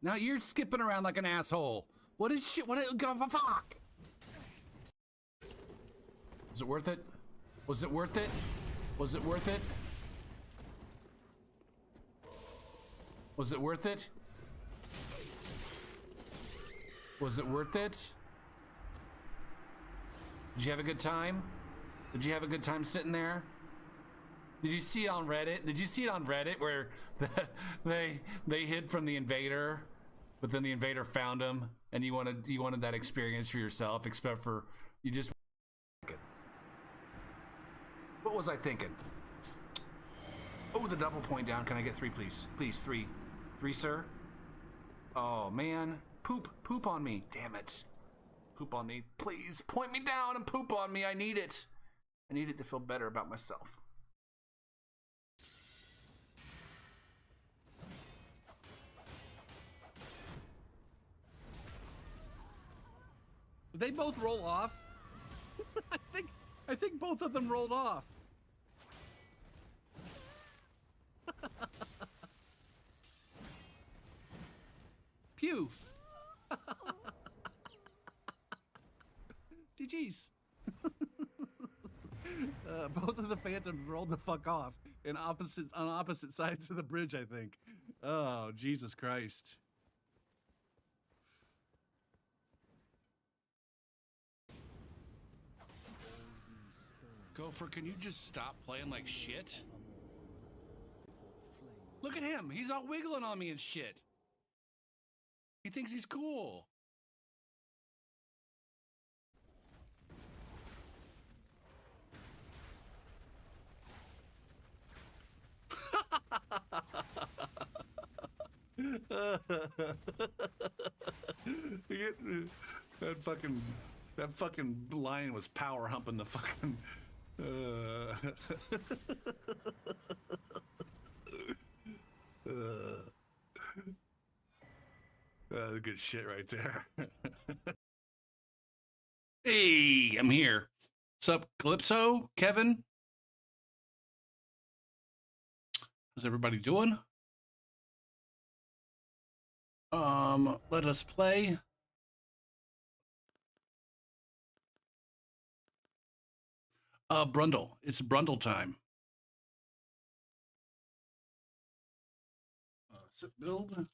Now you're skipping around like an asshole. What is shit? What? Fuck! Was it worth it? Was it worth it? Was it worth it? Was it worth it? Was it worth it? Did you have a good time? Did you have a good time sitting there? Did you see it on Reddit? Did you see it on Reddit where they hid from the invader, but then the invader found them, and you wanted that experience for yourself, except for you just. What was I thinking? Oh, the double point down. Can I get 3, please? Please, 3. 3, sir. Oh man, poop on me. Damn it. Poop on me. Please point me down and poop on me. I need it. I need it to feel better about myself. Did they both roll off? I think both of them rolled off. Pew. GG's. Both of the phantoms rolled the fuck off on opposite sides of the bridge, I think. Oh, Jesus Christ. Gopher, can you just stop playing like shit? Look at him. He's all wiggling on me and shit. He thinks he's cool. That fucking lion was power humping the fucking. Good shit right there. Hey, I'm here. What's up, Calypso? Kevin? How's everybody doing? Let us play. Brundle. It's Brundle time. Sit build.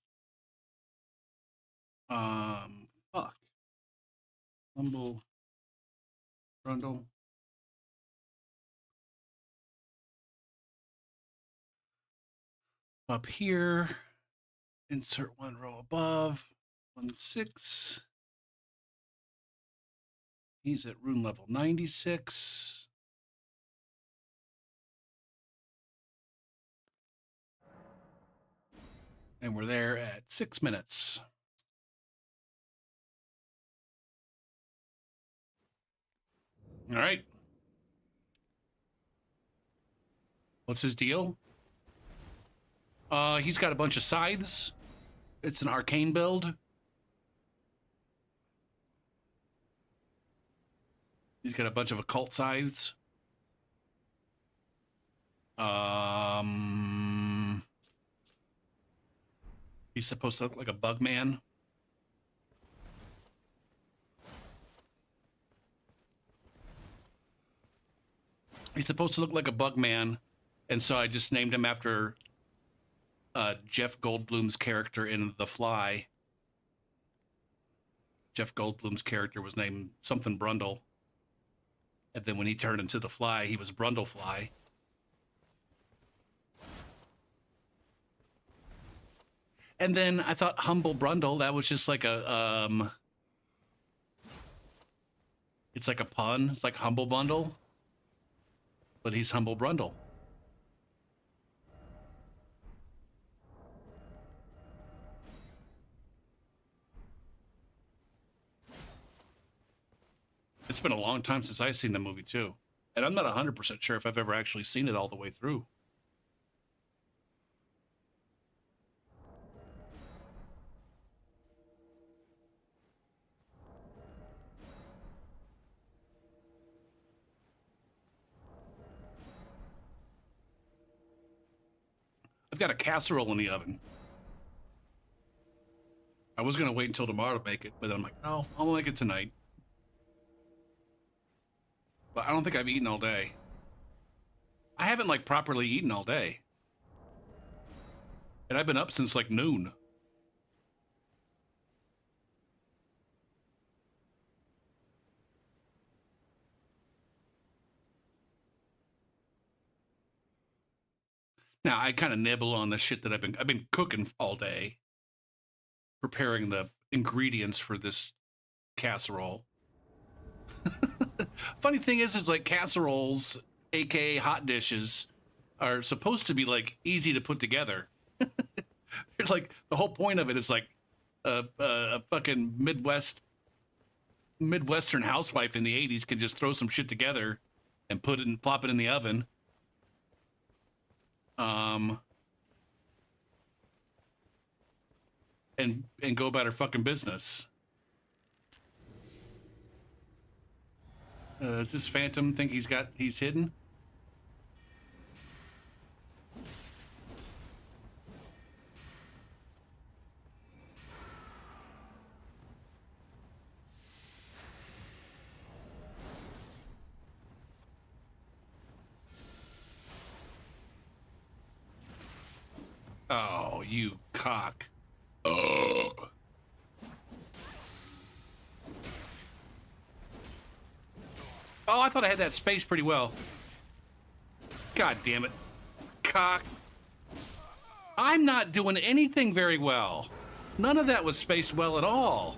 Fuck. Humble. Brundle. Up here. Insert 1 row above. 1, 6. He's at rune level 96. And we're there at 6 minutes. All right. What's his deal? He's got a bunch of scythes. It's an arcane build. He's got a bunch of occult scythes. He's supposed to look like a bug man. He's supposed to look like a bug man, and so I just named him after Jeff Goldblum's character in The Fly. Jeff Goldblum's character was named something Brundle. And then when he turned into The Fly, he was Brundlefly. And then I thought Humble Brundle, that was just like a, it's like a pun. It's like Humble Bundle. But he's Humble Brundle. It's been a long time since I've seen the movie, too. And I'm not 100% sure if I've ever actually seen it all the way through. I've got a casserole in the oven. I was gonna wait until tomorrow to make it, but I'm like, no, I'll make it tonight. But I don't think I've eaten all day. I haven't like properly eaten all day. And I've been up since like noon. Now I kind of nibble on the shit that I've been cooking all day, preparing the ingredients for this casserole. Funny thing is like casseroles, aka hot dishes, are supposed to be like easy to put together. They're like the whole point of it is like a fucking Midwestern housewife in the 80s can just throw some shit together and put it and plop it in the oven. And go about her fucking business. Does this Phantom think he's hidden? Oh, you cock. Ugh. Oh, I thought I had that spaced pretty well. God damn it. Cock. I'm not doing anything very well. None of that was spaced well at all.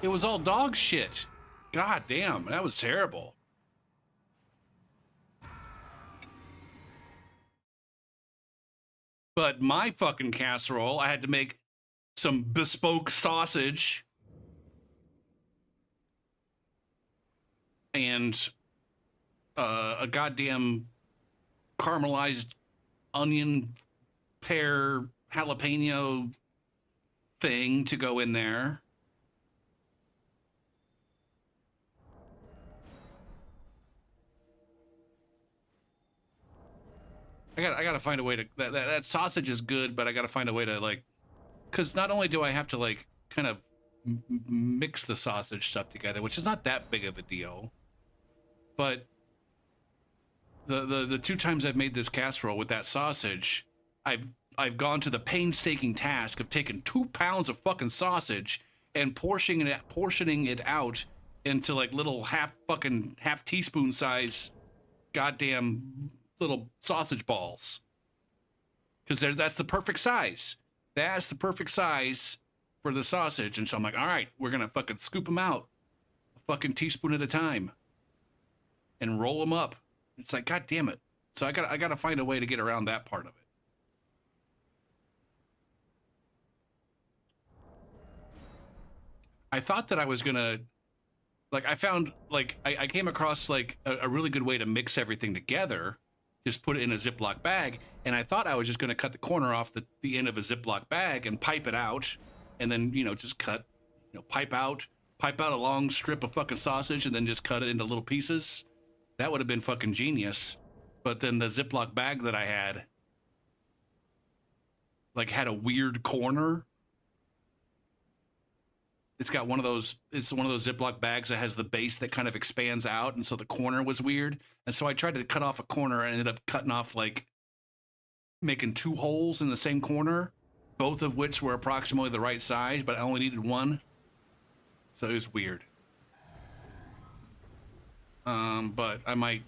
It was all dog shit. God damn, that was terrible. But my fucking casserole, I had to make some bespoke sausage and a goddamn caramelized onion pear jalapeno thing to go in there. I gotta find a way to that sausage is good, but I gotta find a way to like, because not only do I have to like kind of mix the sausage stuff together, which is not that big of a deal, but the two times I've made this casserole with that sausage, I've gone to the painstaking task of taking 2 pounds of fucking sausage and portioning it out into like little half teaspoon size goddamn little sausage balls, because that's the perfect size. That's the perfect size for the sausage. And so I'm like, all right, we're gonna fucking scoop them out a fucking teaspoon at a time and roll them up. It's like, god damn it. So I gotta find a way to get around that part of it. I thought that I was gonna, like, I found, like, I came across, like, a really good way to mix everything together. Just put it in a Ziploc bag, and I thought I was just gonna cut the corner off the end of a Ziploc bag and pipe it out, and then, you know, just cut, you know, pipe out a long strip of fucking sausage and then just cut it into little pieces. That would have been fucking genius. But then the Ziploc bag that I had, like, had a weird corner. It's got one of those Ziploc bags that has the base that kind of expands out, and so the corner was weird. And so I tried to cut off a corner and ended up cutting off, like, making 2 holes in the same corner, both of which were approximately the right size, but I only needed one. So it was weird. But I might...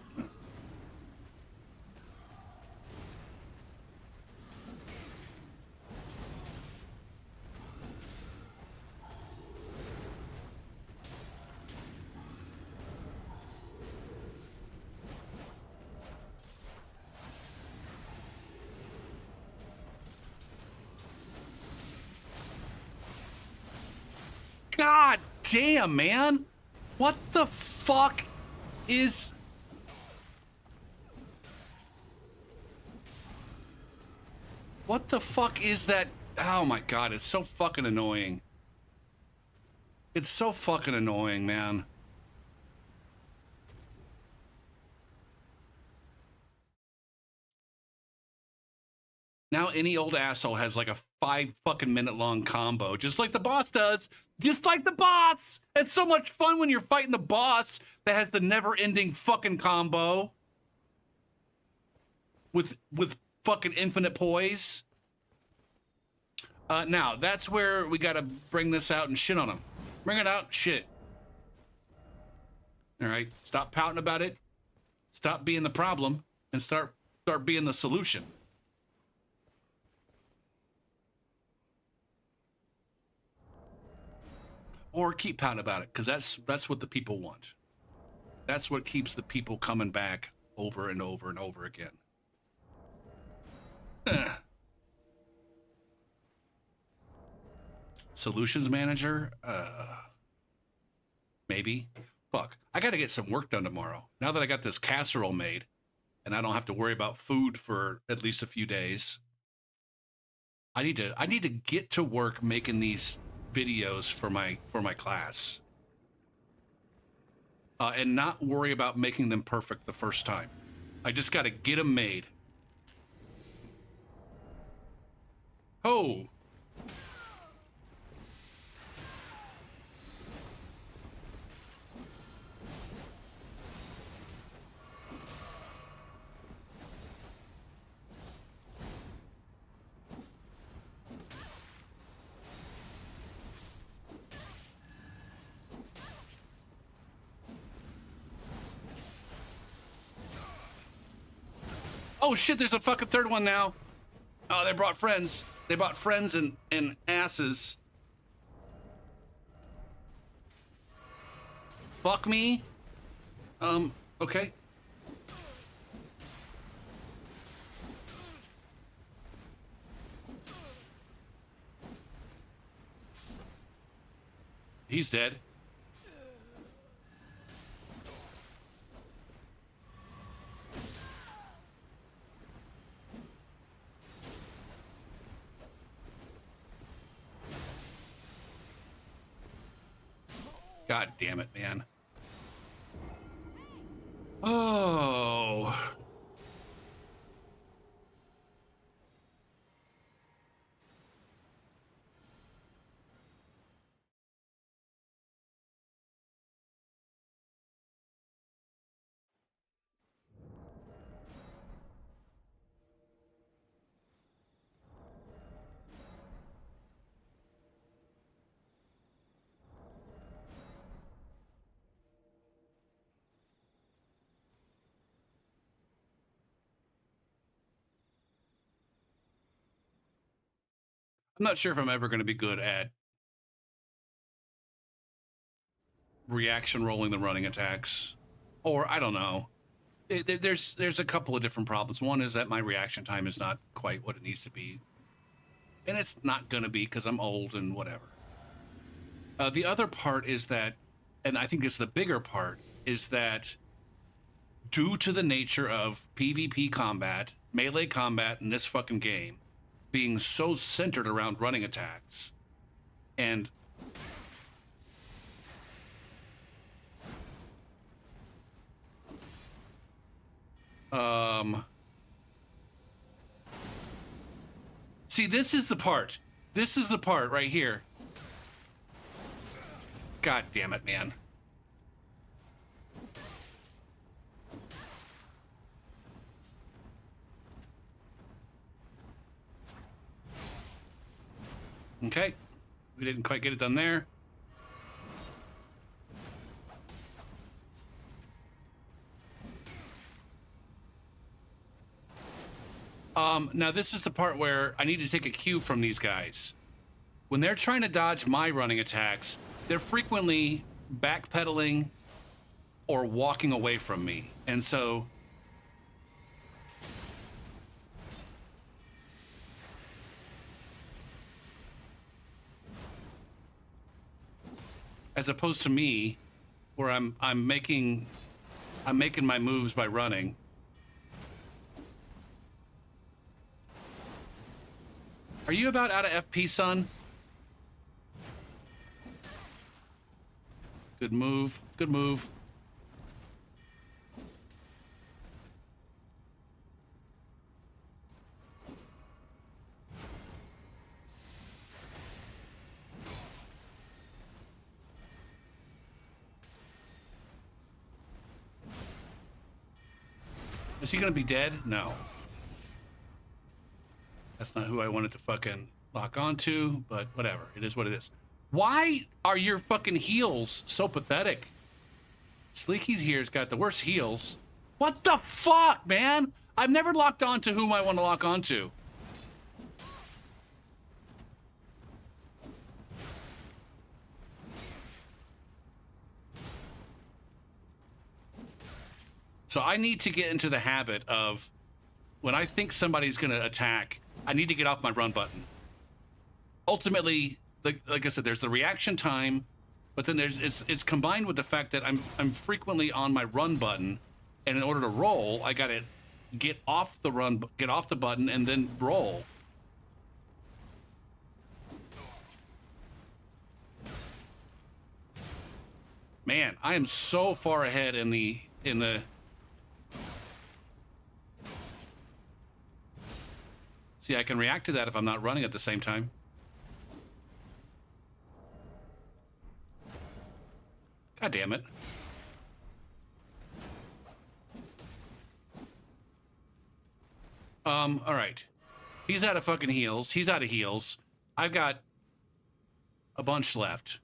God damn, man! What the fuck is... What the fuck is that? Oh my god, it's so fucking annoying. It's so fucking annoying, man. Now any old asshole has like a 5 fucking minute long combo, just like the boss does. Just like the boss! It's so much fun when you're fighting the boss that has the never-ending fucking combo. With fucking infinite poise. Now, that's where we gotta bring this out and shit on him. Bring it out, shit. Alright, stop pouting about it. Stop being the problem and start being the solution. Or keep pouting about it, because that's what the people want. That's what keeps the people coming back over and over and over again. Solutions manager? Maybe. Fuck. I gotta get some work done tomorrow. Now that I got this casserole made, and I don't have to worry about food for at least a few days. I need to get to work making these videos for my class. And not worry about making them perfect the first time. I just gotta get them made. Oh! Oh shit, there's a fucking third one now. Oh, they brought friends. They brought friends and asses. Fuck me. Okay. He's dead. God damn it, man. Oh. I'm not sure if I'm ever going to be good at reaction rolling the running attacks, or I don't know. There's a couple of different problems. One is that my reaction time is not quite what it needs to be, and it's not going to be because I'm old and whatever. The other part is that, and I think it's the bigger part, is that due to the nature of PvP combat, melee combat in this fucking game, being so centered around running attacks, and see, this is the part. This is the part right here. God damn it, man. Okay, we didn't quite get it done there. Now this is the part where I need to take a cue from these guys. When they're trying to dodge my running attacks, they're frequently backpedaling or walking away from me. And so as opposed to me, where I'm making my moves by running. Are you about out of FP, son? Good move. Good move. Is he gonna be dead? No. That's not who I wanted to fucking lock onto, but whatever. It is what it is. Why are your fucking heals so pathetic? Sleeky here's got the worst heals. What the fuck, man? I've never locked on to whom I want to lock onto. So I need to get into the habit of when I think somebody's going to attack, I need to get off my run button. Ultimately, like I said, there's the reaction time, but then it's combined with the fact that I'm frequently on my run button, and in order to roll, I got to get off the button and then roll. Man, I am so far ahead in the See, I can react to that if I'm not running at the same time. God damn it. All right. He's out of fucking heals. He's out of heals. I've got a bunch left.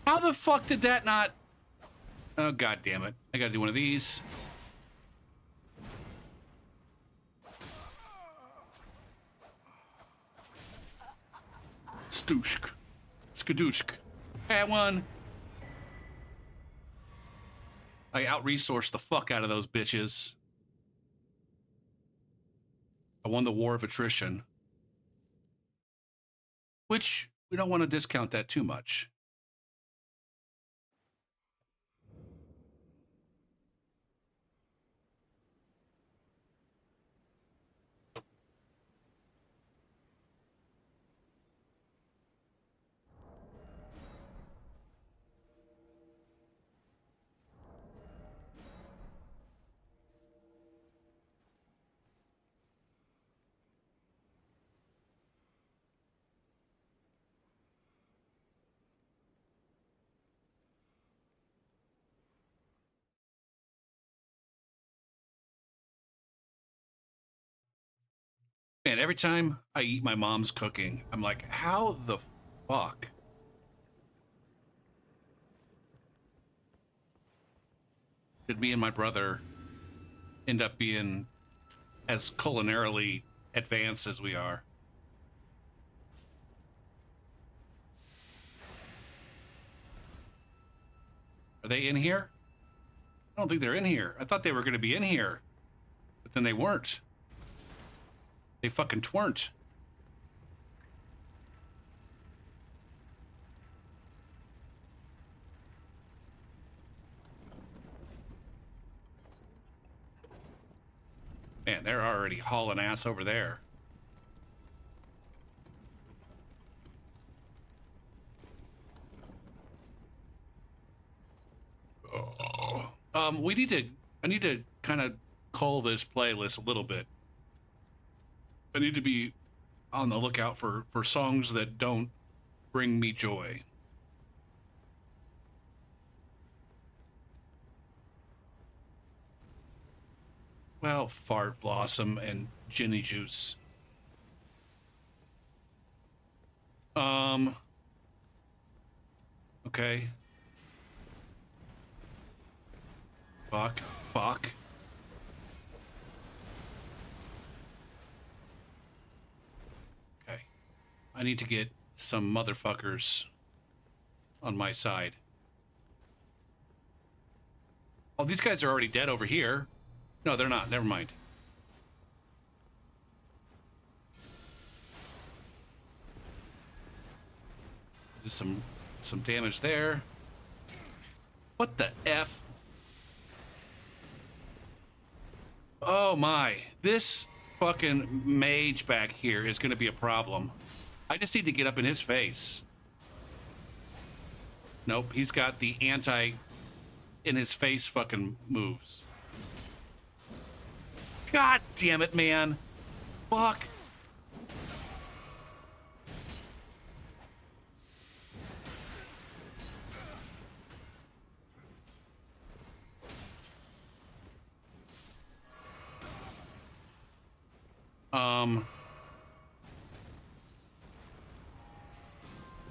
How the fuck did that not... Oh, god damn it. I gotta do one of these. Stooshk. Skadooshk. Had one. I out-resourced the fuck out of those bitches. I won the war of attrition. Which, we don't want to discount that too much. Man, every time I eat my mom's cooking, I'm like, how the fuck? Did me and my brother end up being as culinarily advanced as we are? Are they in here? I don't think they're in here. I thought they were going to be in here, but then they weren't. They fucking tweren't. Man, they're already hauling ass over there. I need to kind of cull this playlist a little bit. I need to be on the lookout for songs that don't bring me joy. Well, Fart Blossom and Ginny Juice. Okay. Fuck. Okay. I need to get some motherfuckers on my side. Oh, these guys are already dead over here. No, they're not. Never mind. There's some damage there. What the F? Oh my. This fucking mage back here is going to be a problem. I just need to get up in his face. Nope, he's got the anti in his face fucking moves. God damn it, man. Fuck.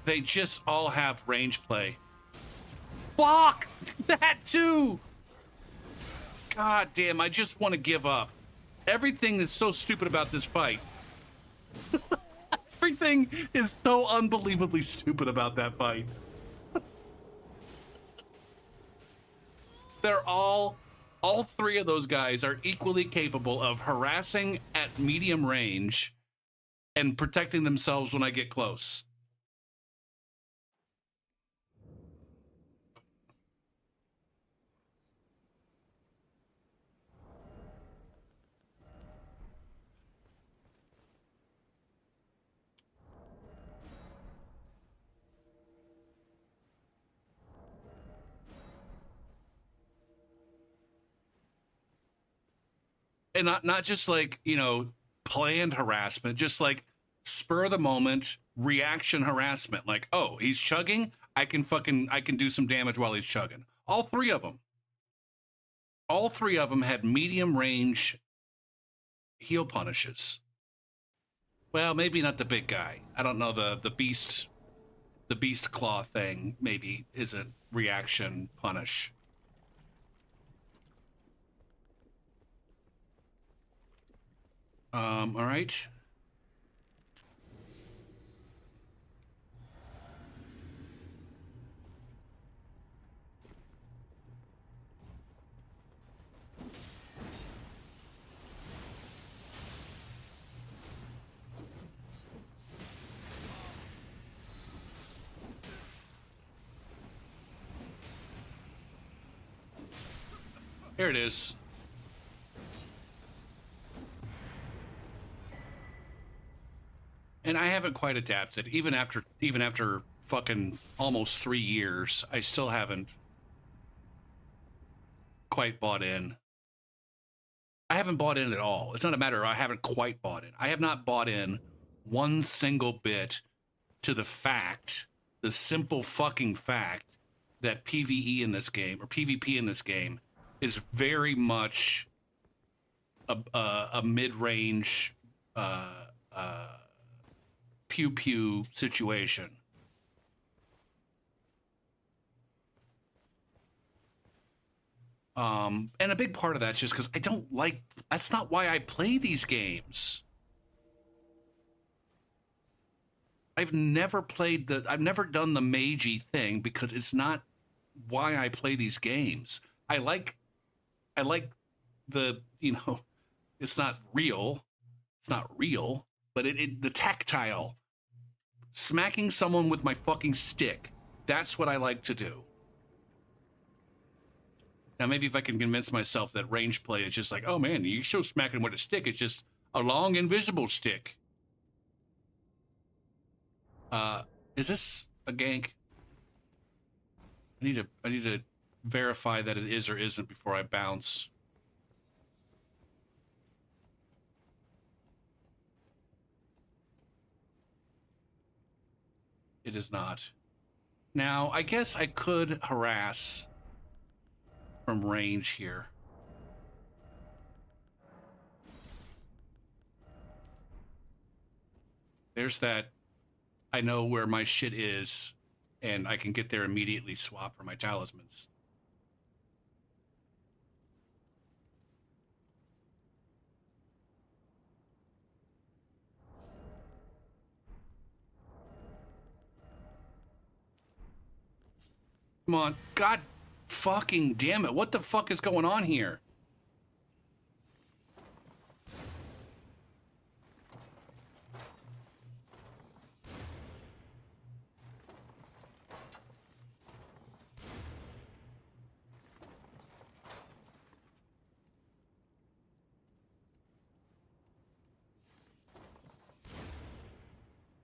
They just all have range play. Fuck! That too! God damn, I just want to give up. Everything is so stupid about this fight. Everything is so unbelievably stupid about that fight. They're all three of those guys are equally capable of harassing at medium range and protecting themselves when I get close. And not just like, you know, planned harassment, just like spur of the moment reaction harassment. Like, oh, he's chugging, I can do some damage while he's chugging. All three of them had medium range heal punishes. Well, maybe not the big guy. I don't know, the beast claw thing maybe isn't reaction punish. All right. Here it is. And I haven't quite adapted. Even after fucking almost 3 years, I still haven't quite bought in. I haven't bought in at all. It's not a matter of I haven't quite bought in. I have not bought in one single bit to the simple fucking fact that PvE in this game, or PvP in this game, is very much a mid-range pew-pew situation. And a big part of that's just because I don't like, that's not why I play these games. I've never done the magey thing because it's not why I play these games. I like the, you know, it's not real, but the tactile, smacking someone with my fucking stick. That's what I like to do. Now, maybe if I can convince myself that range play is just like, oh man, you still smacking with a stick. It's just a long, invisible stick. Is this a gank? I need to verify that it is or isn't before I bounce. It is not. Now, I guess I could harass from range here. There's that. I know where my shit is, and I can get there immediately, swap for my talismans. Come on. God fucking damn it. What the fuck is going on here?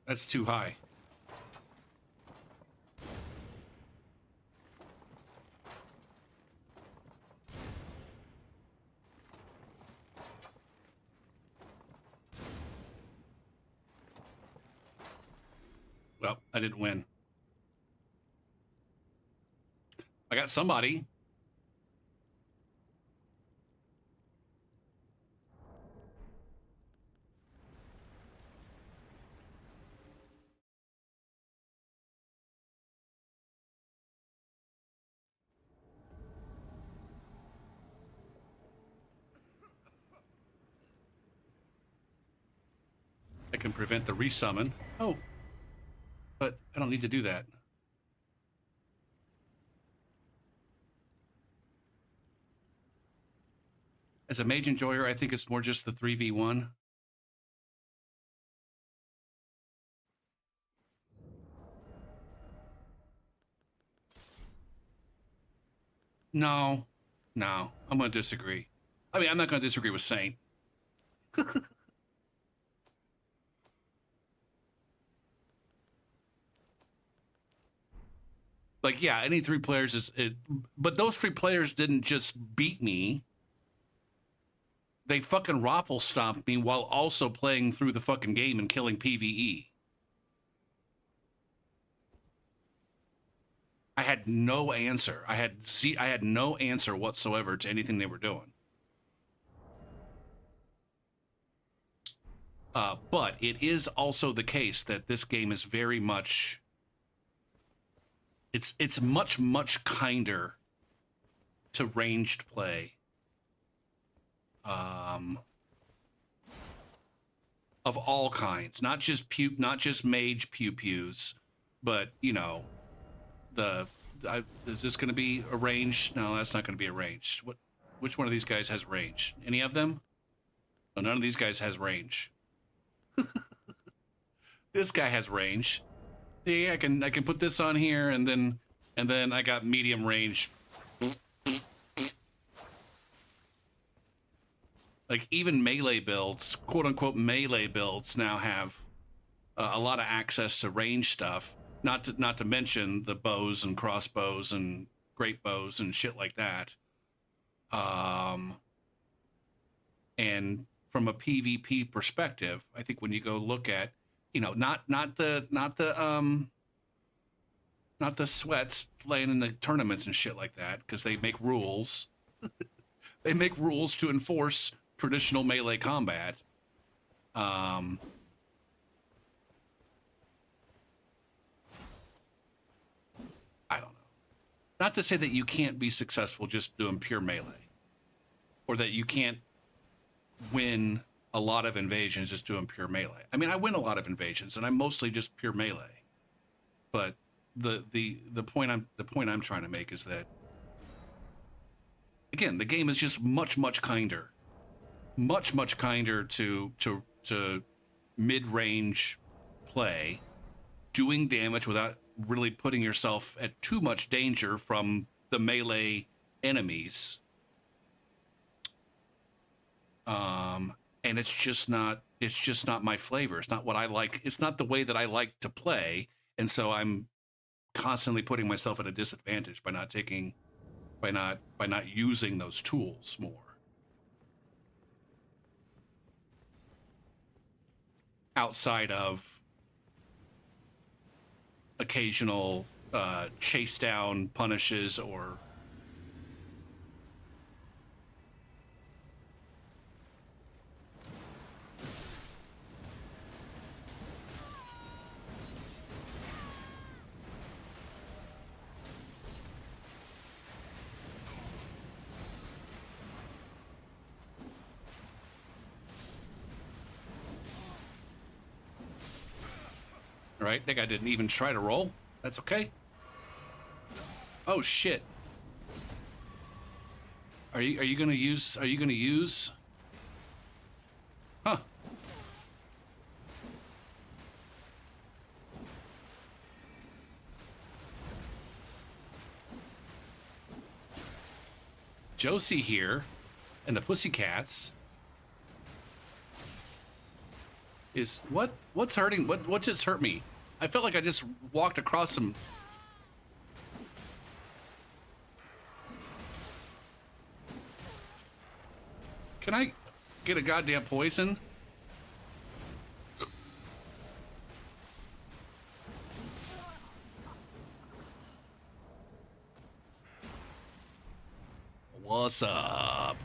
That's too high. Well, I didn't win. I got somebody. I can prevent the resummon. Oh, but I don't need to do that. As a mage enjoyer, I think it's more just the 3v1. No, no, I'm going to disagree. I mean, I'm not going to disagree with Saint. Like, yeah, any 3 players is it, but those 3 players didn't just beat me. They fucking raffle stomped me while also playing through the fucking game and killing PvE. I had no answer. I had no answer whatsoever to anything they were doing. But it is also the case that this game is very much it's much kinder to ranged play. Of all kinds, not just mage pew pews, but you know, is this going to be a range? No, that's not going to be a range. Which one of these guys has range? Any of them? No, none of these guys has range. This guy has range. Yeah, I can put this on here, and then I got medium range. Like even melee builds, quote unquote melee builds, now have a lot of access to range stuff. Not to mention the bows and crossbows and great bows and shit like that. And from a PvP perspective, I think when you go look at, you know, not the sweats playing in the tournaments and shit like that, because they make rules. They make rules to enforce traditional melee combat. I don't know. Not to say that you can't be successful just doing pure melee, or that you can't win a lot of invasions just doing pure melee. I mean, I win a lot of invasions, and I'm mostly just pure melee. But the point I'm trying to make is that, again, the game is just much kinder, much kinder to mid-range play, doing damage without really putting yourself at too much danger from the melee enemies. And it's just not my flavor. It's not what I like. It's not the way that I like to play. And so I'm constantly putting myself at a disadvantage by not using those tools more. Outside of occasional chase down punishes or all right, that guy didn't even try to roll. That's okay. Oh shit. Are you gonna use? Huh. Josie here and the Pussycats is what's hurting? What just hurt me? I felt like I just walked across some. Can I get a goddamn poison? What's up?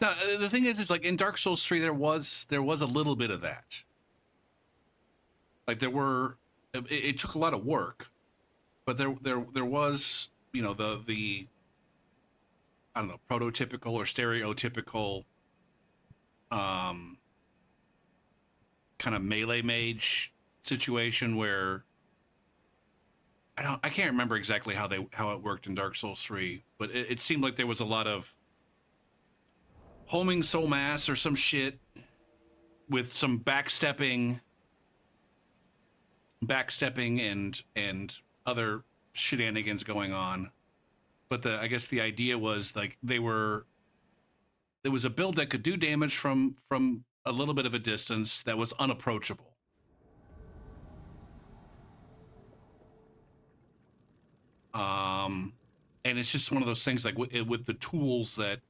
Now, the thing is like in Dark Souls 3, there was a little bit of that. Like it took a lot of work, but there was, you know, the I don't know, prototypical or stereotypical kind of melee mage situation where I can't remember exactly how it worked in Dark Souls 3, but it seemed like there was a lot of homing soul mass or some shit with some backstepping and other shenanigans going on. But I guess the idea was like there was a build that could do damage from a little bit of a distance that was unapproachable. And it's just one of those things like with the tools that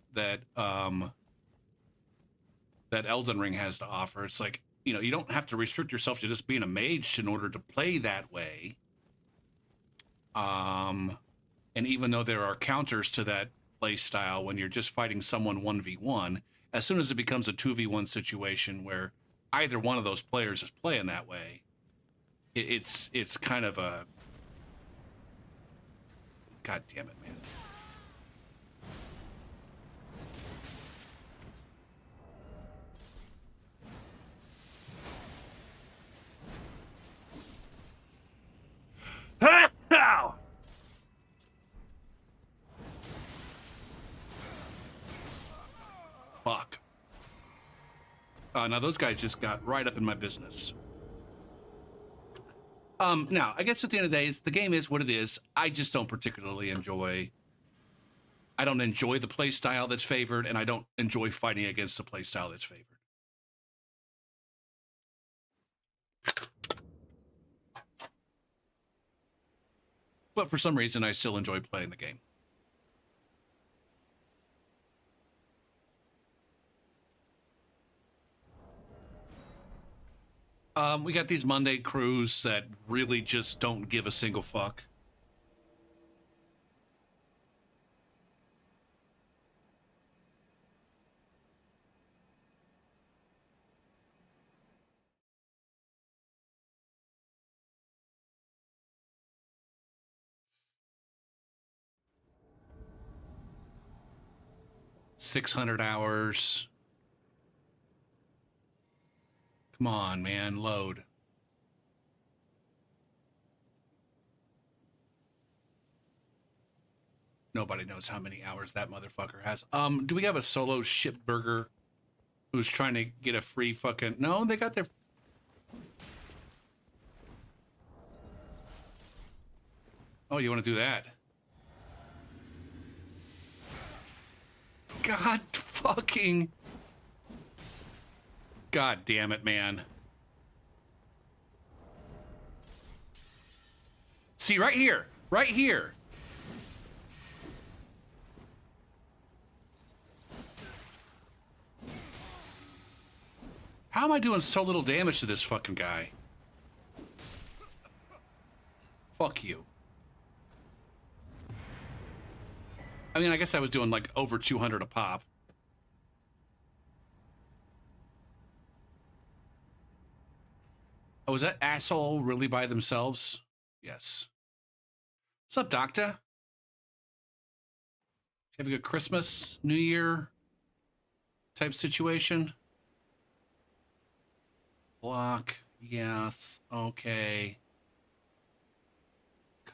Elden Ring has to offer. It's like, you know, you don't have to restrict yourself to just being a mage in order to play that way. And even though there are counters to that play style when you're just fighting someone 1v1, as soon as it becomes a 2v1 situation where either one of those players is playing that way, it's kind of a... God damn it, man. Ow! Fuck. Now those guys just got right up in my business. Now, I guess at the end of the day, the game is what it is. I just don't particularly enjoy... I don't enjoy the play style that's favored, and I don't enjoy fighting against the play style that's favored. But for some reason, I still enjoy playing the game. We got these Monday crews that really just don't give a single fuck. $600 hours. Come on, man, load. Nobody knows how many hours that motherfucker has. Do we have a solo ship burger who's trying to get a free fucking... No, they got their... Oh, you want to do that? God fucking... God damn it, man. See, right here. Right here. How am I doing so little damage to this fucking guy? Fuck you. I mean, I guess I was doing like over 200 a pop. Oh, is that asshole really by themselves? Yes. What's up, Doctor? Have a good Christmas, New Year type situation? Block. Yes. Okay.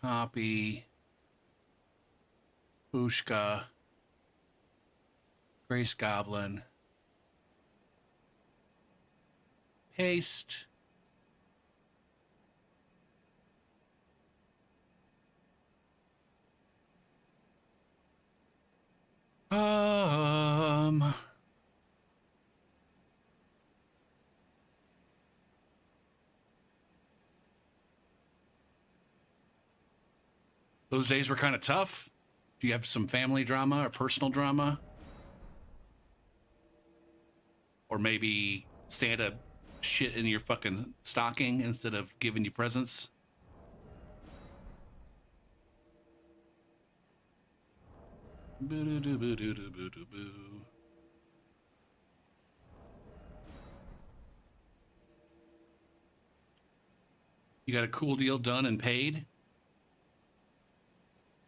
Copy. Bushka. Grace Goblin. Paste. Those days were kind of tough. Do you have some family drama or personal drama? Or maybe Santa shit in your fucking stocking instead of giving you presents? got a cool deal done and paid?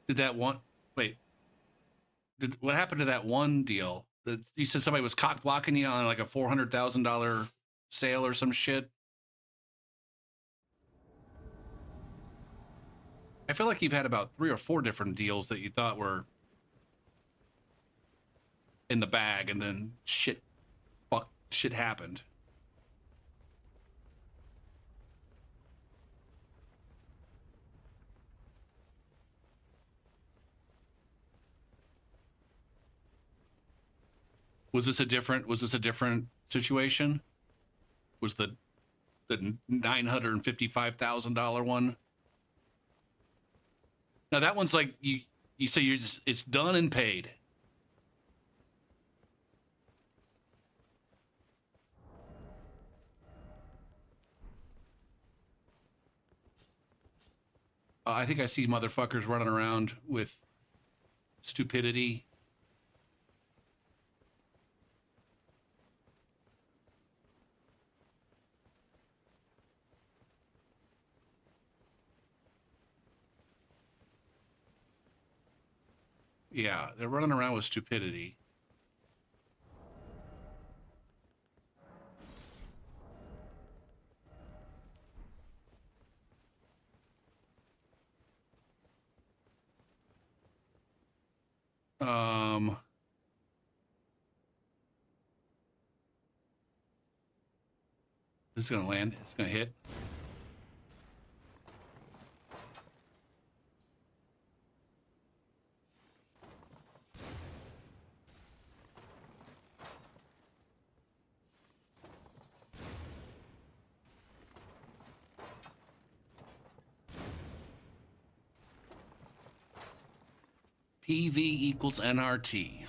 Did that one... Wait. What happened to that one deal? You said somebody was cock blocking you on like a $400,000 sale or some shit? I feel like you've had about 3 or 4 different deals that you thought were in the bag, and then shit happened. Was this a different situation? Was the $955,000 one? Now that one's like you say it's done and paid. I think I see motherfuckers running around with stupidity. Yeah, they're running around with stupidity. This is gonna land. It's gonna hit. PV equals NRT.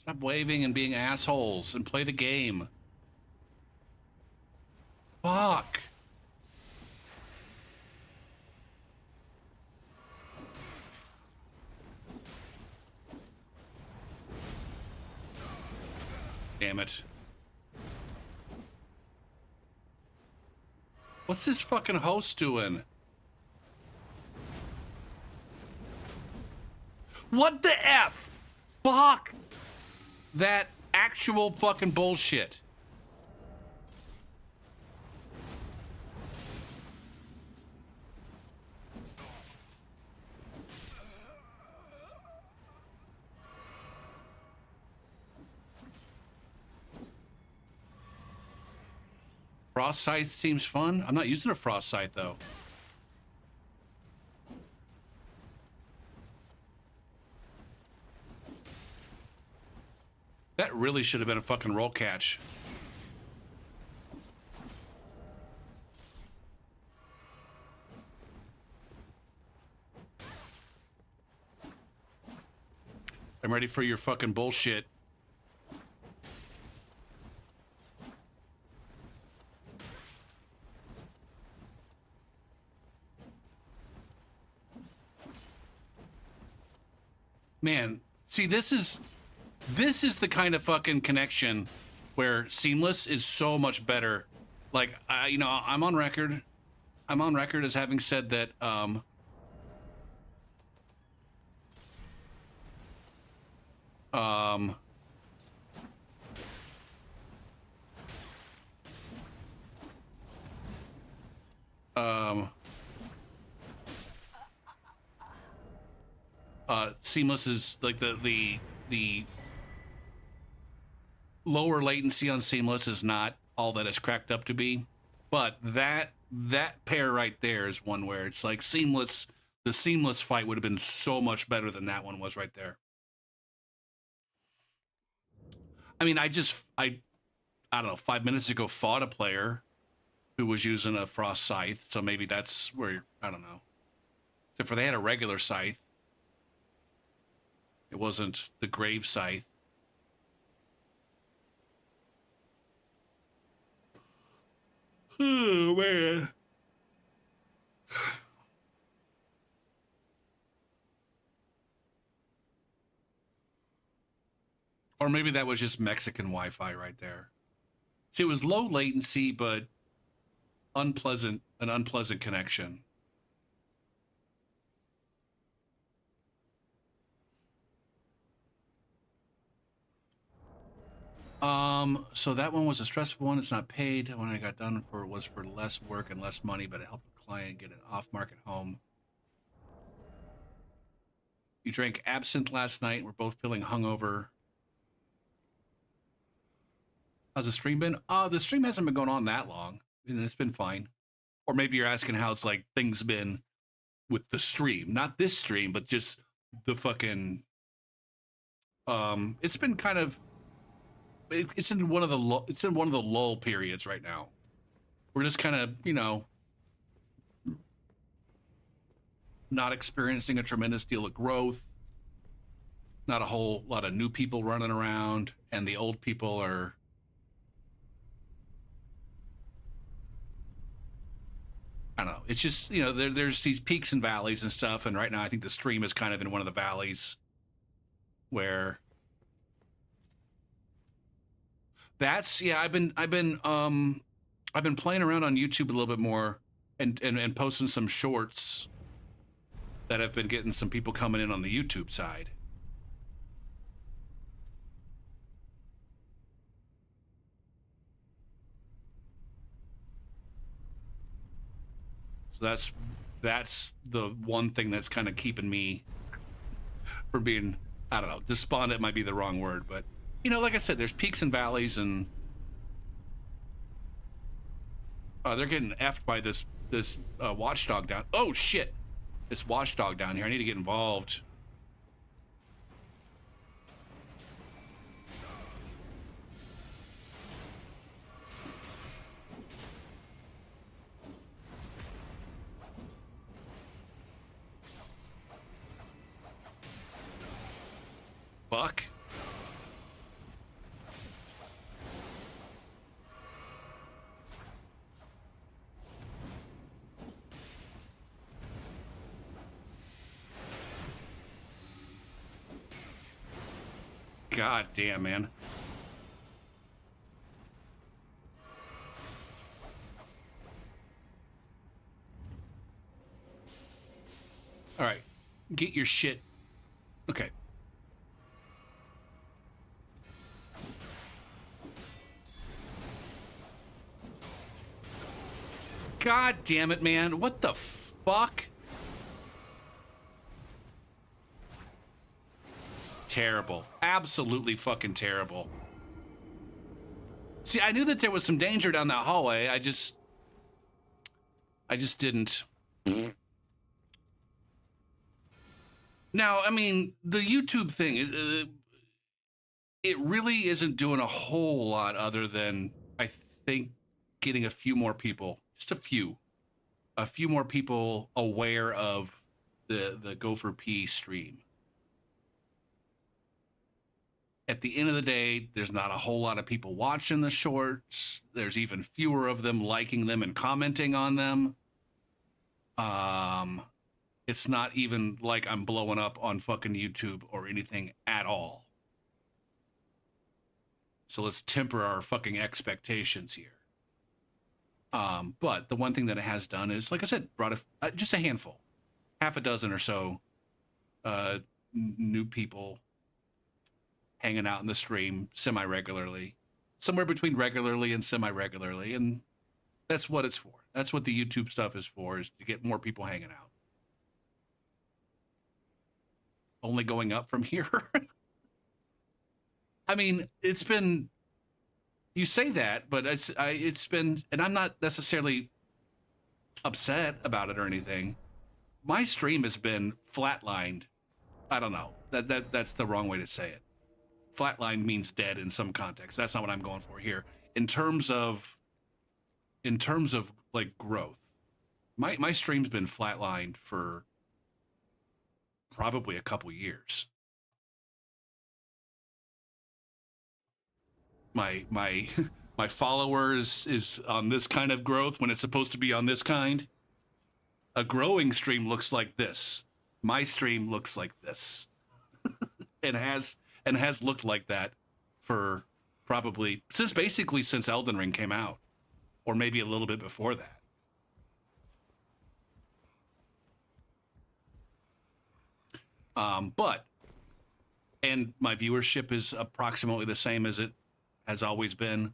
Stop waving and being assholes and play the game. Fuck. Damn it. What's this fucking host doing? What the F? Fuck that actual fucking bullshit. Frost Scythe seems fun. I'm not using a Frost Scythe though. That really should have been a fucking roll catch. I'm ready for your fucking bullshit. Man, see, this is the kind of fucking connection where Seamless is so much better. Like, you know, I'm on record as having said that, Seamless is like the lower latency on Seamless is not all that it's cracked up to be, but that pair right there is one where it's like Seamless. The Seamless fight would have been so much better than that one was right there. I mean, I don't know, 5 minutes ago fought a player who was using a Frost Scythe, so maybe that's where, I don't know. Except for they had a regular scythe. It wasn't the grave scythe. Oh, man. Or maybe that was just Mexican Wi-Fi right there. See, it was low latency, but an unpleasant connection. So that one was a stressful one. It's not paid. When I got done for, it was for less work and less money, but it helped the client get an off-market home. You drank absinthe last night. We're both feeling hungover. How's the stream been? The stream hasn't been going on that long, and it's been fine. Or maybe you're asking how it's like things been with the stream, not this stream, but just the fucking. It's been kind of. It's in one of the lull periods right now. We're just kind of, not experiencing a tremendous deal of growth. Not a whole lot of new people running around, and the old people are. I don't know. It's just, there's these peaks and valleys and stuff, and right now I think the stream is kind of in one of the valleys where. That's I've been playing around on YouTube a little bit more and posting some shorts that have been getting some people coming in on the YouTube side. So that's the one thing that's kind of keeping me from being, I don't know, despondent might be the wrong word, but like I said, there's peaks and valleys, and they're getting effed by this watchdog down. Oh shit, this watchdog down here. I need to get involved. Fuck. God damn, man. All right. Get your shit. Okay. God damn it, man. What the fuck? Terrible. Absolutely fucking terrible. See, I knew that there was some danger down that hallway. I just didn't. Now, I mean, the YouTube thing, it really isn't doing a whole lot other than, I think, getting a few more people, just a few more people aware of the Gopher P stream. At the end of the day, there's not a whole lot of people watching the shorts. There's even fewer of them liking them and commenting on them. It's not even like I'm blowing up on fucking YouTube or anything at all. So let's temper our fucking expectations here. But the one thing that it has done is, like I said, brought just a handful, half a dozen or so new people hanging out in the stream semi-regularly, somewhere between regularly and semi-regularly, and that's what it's for. That's what the YouTube stuff is for, is to get more people hanging out. Only going up from here. I mean, it's been, you say that, but it's been, and I'm not necessarily upset about it or anything. My stream has been flatlined. I don't know. That's the wrong way to say it. Flatline means dead in some context. That's not what I'm going for here. In terms of like growth, my stream's been flatlined for probably a couple years. my my followers is on this kind of growth when it's supposed to be on this kind. A growing stream looks like this. My stream looks like this. and has looked like that for probably since Elden Ring came out, or maybe a little bit before that. But my viewership is approximately the same as it has always been.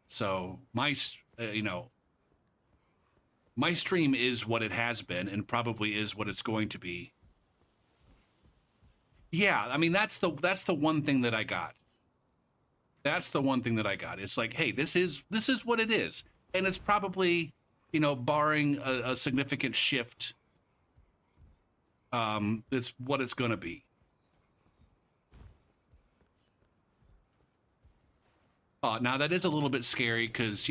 So my stream is what it has been and probably is what it's going to be. Yeah, I mean that's the one thing that I got. That's the one thing that I got. It's like, hey, this is what it is, and it's probably, barring a significant shift, it's what it's going to be. Now that is a little bit scary because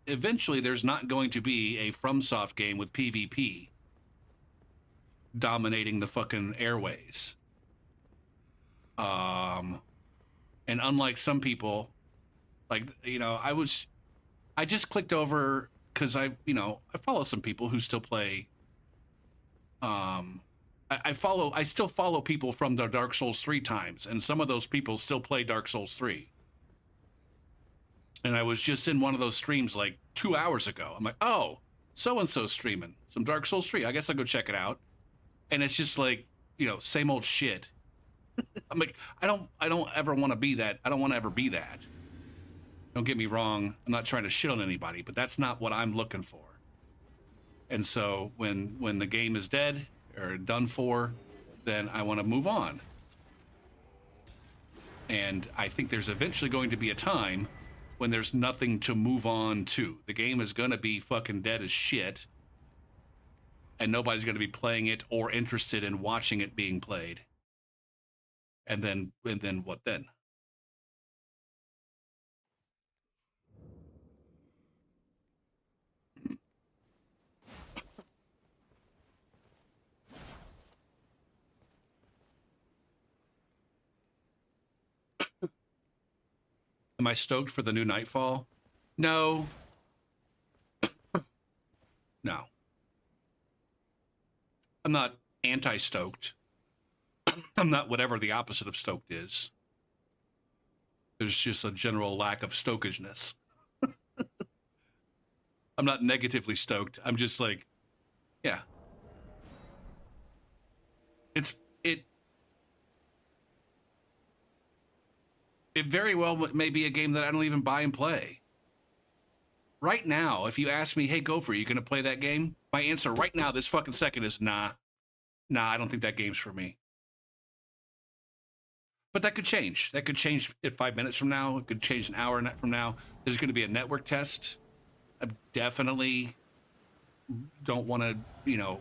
eventually there's not going to be a FromSoft game with PvP dominating the fucking airways. And unlike some people, like, I just clicked over because I follow some people who still play. I still follow people from the Dark Souls 3 times, and some of those people still play Dark Souls 3. And I was just in one of those streams like 2 hours ago. I'm like, oh, so-and-so streaming some Dark Souls 3. I guess I'll go check it out. And it's just like, same old shit. I'm like, I don't ever want to be that. I don't want to ever be that. Don't get me wrong. I'm not trying to shit on anybody, but that's not what I'm looking for. And so when the game is dead or done for, then I want to move on. And I think there's eventually going to be a time when there's nothing to move on to. The game is going to be fucking dead as shit. And nobody's going to be playing it or interested in watching it being played. And then what then? Am I stoked for the new Nightfall? No. No. I'm not anti-stoked. I'm not whatever the opposite of stoked is. There's just a general lack of stokedness. I'm not negatively stoked. I'm just like, yeah. It very well may be a game that I don't even buy and play. Right now, if you ask me, hey, Gopher, you gonna play that game? My answer right now, this fucking second, is nah. Nah, I don't think that game's for me. But that could change. That could change in 5 minutes from now. It could change an hour from now. There's going to be a network test. I definitely don't want to,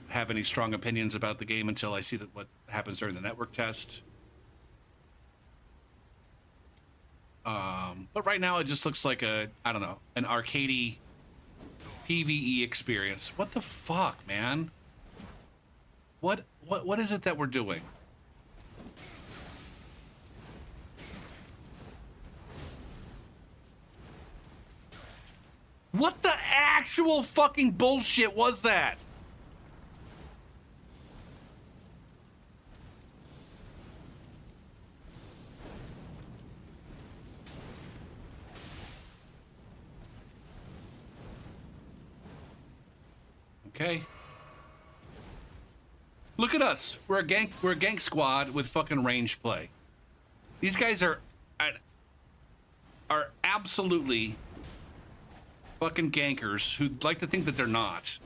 have any strong opinions about the game until I see what happens during the network test. But right now it just looks like an arcadey PvE experience. What the fuck, man? What is it that we're doing? What the actual fucking bullshit was that? Okay. Look at us. We're a gank squad with fucking range play. These guys are absolutely fucking gankers who'd like to think that they're not.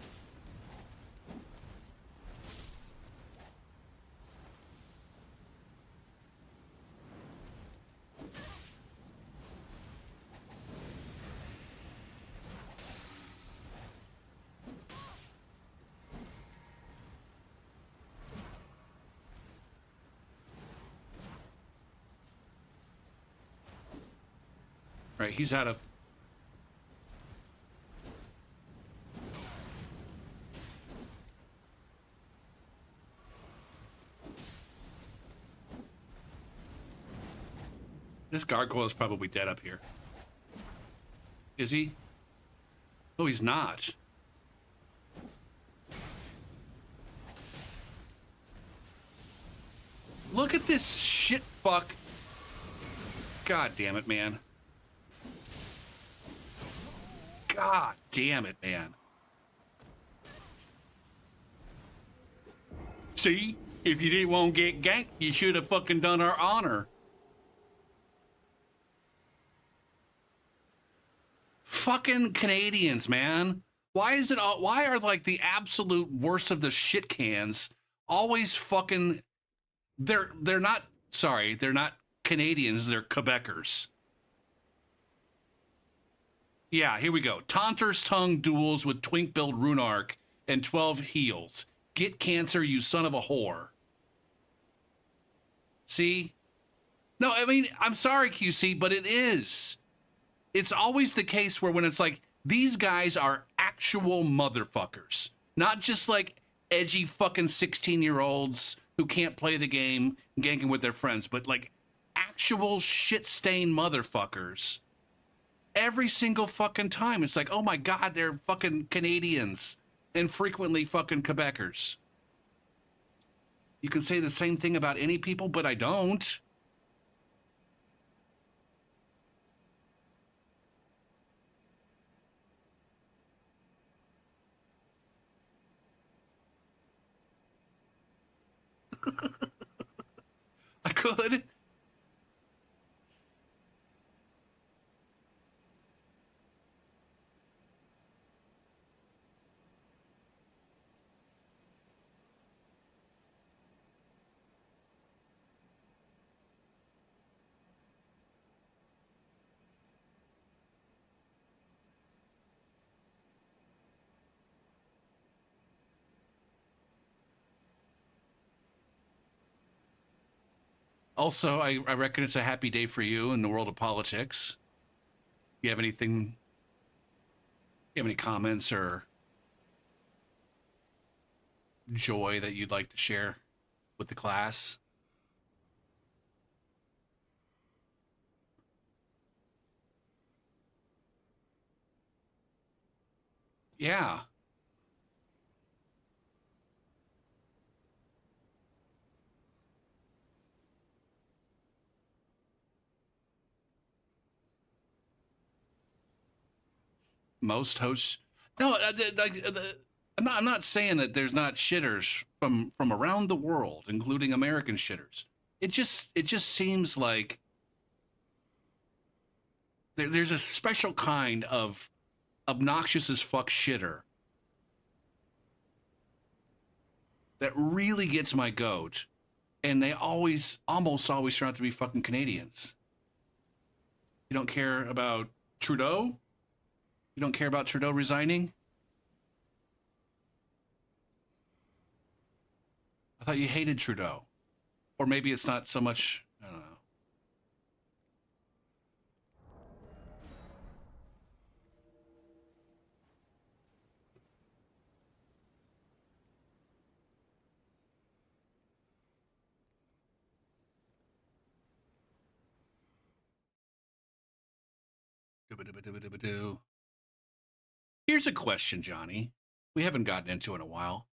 Right, he's out of... This gargoyle is probably dead up here. Is he? Oh, he's not. Look at this shit fuck. God damn it, man. God damn it, man. See? If you didn't want to get ganked, you should have fucking done our honor. Fucking Canadians, man. Why is it all, why are like the absolute worst of the shit cans always fucking, they're not, sorry, they're not Canadians, they're Quebecers. Yeah, here we go. Taunter's Tongue duels with Twink-Billed Runark and 12 heals. Get cancer, you son of a whore. See? No, I mean, I'm sorry, QC, but it is. It's always the case where when it's like, these guys are actual motherfuckers. Not just like edgy fucking 16-year-olds who can't play the game ganking with their friends, but like actual shit-stained motherfuckers. Every single fucking time. It's like, oh my God, they're fucking Canadians and frequently fucking Quebecers. You can say the same thing about any people, but I don't. I could. Also, I reckon it's a happy day for you in the world of politics. You have anything? You have any comments or joy that you'd like to share with the class? Yeah. Most hosts. No, I'm not saying that there's not shitters from around the world, including American shitters. It just seems like there's a special kind of obnoxious as fuck shitter that really gets my goat, and they almost always turn out to be fucking Canadians. You don't care about Trudeau? You don't care about Trudeau resigning? I thought you hated Trudeau. Or maybe it's not so much, I don't know. Doo-ba-doo-ba-doo-ba-doo. Here's a question, Johnny. We haven't gotten into in a while.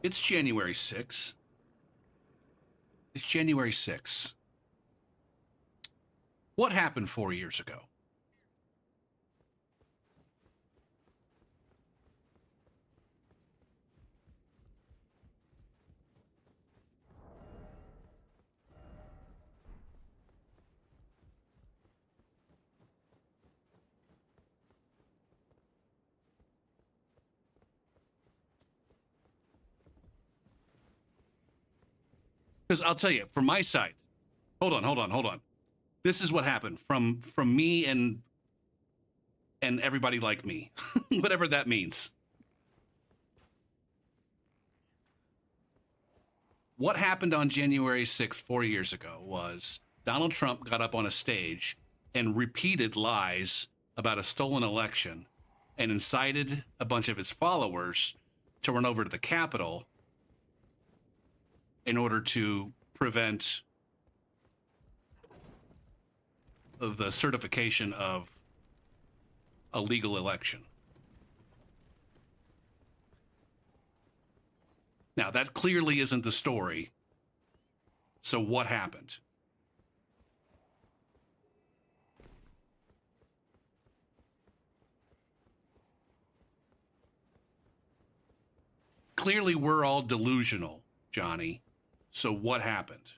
It's January 6th. It's January 6th. What happened 4 years ago? Because I'll tell you, from my side, hold on. This is what happened from me and everybody like me, whatever that means. What happened on January 6th, 4 years ago, was Donald Trump got up on a stage and repeated lies about a stolen election and incited a bunch of his followers to run over to the Capitol in order to prevent the certification of a legal election. Now, that clearly isn't the story. So what happened? Clearly, we're all delusional, Johnny. So what happened?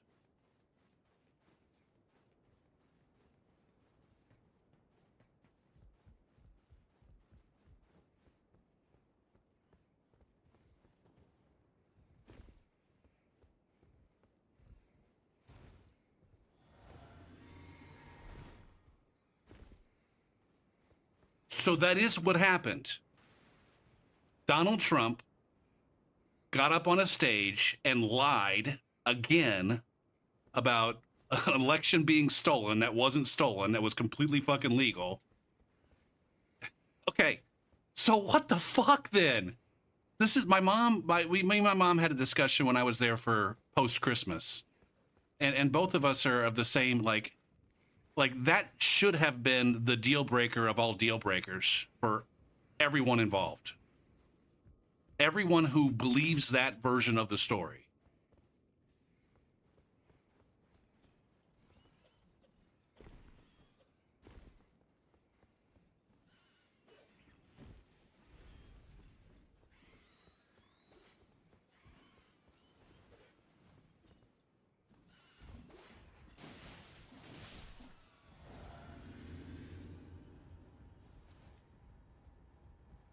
So that is what happened. Donald Trump got up on a stage and lied again about an election being stolen that wasn't stolen, that was completely fucking legal. Okay, so what the fuck then? This is my mom. Me and my mom had a discussion when I was there for post Christmas, and both of us are of the same like that should have been the deal breaker of all deal breakers for everyone involved. Everyone who believes that version of the story.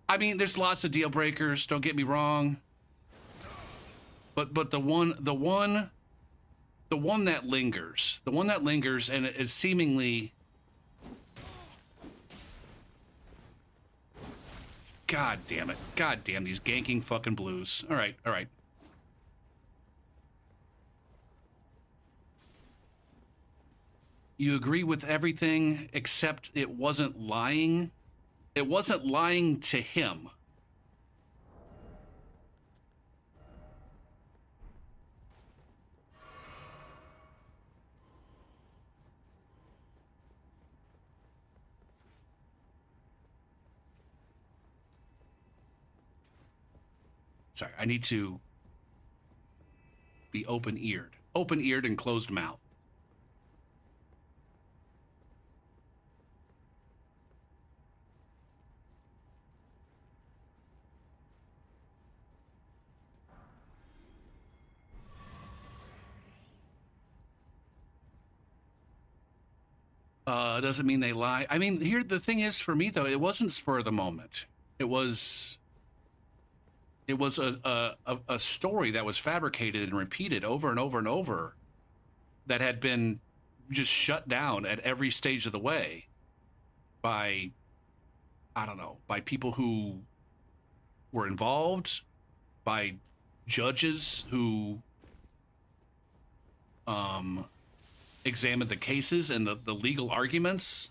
I mean, there's lots of deal breakers, don't get me wrong. But the one that lingers, and it's seemingly, God damn it. God damn these ganking fucking blues. All right, all right. You agree with everything except it wasn't lying? It wasn't lying to him. Sorry, I need to be open-eared. Open-eared and closed mouth. Doesn't mean they lie. I mean, here the thing is for me though, it wasn't spur of the moment. It was a story that was fabricated and repeated over and over and over that had been just shut down at every stage of the way by, I don't know, by people who were involved, by judges who examined the cases and the legal arguments.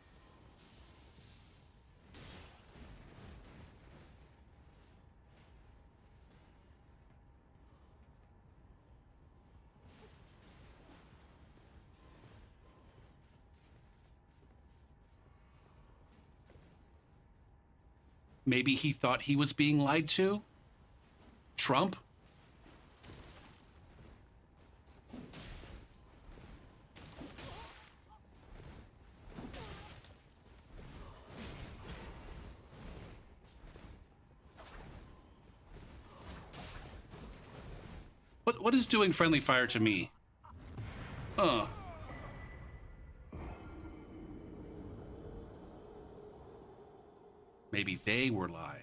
Maybe he thought he was being lied to? Trump? What is doing friendly fire to me? Maybe they were lying.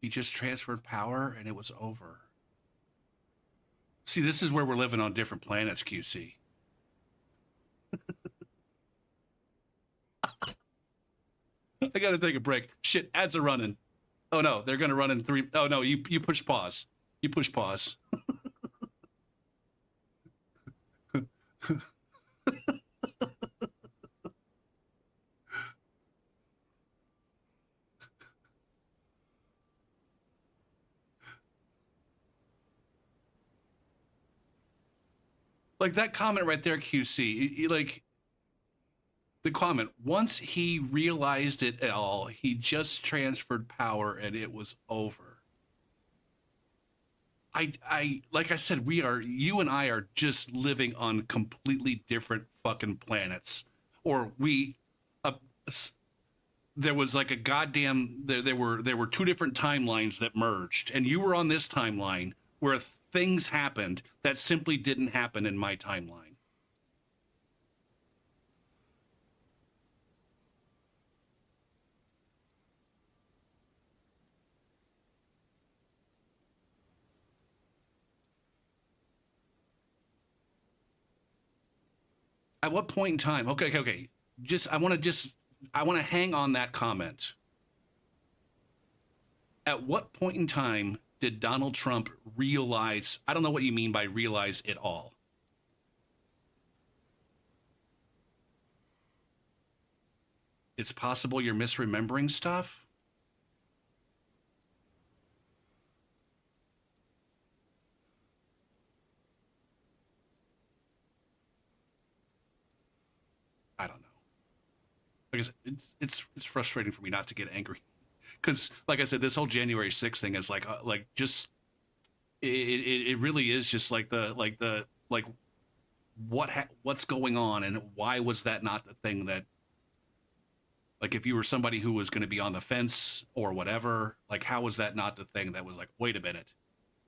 He just transferred power and it was over. See, this is where we're living on different planets, QC. I gotta take a break. Shit, ads are running. Oh no, they're gonna run in 3. Oh no, you push pause. You push pause. like that comment right there, QC. Like the comment, once he realized it all, he just transferred power and it was over. Like I said, you and I are just living on completely different fucking planets. Or there was like a goddamn, there were two different timelines that merged, and you were on this timeline where things happened that simply didn't happen in my timeline. At what point in time? Okay. I want to hang on that comment. At what point in time did Donald Trump realize, I don't know what you mean by realize it all. It's possible you're misremembering stuff. I don't know. Like I said, it's frustrating for me not to get angry, because like I said, this whole January 6th thing is like just it really is just like what's going on, and why was that not the thing that, like, if you were somebody who was going to be on the fence or whatever, like, how was that not the thing that was like, wait a minute,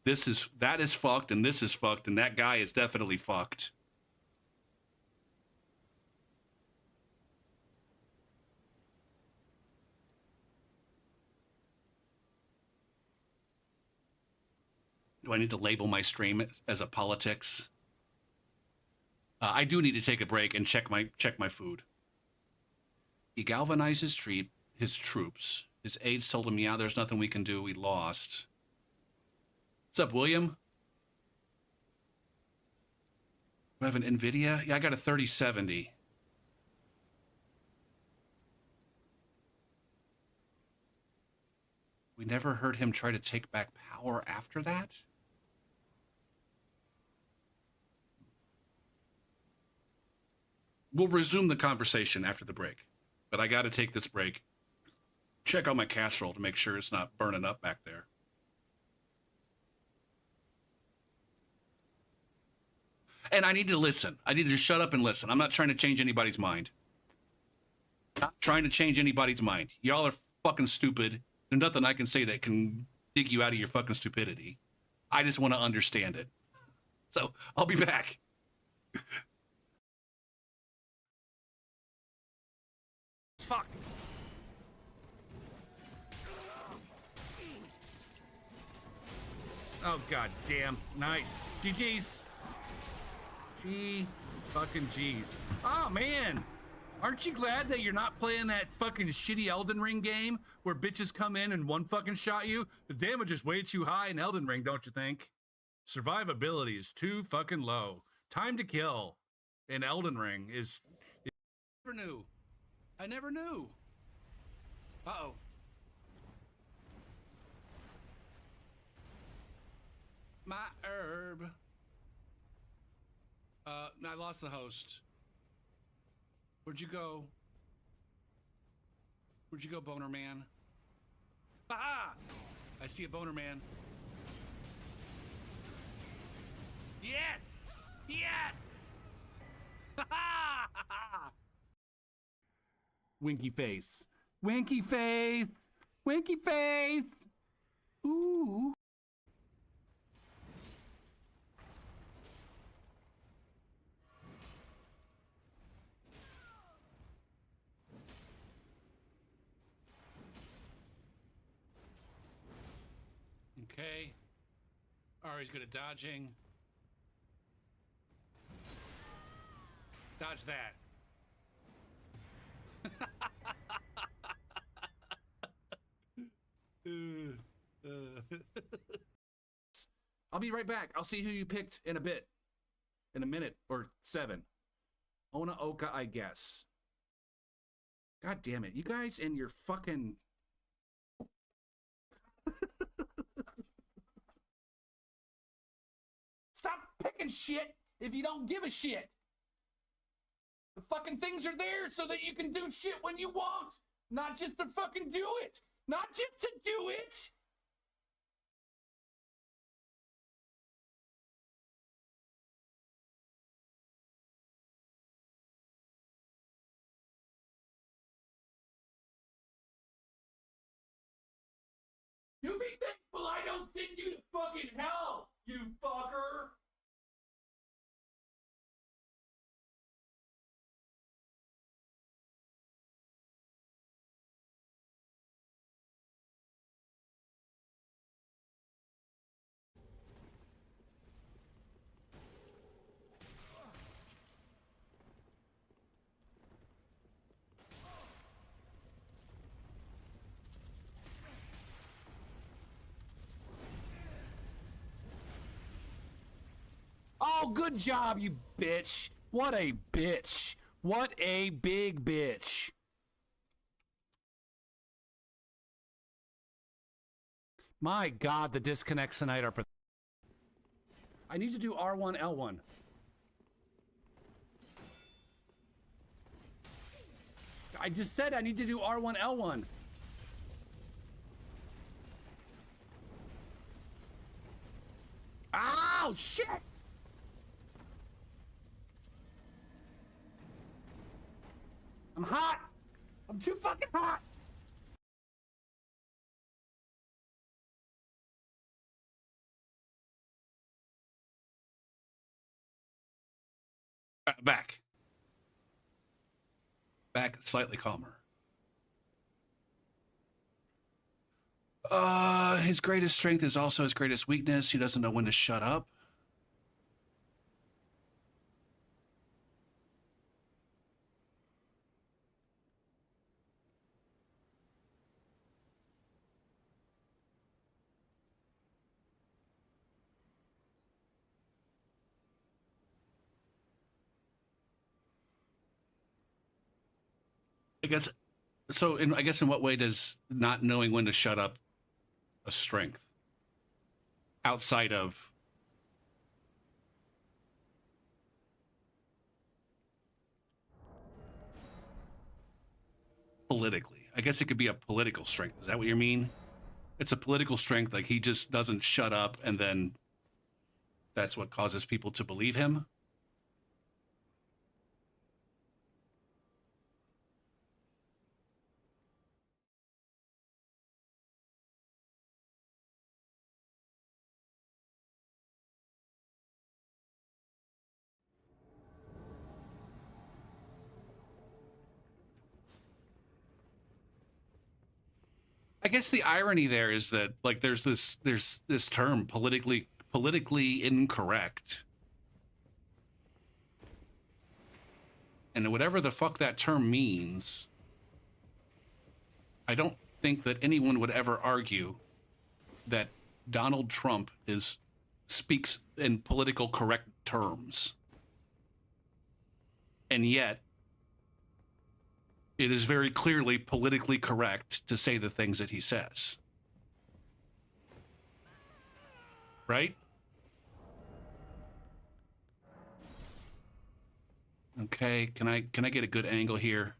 that is fucked, and this is fucked, and that guy is definitely fucked. Do I need to label my stream as a politics? I do need to take a break and check my food. He galvanized his troops. His aides told him, yeah, there's nothing we can do. We lost. What's up, William? Do I have an NVIDIA? Yeah, I got a 3070. We never heard him try to take back power after that? We'll resume the conversation after the break, but I got to take this break. Check out my casserole to make sure it's not burning up back there. And I need to listen. I need to shut up and listen. I'm not trying to change anybody's mind. Not trying to change anybody's mind. Y'all are fucking stupid. There's nothing I can say that can dig you out of your fucking stupidity. I just want to understand it. So I'll be back. Fuck. Oh, god damn. Nice. GG's. Fucking G's. Oh, man. Aren't you glad that you're not playing that fucking shitty Elden Ring game where bitches come in and one fucking shot you? The damage is way too high in Elden Ring, don't you think? Survivability is too fucking low. Time to kill in Elden Ring is... I never knew. I never knew. Uh-oh. My herb. I lost the host. Where'd you go? Where'd you go, Boner Man? Ah! I see a Boner Man. Yes! Yes! Winky face. Winky face! Winky face! Ooh. Okay. Ari's good at dodging. Dodge that. I'll be right back. I'll see who you picked in a bit. In a minute or 7. Ona Oka, I guess. God damn it. You guys and your fucking... Stop picking shit if you don't give a shit? The fucking things are there so that you can do shit when you want, not just to fucking do it. Not just to do it. You be thankful I don't send you to fucking hell, you fucker. Oh, good job, you bitch. What a bitch. What a big bitch. My God, the disconnects tonight are... I need to do R1, L1. I just said I need to do R1, L1. Ow, shit! I'm hot! I'm too fucking hot! Back. Back, slightly calmer. His greatest strength is also his greatest weakness. He doesn't know when to shut up. I guess so. I guess in what way does not knowing when to shut up a strength outside of politically? I guess it could be a political strength. Is that what you mean? It's a political strength, like he just doesn't shut up, and then that's what causes people to believe him. I guess the irony there is that like there's this term politically incorrect. And whatever the fuck that term means, I don't think that anyone would ever argue that Donald Trump speaks in political correct terms. And yet it is very clearly politically correct to say the things that he says. Right? Okay, can I get a good angle here?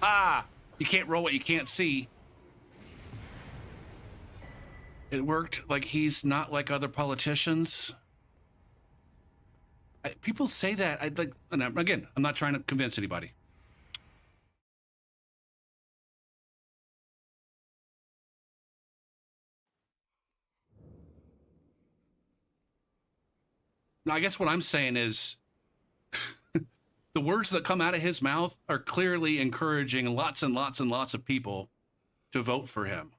Ah, you can't roll what you can't see. It worked. Like he's not like other politicians. People say that. And again, I'm not trying to convince anybody. Now, I guess what I'm saying is The words that come out of his mouth are clearly encouraging lots and lots and lots of people to vote for him.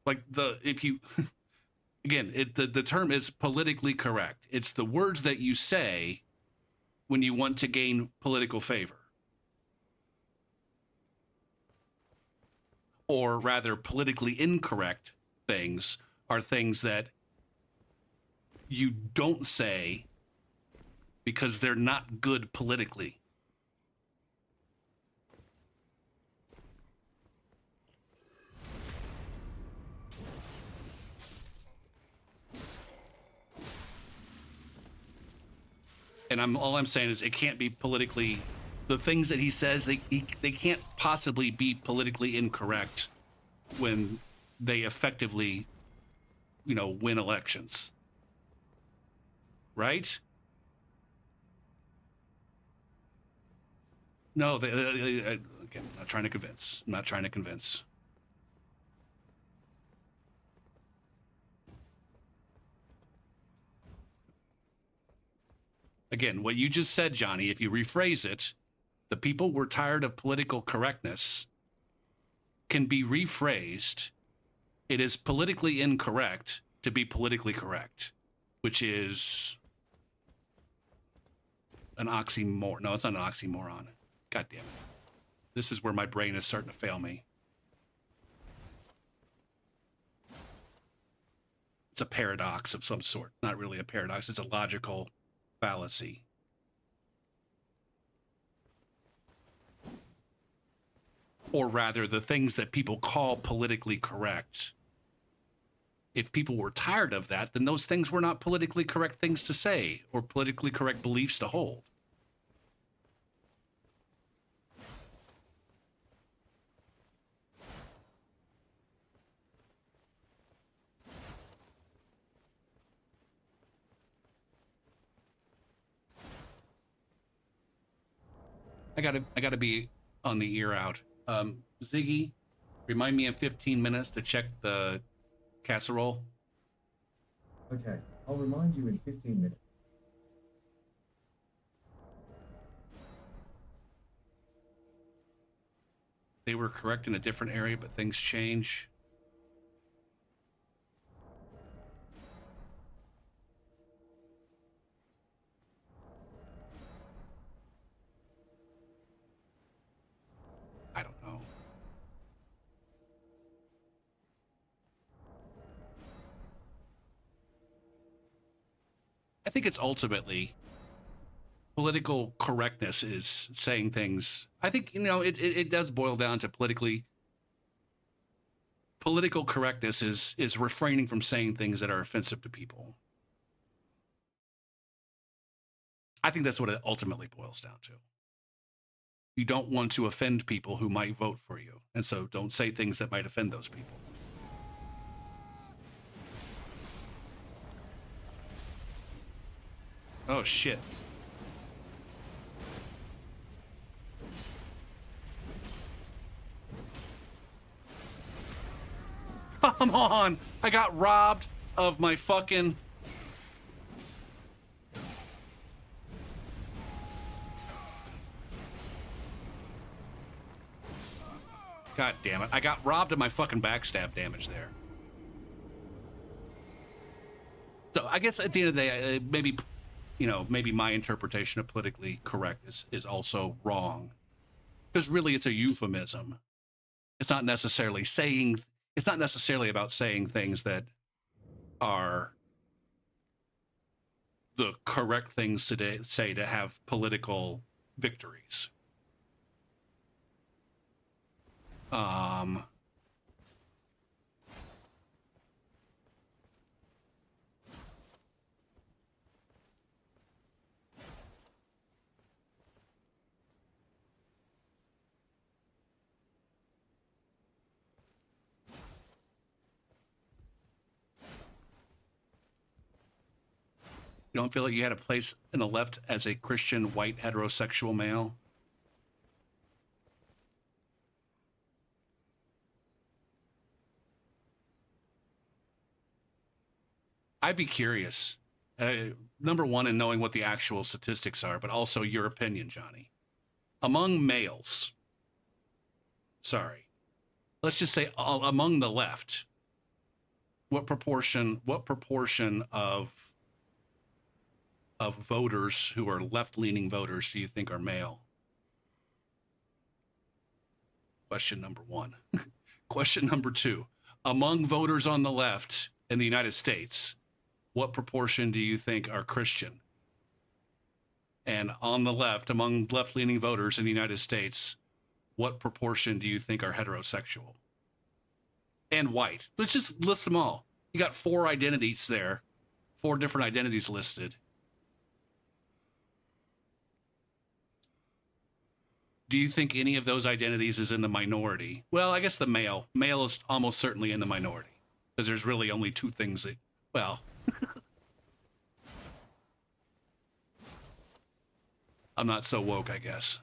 Like if you, again, the term is politically correct. It's the words that you say when you want to gain political favor. Or rather, politically incorrect things are things that you don't say because they're not good politically. And all I'm saying is it can't be politically, the things that he says, they can't possibly be politically incorrect when they effectively, win elections. Right? No, again, I'm not trying to convince. I'm not trying to convince. Again, what you just said, Johnny, if you rephrase it, the people were tired of political correctness can be rephrased. It is politically incorrect to be politically correct, which is an oxymoron. No, it's not an oxymoron. God damn it. This is where my brain is starting to fail me. It's a paradox of some sort. Not really a paradox. It's a logical fallacy. Or rather, the things that people call politically correct. If people were tired of that, then those things were not politically correct things to say or politically correct beliefs to hold. I gotta be on the ear out. Ziggy, remind me in 15 minutes to check the casserole. Okay, I'll remind you in 15 minutes. They were correct in a different area, but things change. I don't know. I think it's ultimately political correctness is saying things. I think, it does boil down to political correctness is refraining from saying things that are offensive to people. I think that's what it ultimately boils down to. You don't want to offend people who might vote for you, and so don't say things that might offend those people. Oh, shit. Come on! I got robbed of my fucking... God damn it. I got robbed of my fucking backstab damage there. So I guess at the end of the day, maybe my interpretation of politically correct is also wrong. Because really it's a euphemism. It's not necessarily about saying things that are the correct things to say to have political victories. You don't feel like you had a place in the left as a Christian, white, heterosexual male? I'd be curious Number one, in knowing what the actual statistics are, but also your opinion, Johnny. Among males, sorry, let's just say among the left, what proportion of voters who are left-leaning voters do you think are male? Question number one. Question number two, among voters on the left in the United States, what proportion do you think are Christian? And on the left, among left-leaning voters in the United States, what proportion do you think are heterosexual? And white. Let's just list them all. You got 4 identities there, 4 different identities listed. Do you think any of those identities is in the minority? Well, I guess the male. Male is almost certainly in the minority because there's really only 2 things that, well, I'm not so woke, I guess.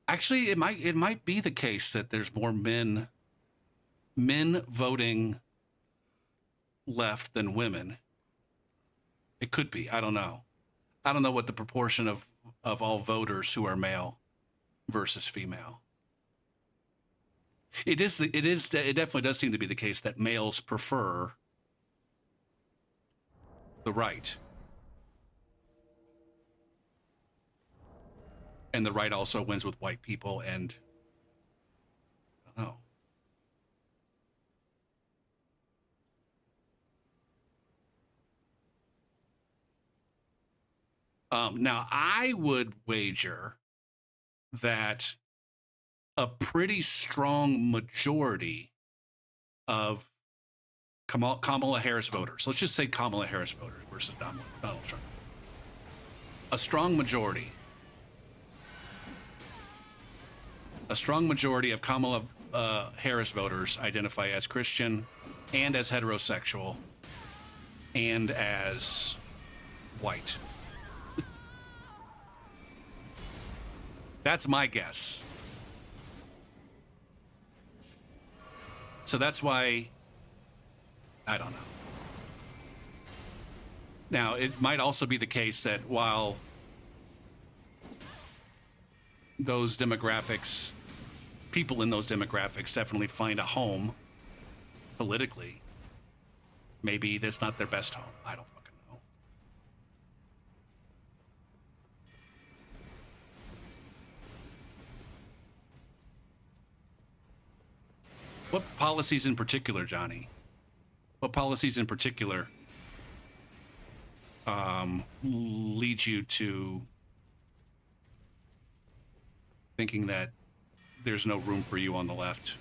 Actually, it might be the case that there's more men voting left than women. It could be. I don't know. I don't know what the proportion of all voters who are male versus female. It definitely does seem to be the case that males prefer the right. And the right also wins with white people, and I don't know. Now, I would wager that a pretty strong majority of Kamala Harris voters, let's just say Kamala Harris voters versus Donald Trump, a strong majority of Kamala Harris voters identify as Christian and as heterosexual and as white. That's my guess. So that's why, I don't know. Now, it might also be the case that while those demographics, people in those demographics definitely find a home politically, maybe that's not their best home. I don't fucking know. What policies in particular, Johnny? What policies in particular lead you to thinking that there's no room for you on the left?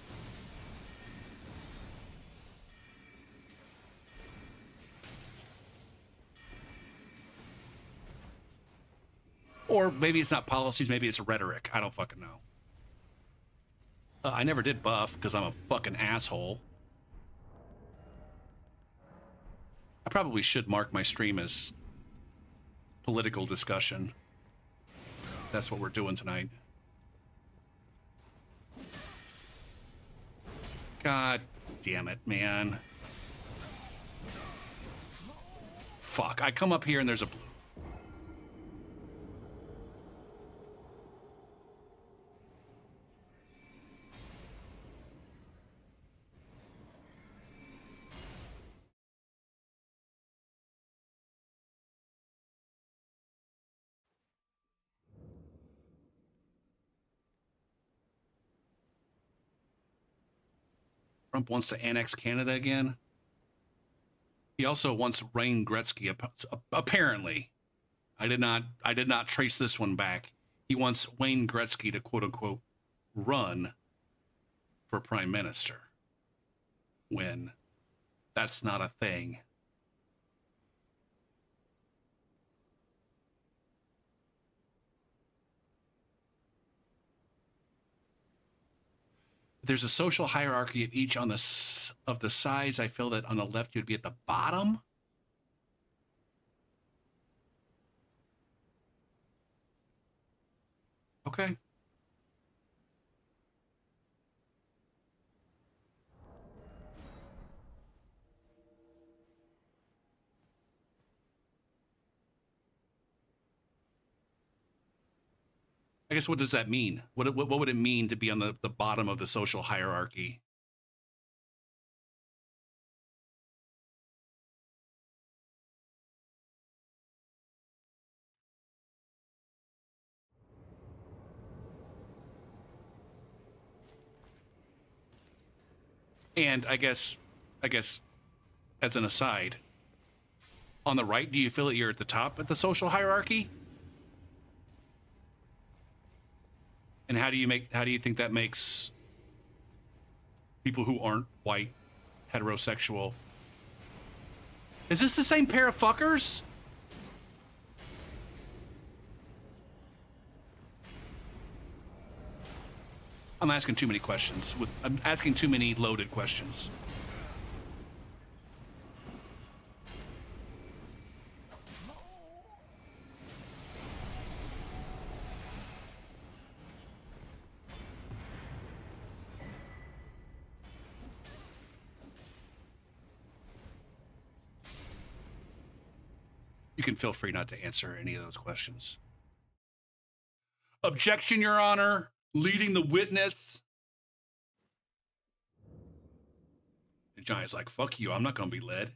Or maybe it's not policies, maybe it's rhetoric. I don't fucking know. I never did buff because I'm a fucking asshole. I probably should mark my stream as political discussion. That's what we're doing tonight. God damn it, man. Fuck, I come up here and there's a blue. Trump wants to annex Canada again. He also wants Wayne Gretzky, apparently. I did not trace this one back. He wants Wayne Gretzky to quote unquote run for prime minister, when that's not a thing. There's a social hierarchy of each of the sides. I feel that on the left you'd be at the bottom. Okay. I guess what does that mean? What would it mean to be on the bottom of the social hierarchy? And I guess as an aside, on the right, do you feel that you're at the top at the social hierarchy? And how do you think that makes people who aren't white, heterosexual? Is this the same pair of fuckers? I'm asking too many questions. I'm asking too many loaded questions. You can feel free not to answer any of those questions. Objection, Your Honor. Leading the witness. And Johnny's like, fuck you, I'm not going to be led.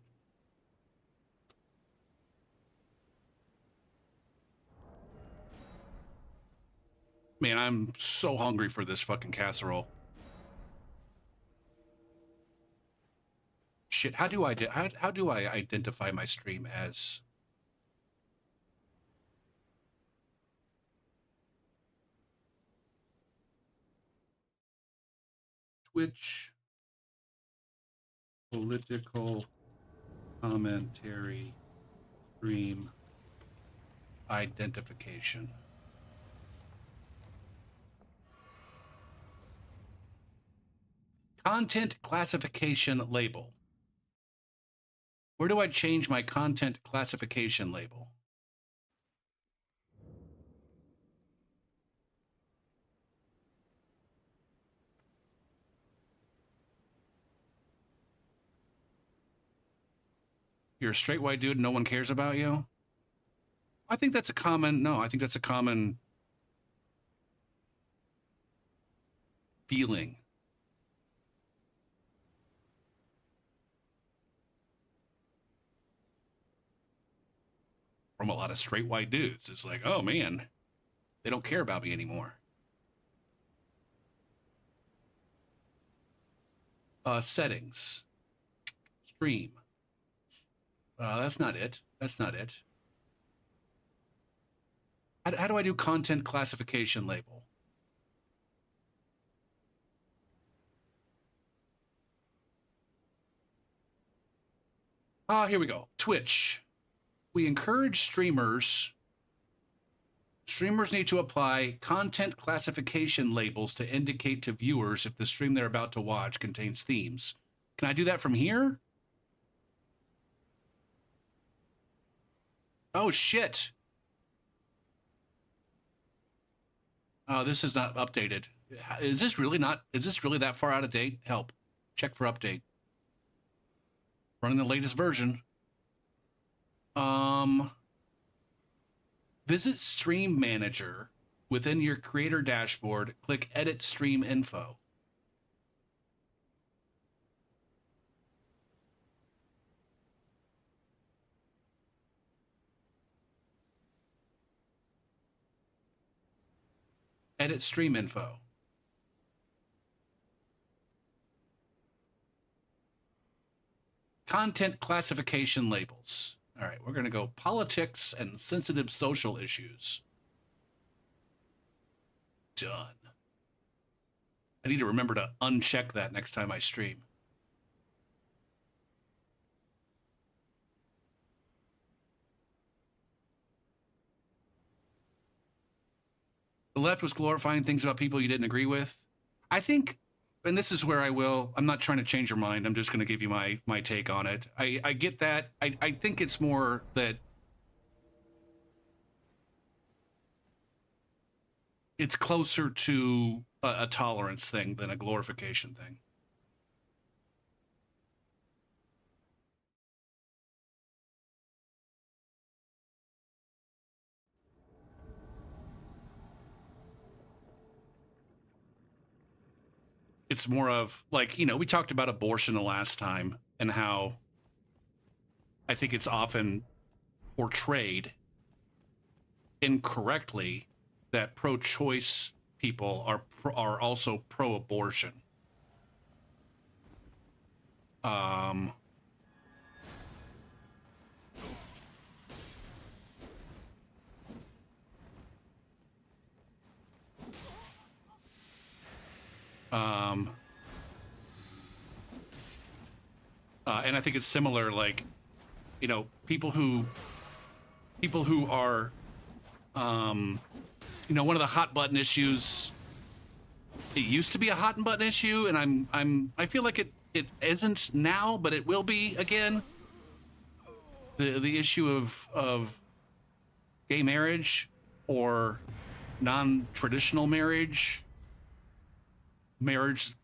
Man, I'm so hungry for this fucking casserole. Shit, how do I identify my stream as... Twitch political commentary stream identification. Content classification label. Where do I change my content classification label? You're a straight white dude and no one cares about you? I think that's a common, I think that's a common feeling. From a lot of straight white dudes. It's like, oh man, they don't care about me anymore. Settings. Stream. That's not it. That's not it. How do I do content classification label? Here we go. Twitch. We encourage streamers need to apply content classification labels to indicate to viewers if the stream they're about to watch contains themes. Can I do that from here? Oh, shit. Oh, this is not updated. Is this really that far out of date? Help. Check for update. Running the latest version. Visit Stream Manager within your creator dashboard. Click Edit Stream Info. Edit Stream Info. Content classification labels. All right, we're going to go politics and sensitive social issues. Done. I need to remember to uncheck that next time I stream. The left was glorifying things about people you didn't agree with. I think, and this is where I'm not trying to change your mind. I'm just going to give you my take on it. I get that. I think it's more that it's closer to a tolerance thing than a glorification thing. it's more of like, you know, we talked about abortion the last time and how I think it's often portrayed incorrectly that pro-choice people are also pro-abortion. Um, um, and I think it's similar, like, you know, people who are, you know, one of the hot button issues. It used to be a hot button issue, and I feel like it isn't now, but it will be again. The issue of gay marriage or non-traditional marriage marriage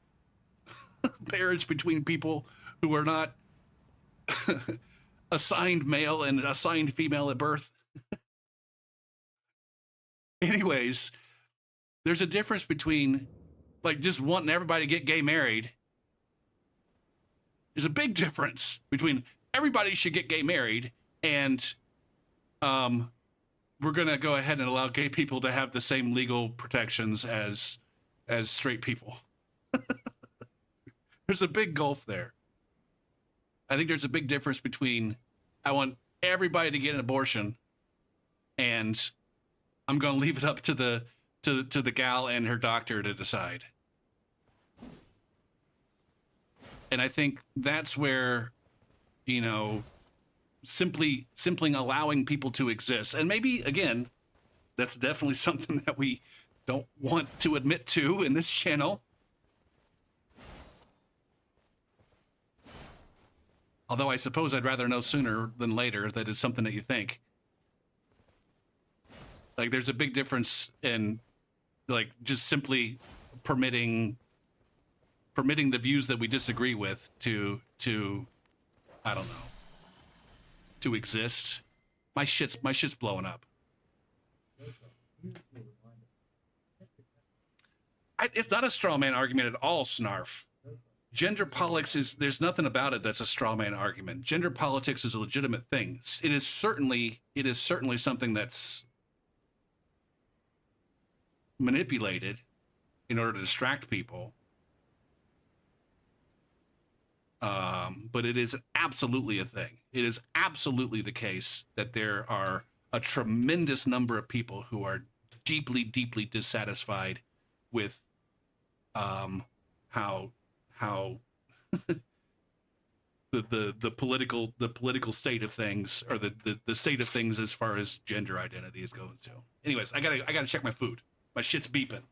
between people who are not assigned male and assigned female at birth. Anyways, there's a difference between like just wanting everybody to get gay married. There's a big difference between everybody should get gay married and we're gonna go ahead and allow gay people to have the same legal protections as straight people. There's a big gulf there. I think there's a big difference between I want everybody to get an abortion and I'm gonna leave it up to the gal and her doctor to decide. And I think that's where, you know, simply allowing people to exist. And maybe, again, that's definitely something that we don't want to admit to in this channel. Although I suppose I'd rather know sooner than later that it's something that you think. Like, there's a big difference in, like, just simply permitting the views that we disagree with to I don't know, to exist. My shit's blowing up. It's not a straw man argument at all, Snarf. Gender politics there's nothing about it that's a straw man argument. Gender politics is a legitimate thing. It is certainly something that's manipulated in order to distract people. But it is absolutely a thing. It is absolutely the case that there are a tremendous number of people who are deeply, deeply dissatisfied with how the political state of things, or the state of things as far as gender identity is going to. Anyways, I gotta check my food. My shit's beeping.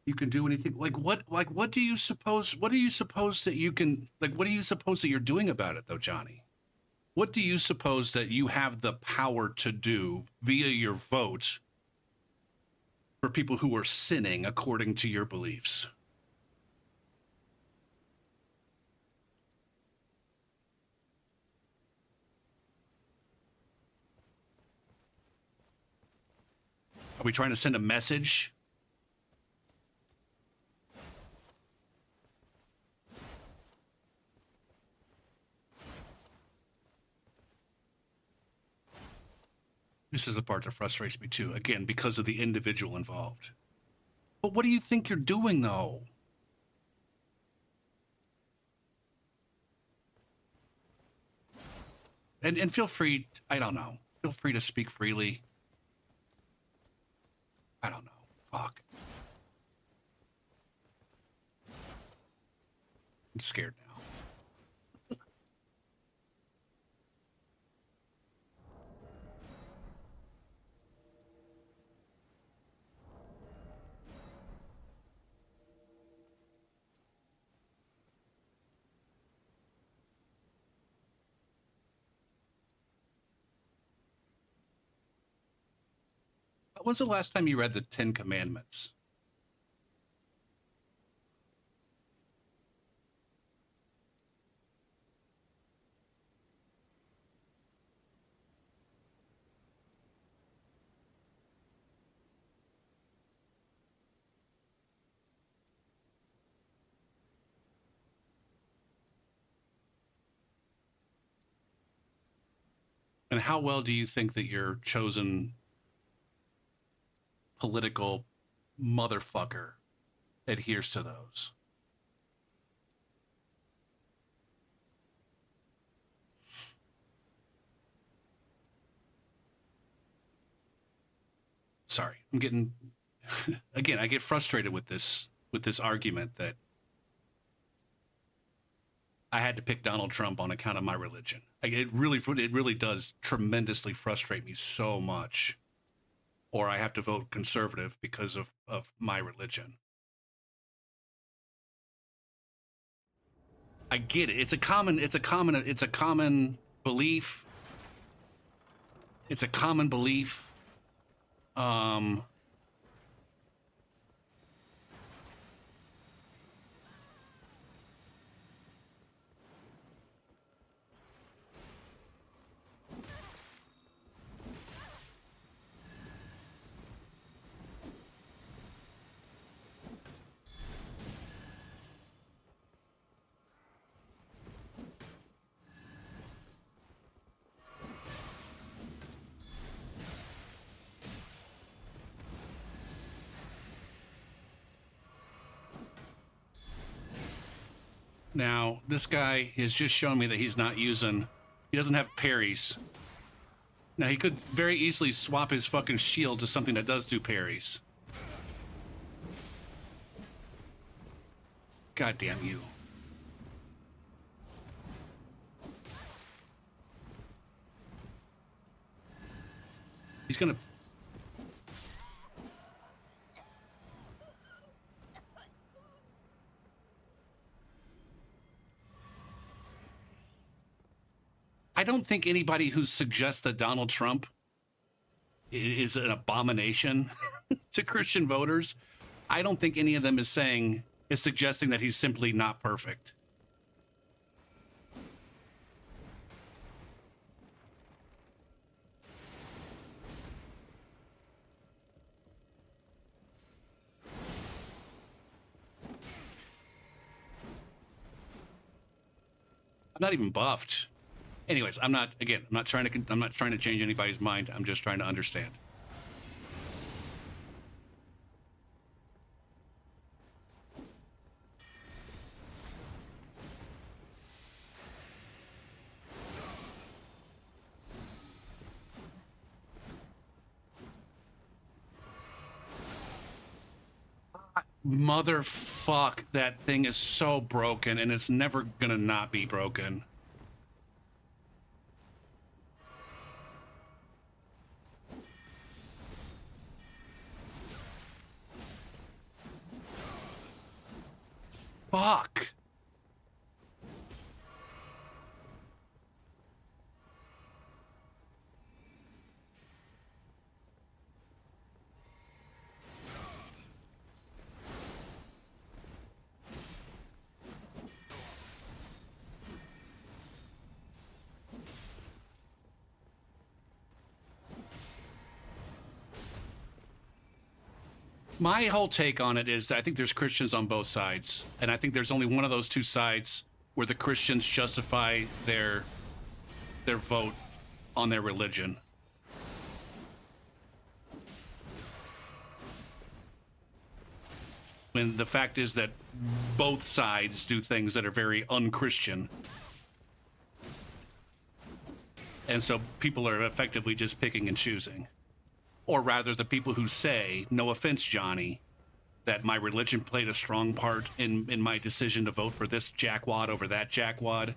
You can do anything. What do you suppose that you can, like, what do you suppose that you're doing about it though, Johnny? what do you suppose that you have the power to do via your vote for people who are sinning according to your beliefs? Are we trying to send a message? This is the part that frustrates me too, again, because of the individual involved. But what do you think you're doing, though? And feel free, I don't know, feel free to speak freely. I don't know. Fuck. I'm scared now. When's the last time you read the Ten Commandments? And how well do you think that your chosen political motherfucker adheres to those? Sorry, I'm getting again, I get frustrated with this argument that I had to pick Donald Trump on account of my religion. It really does tremendously frustrate me so much. Or I have to vote conservative because of my religion. I get it. It's a common belief. It's a common belief. Now, this guy has just shown me that he doesn't have parries. Now, he could very easily swap his fucking shield to something that does do parries. God damn you. He's gonna... I don't think anybody who suggests that Donald Trump is an abomination to Christian voters, I don't think any of them is suggesting that he's simply not perfect. I'm not even buffed. Anyways, I'm not trying to change anybody's mind. I'm just trying to understand. Motherfuck, that thing is so broken and it's never gonna not be broken. Fuck. My whole take on it is that I think there's Christians on both sides, and I think there's only one of those two sides where the Christians justify their vote on their religion. When the fact is that both sides do things that are very unchristian. And so people are effectively just picking and choosing. Or rather, the people who say, no offense, Johnny, that my religion played a strong part in my decision to vote for this jackwad over that jackwad,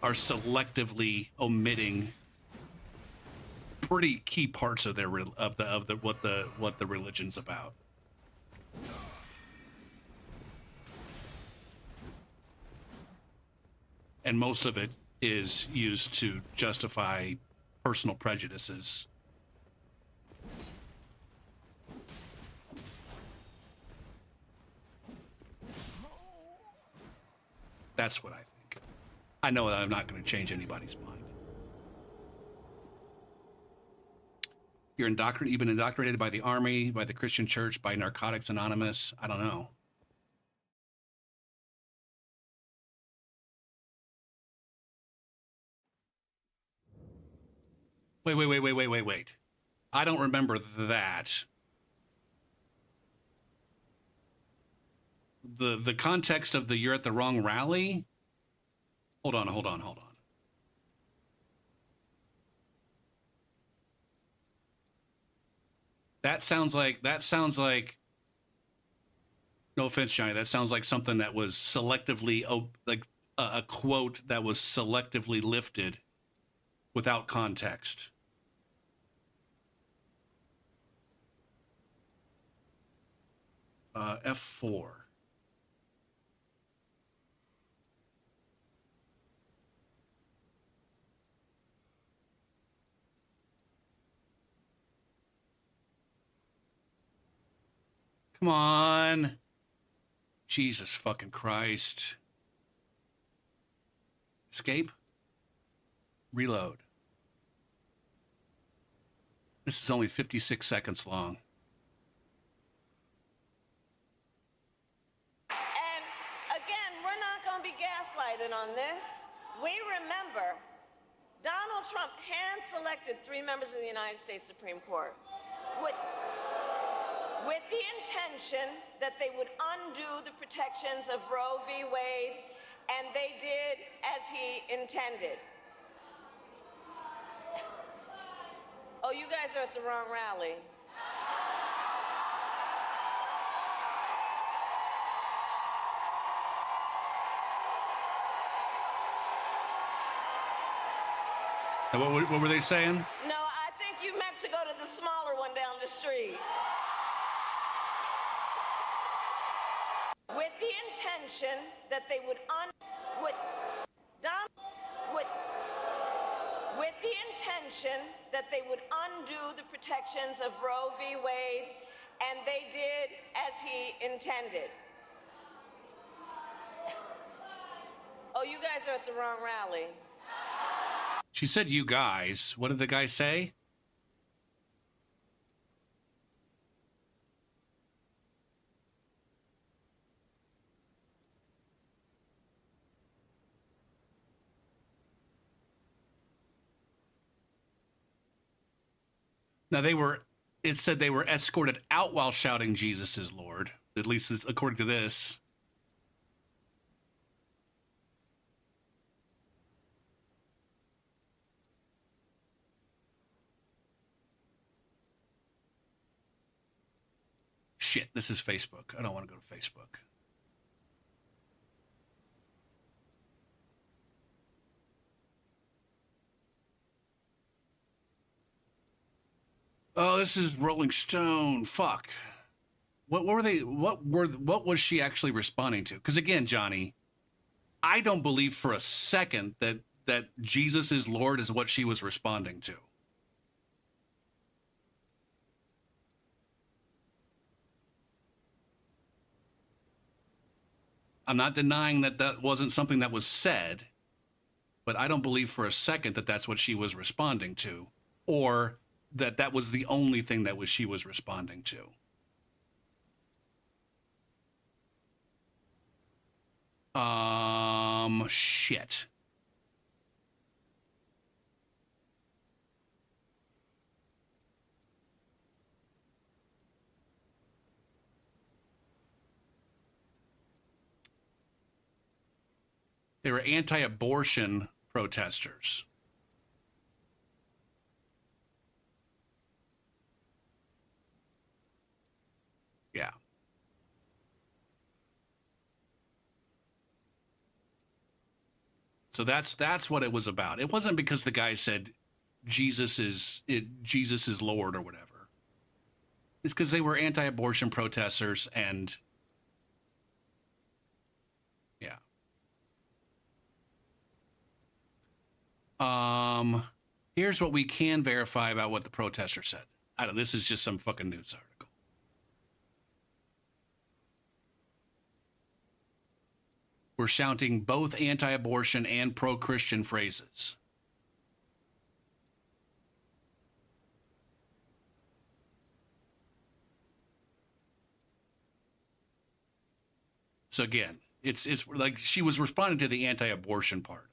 are selectively omitting pretty key parts of their what the religion's about. And most of it is used to justify personal prejudices. That's what I think. I know that I'm not going to change anybody's mind. You've been indoctrinated by the army, by the Christian church, by Narcotics Anonymous. I don't know. Wait. I don't remember that. The context of the you're at the wrong rally? Hold on. That sounds like, no offense, Johnny, that sounds like something that was selectively, like a quote that was selectively lifted without context. F4. Come on. Jesus fucking Christ. Escape. Reload. This is only 56 seconds long. And again, we're not going to be gaslighted on this. We remember Donald Trump hand-selected 3 members of the United States Supreme Court with the intention that they would undo the protections of Roe v. Wade, and they did as he intended. Oh, you guys are at the wrong rally. And what were they saying? No, I think you meant to go to the smaller one down the street. With the intention that they would undo the protections of Roe v. Wade, and they did as he intended. Oh, you guys are at the wrong rally. She said, you guys. What did the guy say? Now it said they were escorted out while shouting Jesus is Lord. At least according to this. Shit, this is Facebook. I don't want to go to Facebook. Oh, this is Rolling Stone. Fuck. What was she actually responding to? Because again, Johnny, I don't believe for a second that Jesus is Lord is what she was responding to. I'm not denying that wasn't something that was said, but I don't believe for a second that that's what she was responding to, or that was the only thing that she was responding to. Shit. They were anti-abortion protesters. Yeah. So that's what it was about. It wasn't because the guy said Jesus is Lord or whatever. It's because they were anti-abortion protesters and yeah. Here's what we can verify about what the protester said. I don't. This is just some fucking news article. We're shouting both anti-abortion and pro-Christian phrases. So again, it's like she was responding to the anti-abortion part.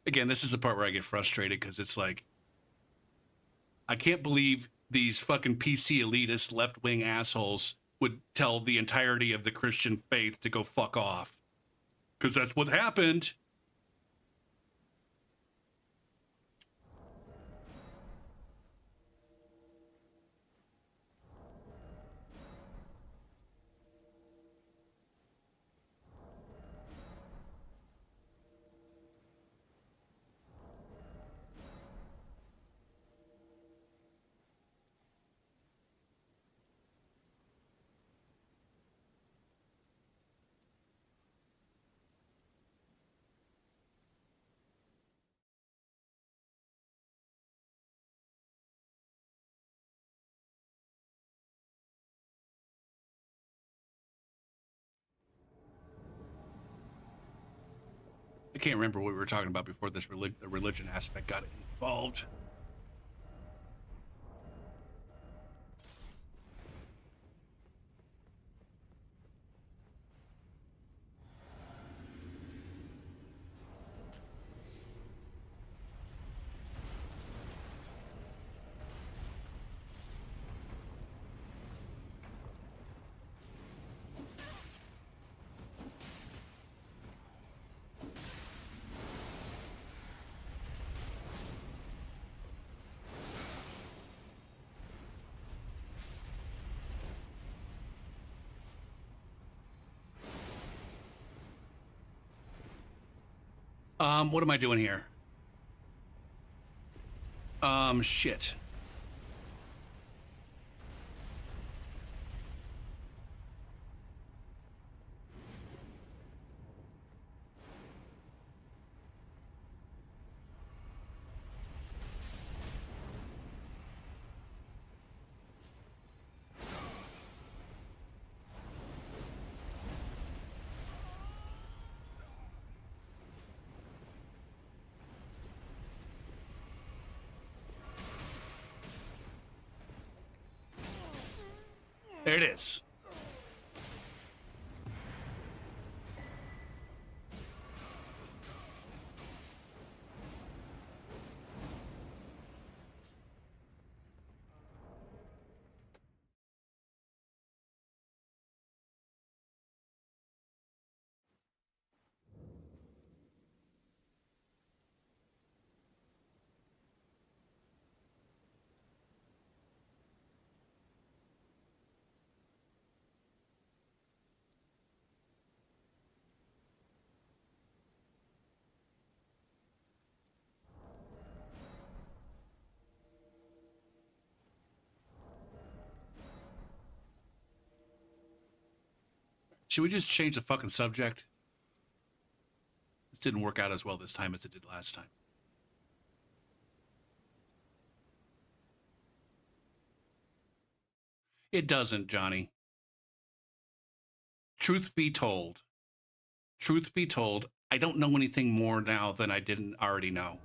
Again, this is the part where I get frustrated because it's like, I can't believe these fucking PC elitist left-wing assholes would tell the entirety of the Christian faith to go fuck off. Because that's what happened. I can't remember what we were talking about before this the religion aspect got involved. What am I doing here? Shit. There it is. Should we just change the fucking subject? This didn't work out as well this time as it did last time. It doesn't, Johnny. Truth be told, truth be told, I don't know anything more now than I didn't already know.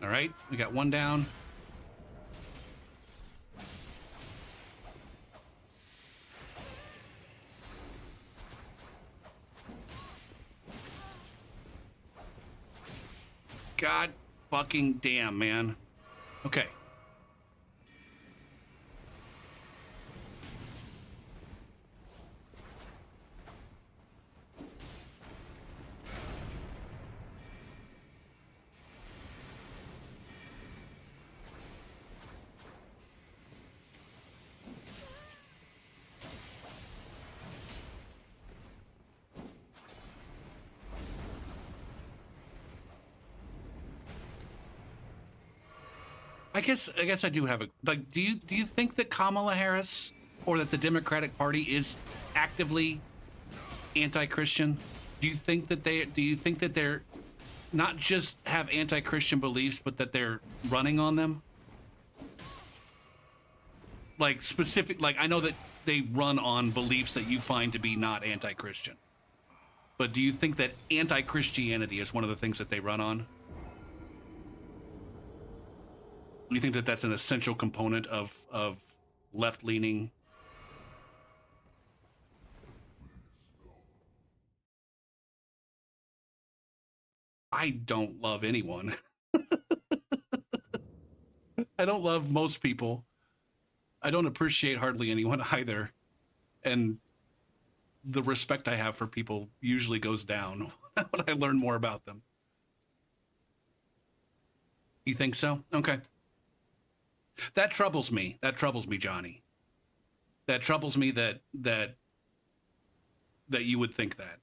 All right, we got one down. God fucking damn, man. Okay. I guess I do have a like. Do you think that Kamala Harris or that the Democratic Party is actively anti-Christian? Do you think that they're not just have anti-Christian beliefs, but that they're running on them? Like specific, like I know that they run on beliefs that you find to be not anti-Christian. But do you think that anti-Christianity is one of the things that they run on? Do you think that that's an essential component of left-leaning? I don't love anyone. I don't love most people. I don't appreciate hardly anyone either. And the respect I have for people usually goes down when I learn more about them. You think so? Okay. That troubles me. That troubles me, Johnny. That troubles me that you would think that.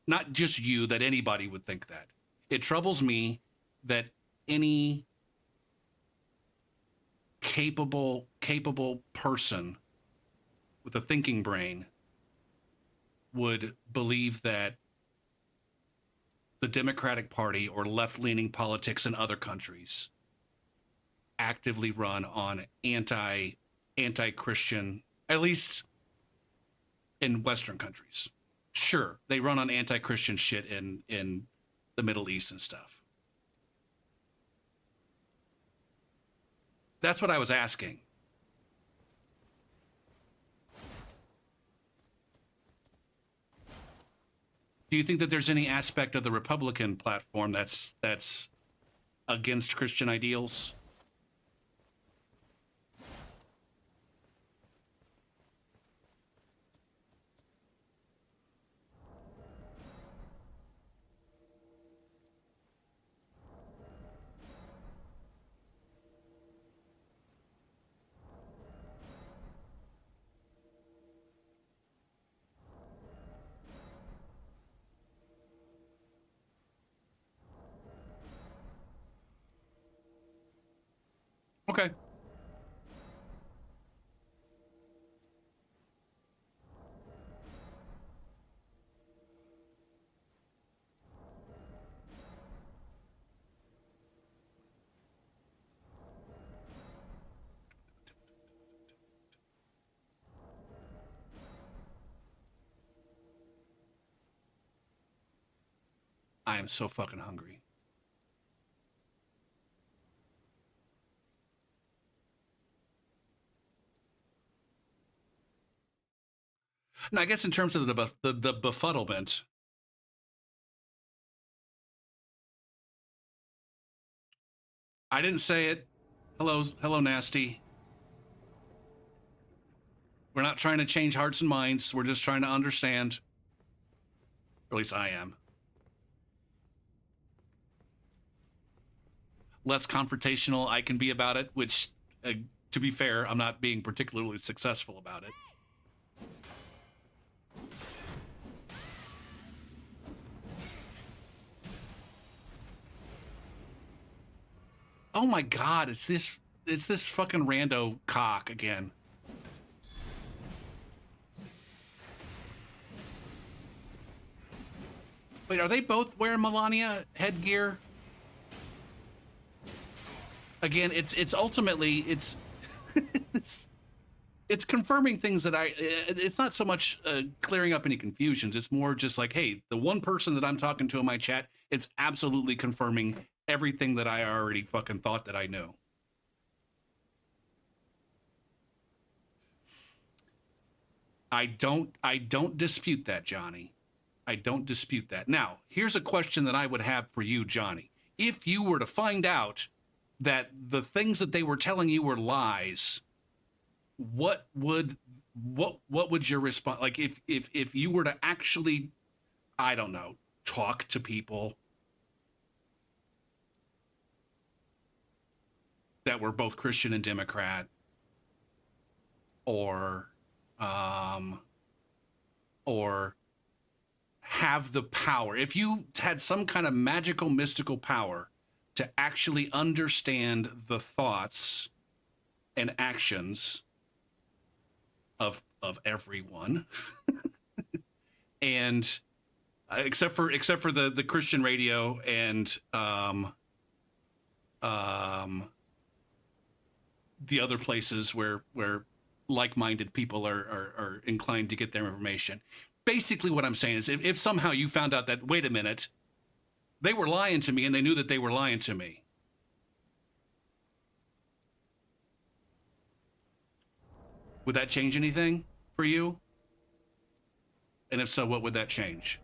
Not just you, that anybody would think that. It troubles me that any capable person with a thinking brain would believe that the Democratic Party or left-leaning politics in other countries actively run on anti-Christian, at least in Western countries. Sure, they run on anti-Christian shit in the Middle East and stuff. That's what I was asking. Do you think that there's any aspect of the Republican platform that's against Christian ideals? Okay. I am so fucking hungry. Now, I guess in terms of the befuddlement, I didn't say it. Hello, nasty. We're not trying to change hearts and minds. We're just trying to understand. Or at least I am. Less confrontational I can be about it, which, to be fair, I'm not being particularly successful about it. Oh my God, it's this it's this fucking rando cock again. Wait, are they both wearing Melania headgear? Again, it's ultimately it's it's confirming things that it's not so much clearing up any confusions. It's more just like, hey, the one person that I'm talking to in my chat, it's absolutely confirming everything that I already fucking thought that I knew. I don't dispute that, Johnny. I don't dispute that. Now, here's a question that I would have for you, Johnny. If you were to find out that the things that they were telling you were lies, what would your response, like if you were to actually, I don't know, talk to people that were both Christian and Democrat, or have the power, if you had some kind of magical mystical power to actually understand the thoughts and actions of everyone, and except for the Christian radio and the other places where like-minded people are inclined to get their information. Basically what I'm saying is if somehow you found out that, wait a minute, they were lying to me and they knew that they were lying to me, would that change anything for you? And if so, what would that change?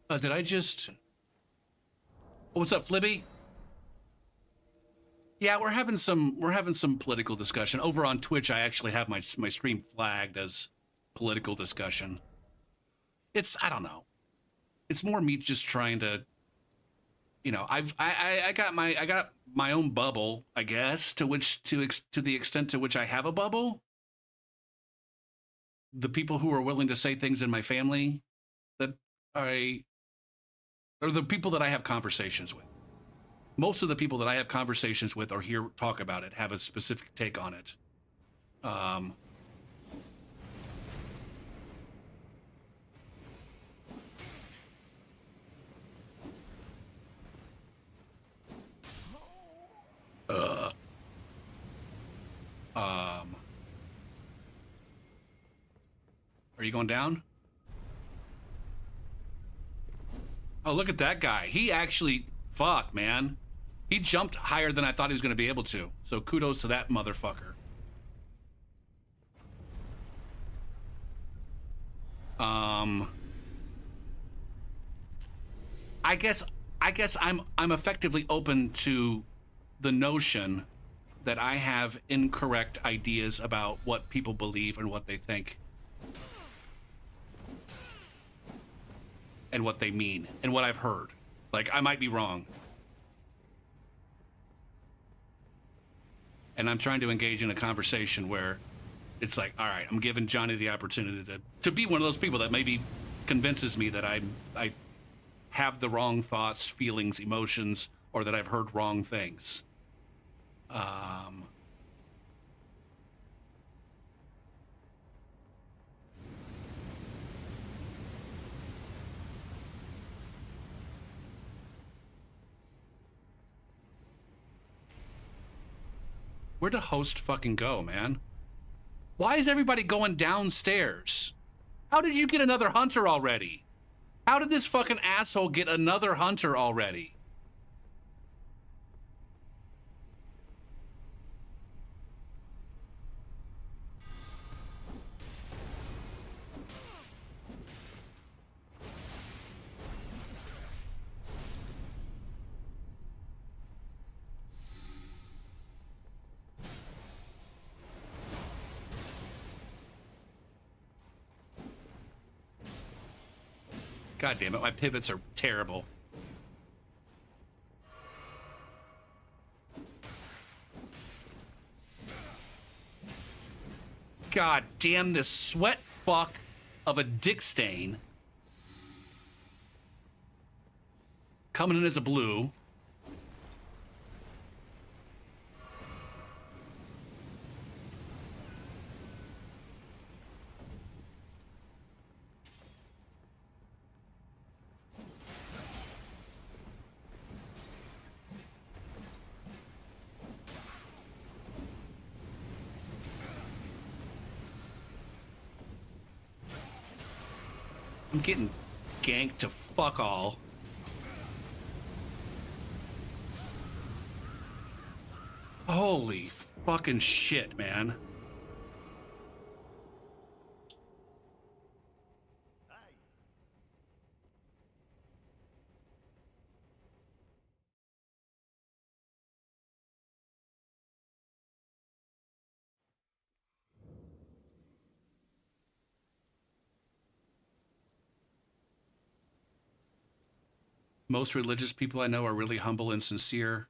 Did I just... Oh, what's up, Flibby? Yeah, we're having some political discussion over on Twitch. I actually have my stream flagged as political discussion. I don't know. It's more me just trying to, you know, I got my own bubble, I guess, to the extent to which I have a bubble. The people who are willing to say things in my family that or the people that I have conversations with. Most of the people that I have conversations with or hear talk about it have a specific take on it. Are you going down? Oh, look at that guy. He actually, fuck, man. He jumped higher than I thought he was going to be able to. So kudos to that motherfucker. I guess I'm effectively open to the notion that I have incorrect ideas about what people believe and what they think. And what they mean and what I've heard. Like, I might be wrong. And I'm trying to engage in a conversation where it's like, all right, I'm giving Johnny the opportunity to be one of those people that maybe convinces me that I have the wrong thoughts, feelings, emotions, or that I've heard wrong things. Where'd the host fucking go, man? Why is everybody going downstairs? How did you get another hunter already? How did this fucking asshole get another hunter already? God damn it, my pivots are terrible. God damn this sweat fuck of a dick stain. Coming in as a blue. I'm getting ganked to fuck all. Holy fucking shit, man. Most religious people I know are really humble and sincere.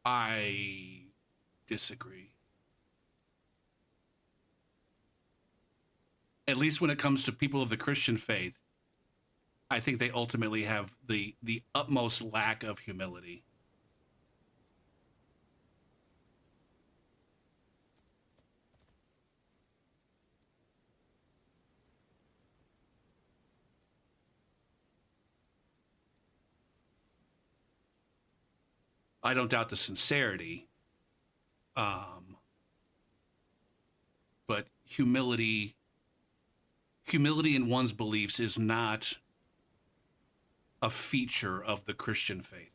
I disagree. At least when it comes to people of the Christian faith, I think they ultimately have the utmost lack of humility. I don't doubt the sincerity, but humility in one's beliefs is not a feature of the Christian faith.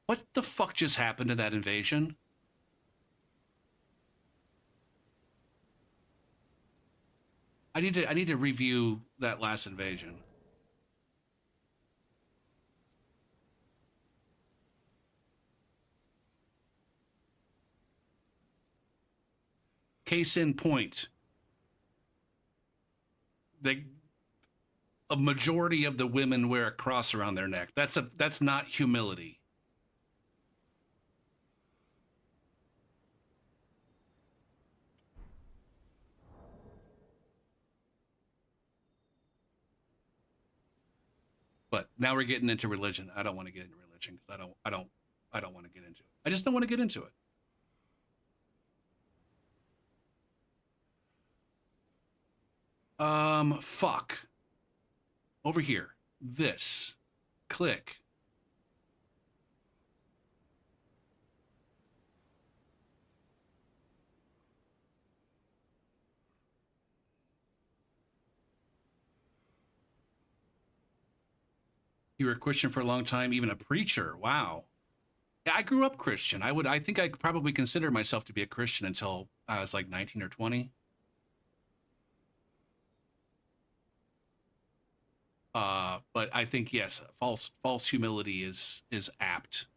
What the fuck just happened to that invasion? I need to review that last invasion. Case in point, a majority of the women wear a cross around their neck. That's not humility. But now we're getting into religion. I don't want to get into religion because I don't want to get into it. I just don't want to get into it. Fuck. Over here. This. Click. You were a Christian for a long time, even a preacher. Wow. Yeah, I grew up Christian. I think I could probably consider myself to be a Christian until I was like 19 or 20. But I think yes, false humility is apt.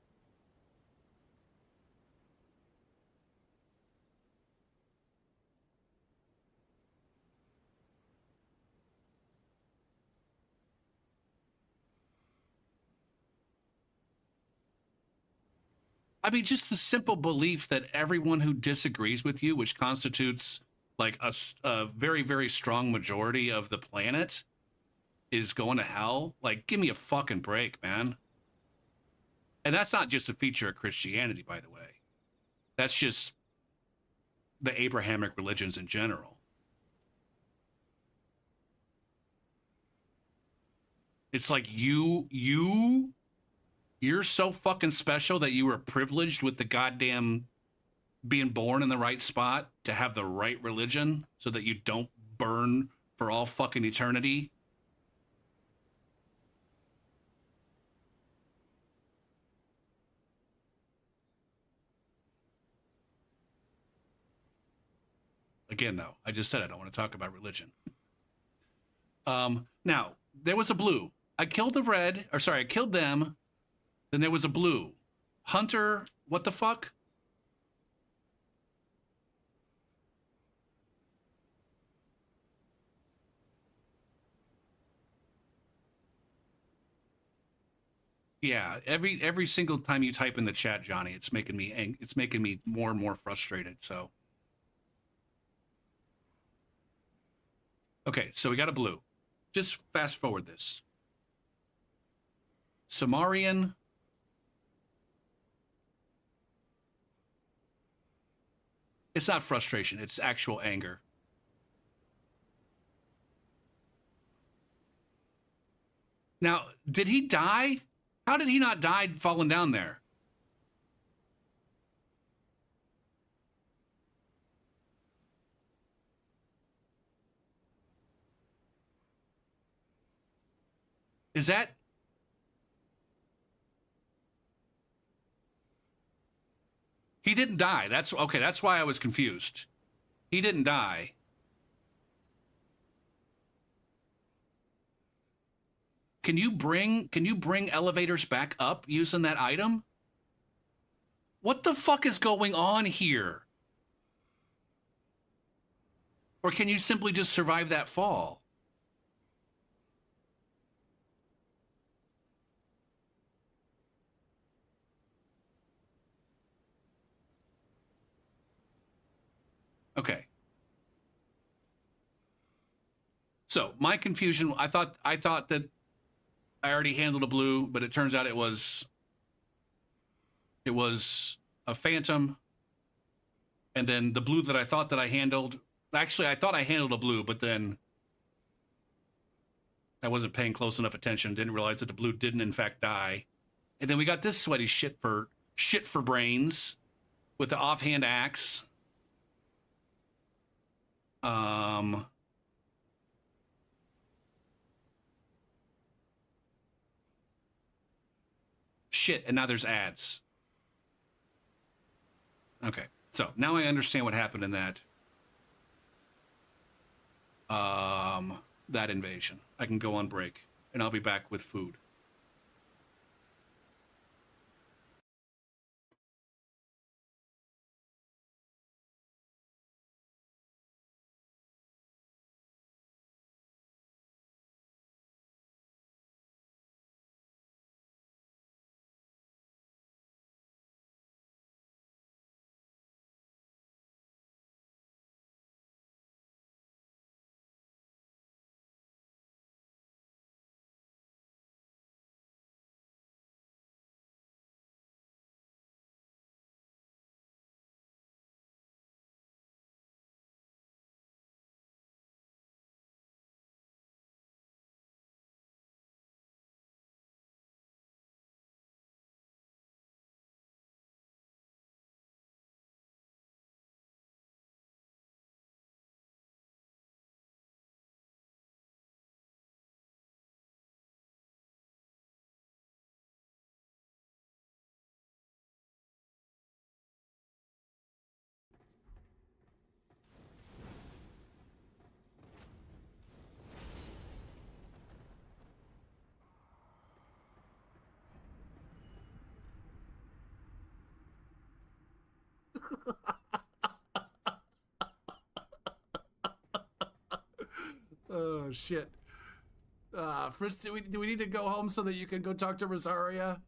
I mean, just the simple belief that everyone who disagrees with you, which constitutes like a very, very strong majority of the planet, is going to hell. Like, give me a fucking break, man. And that's not just a feature of Christianity, by the way. That's just the Abrahamic religions in general. It's like you're so fucking special that you were privileged with the goddamn being born in the right spot to have the right religion so that you don't burn for all fucking eternity. Again, though, I just said I don't want to talk about religion. Now, there was a blue. I killed the red, or sorry, I killed them. Then there was a blue. Hunter, what the fuck? Yeah, every single time you type in the chat, Johnny, it's making me more and more frustrated. So, okay, so we got a blue. Just fast forward this. Samarian. It's not frustration, it's actual anger. Now, did he die? How did he not die falling down there? Is that... He didn't die. That's okay. That's why I was confused. He didn't die. Can you bring elevators back up using that item? What the fuck is going on here? Or can you simply just survive that fall? Okay. So my confusion, I thought that I already handled a blue, but it turns out it was a phantom. And then the blue that I thought that I handled, actually I thought I handled a blue, but then I wasn't paying close enough attention, didn't realize that the blue didn't in fact die. And then we got this sweaty shit for brains with the offhand axe. Shit, and now there's ads. Okay, so now I understand what happened in that that invasion. I can go on break, and I'll be back with food. Oh shit. First, do we need to go home so that you can go talk to Rosaria?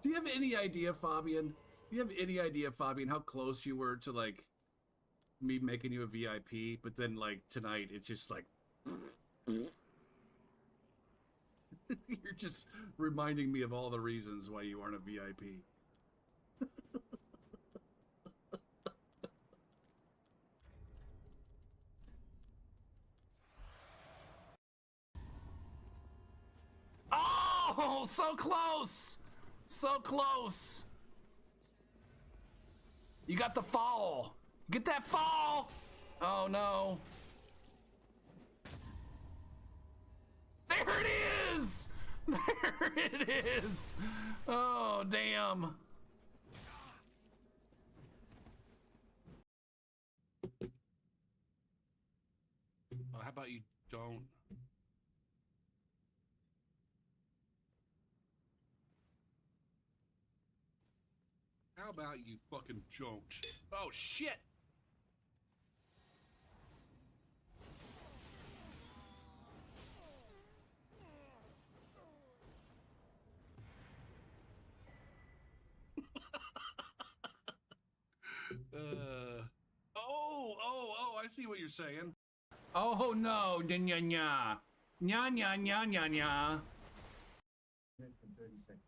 Do you have any idea, Fabian? Do you have any idea, Fabian, how close you were to like me making you a VIP, but then like tonight it's just like you're just reminding me of all the reasons why you aren't a VIP. Oh, so close! So close! You got the fall. Get that fall! Oh no. There it is! There it is! Oh, damn. about you don't? How about you fucking don't? Oh, shit! I see what you're saying. Oh no, nya nya nya. Nya nya nya nya nya. Minutes and 30 seconds.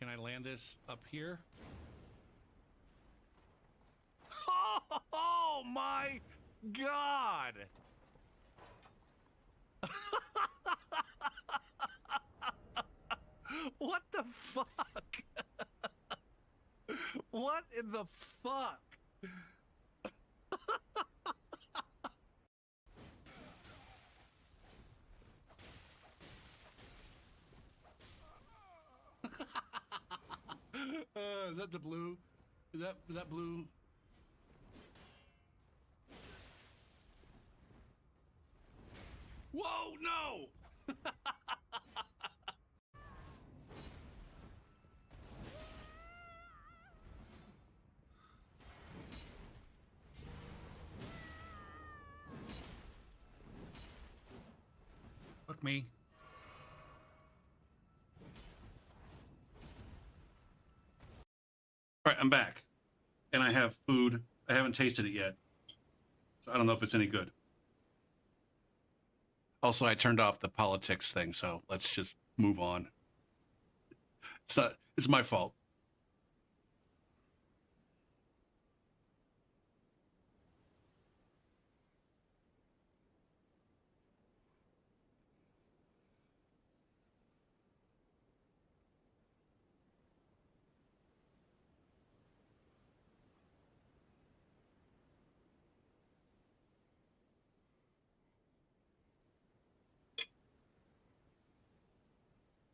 Can I land this up here? Oh my god! What the fuck? What in the fuck? Is that the blue? Is that blue? Whoa, no! Fuck me. All right, I'm back. And I have food. I haven't tasted it yet. So I don't know if it's any good. Also, I turned off the politics thing, so let's just move on. It's my fault.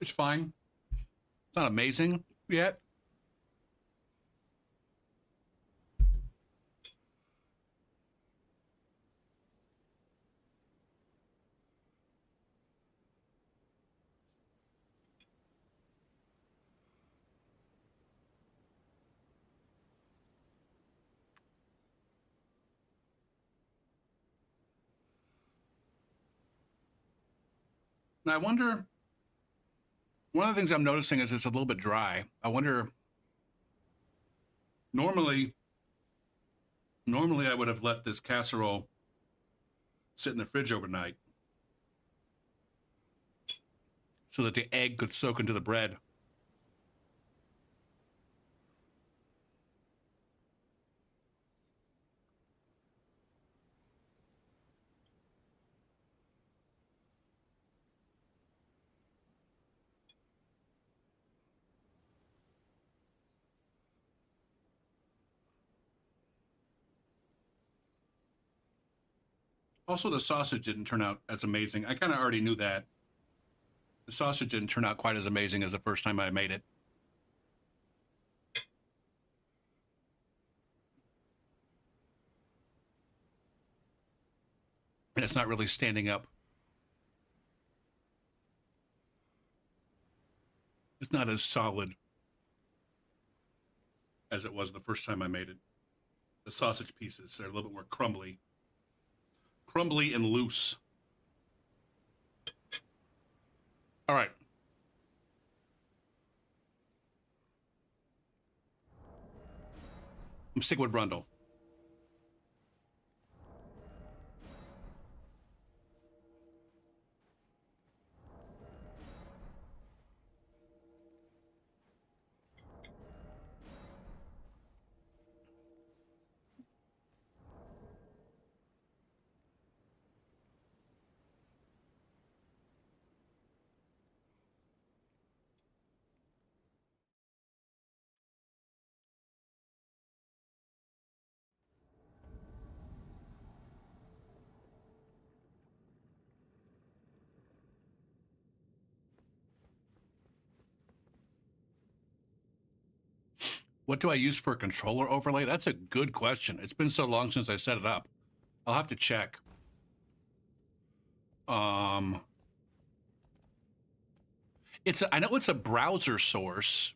It's fine. It's not amazing yet. Now, I wonder, one of the things I'm noticing is it's a little bit dry. I wonder, normally I would have let this casserole sit in the fridge overnight so that the egg could soak into the bread. Also, the sausage didn't turn out as amazing. I kind of already knew that. The sausage didn't turn out quite as amazing as the first time I made it. And it's not really standing up. It's not as solid as it was the first time I made it. The sausage pieces, they're a little bit more crumbly. Crumbly and loose. All right. I'm sticking with Brundle. What do I use for a controller overlay? That's a good question. It's been so long since I set it up. I'll have to check. I know it's a browser source,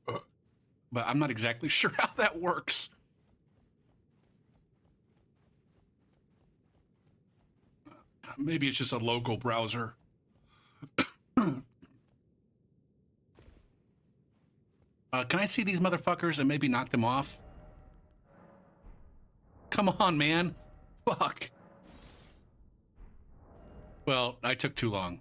but I'm not exactly sure how that works. Maybe it's just a local browser. Can I see these motherfuckers and maybe knock them off? Come on, man. Fuck. Well, I took too long.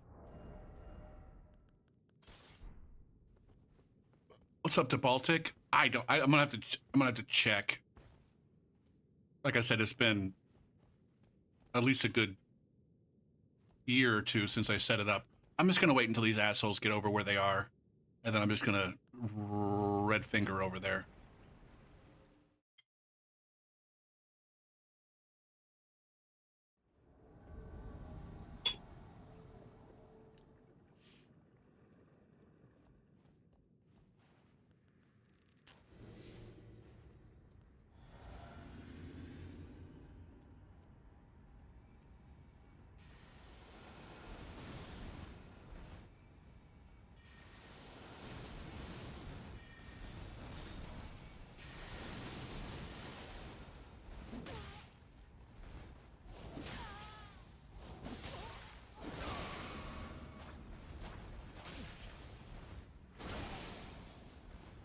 What's up to Baltic? I'm gonna have to check. Like I said, it's been at least a good year or two since I set it up. I'm just gonna wait until these assholes get over where they are, and then I'm just gonna red finger over there.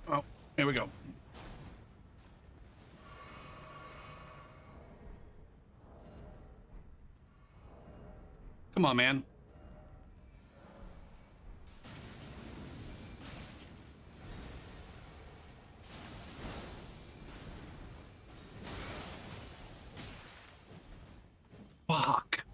Oh, here we go. Come on, man. Fuck.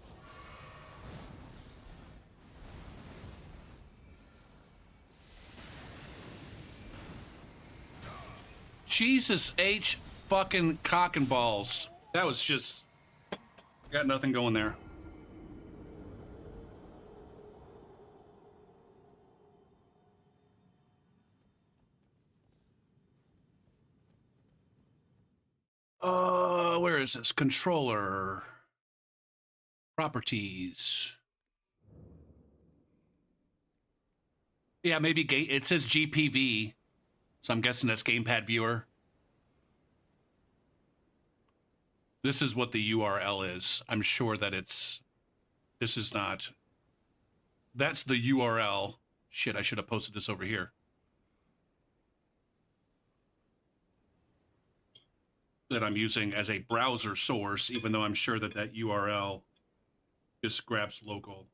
Jesus H fucking cock and balls. That was just... Got nothing going there. Where is this? Controller. Properties. Yeah, maybe it says GPV, so I'm guessing that's Gamepad Viewer. This is what the URL is. I'm sure that this is not. That's the URL. Shit, I should have posted this over here. That I'm using as a browser source, even though I'm sure that that URL just grabs local.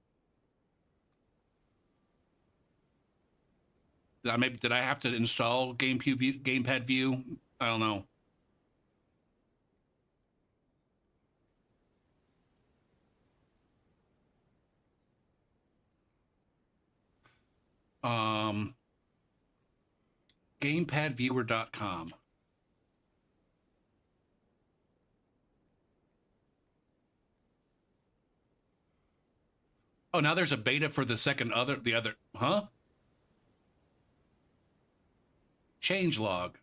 Did I have to install Gamepad View? I don't know. GamepadViewer.com. Oh, now there's a beta for the other, huh? Changelog.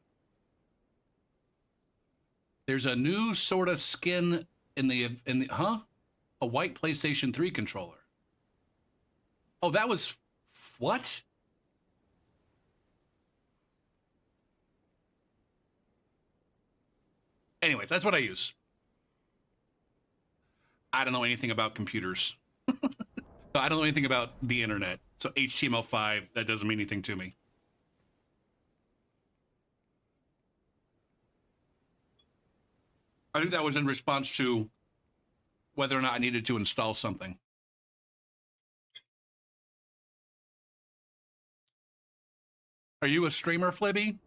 There's a new sort of skin in the, huh? A white PlayStation 3 controller. Oh, that was, what? Anyways, that's what I use. I don't know anything about computers. I don't know anything about the internet. So HTML5, that doesn't mean anything to me. I think that was in response to whether or not I needed to install something. Are you a streamer, Flibby?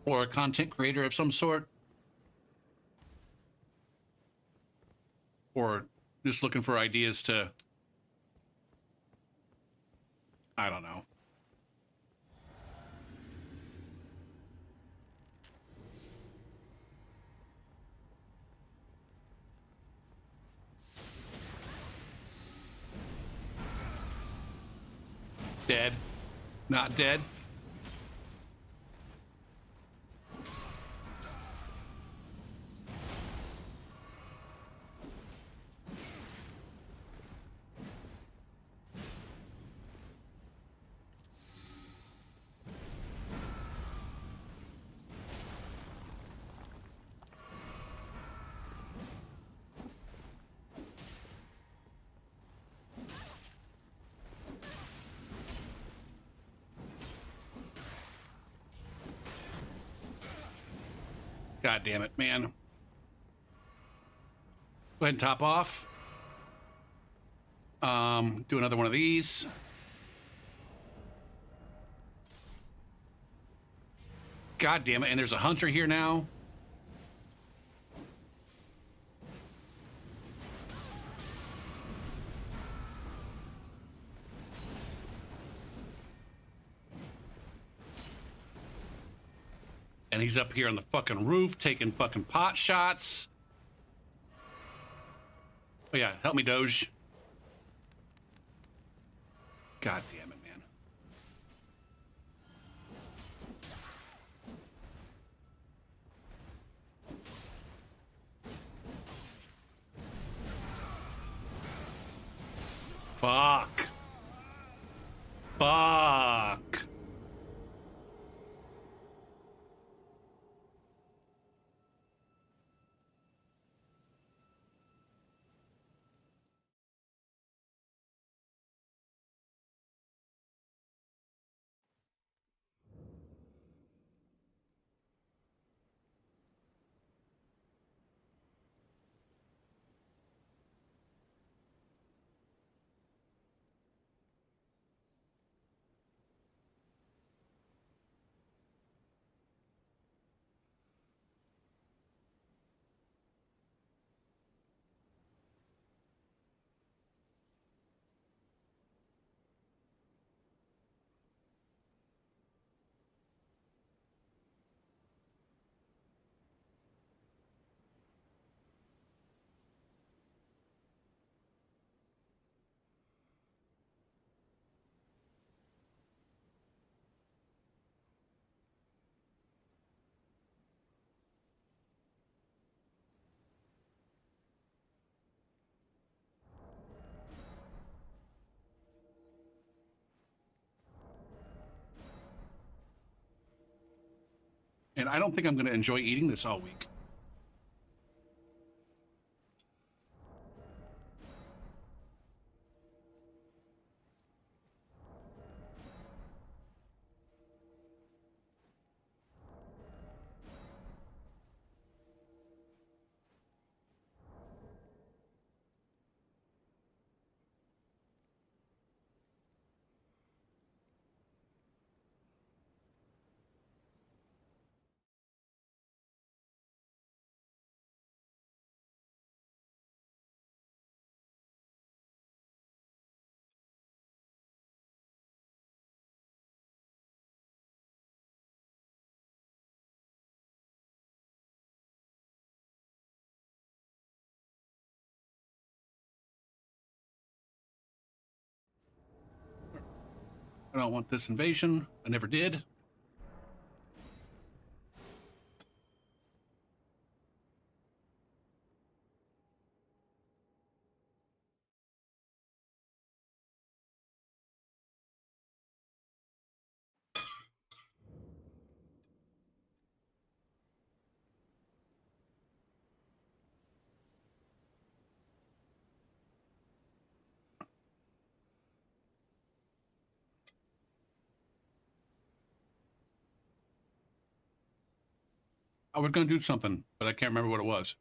Or a content creator of some sort? Or just looking for ideas to, I don't know. Dead. Not dead. God damn it, man. Go ahead and top off. Do another one of these. God damn it, and there's a hunter here now. And he's up here on the fucking roof taking fucking pot shots. Oh yeah, help me, Doge. God damn it, man. Fuck. Fuck. And I don't think I'm going to enjoy eating this all week. I don't want this invasion. I never did. I was going to do something, but I can't remember what it was.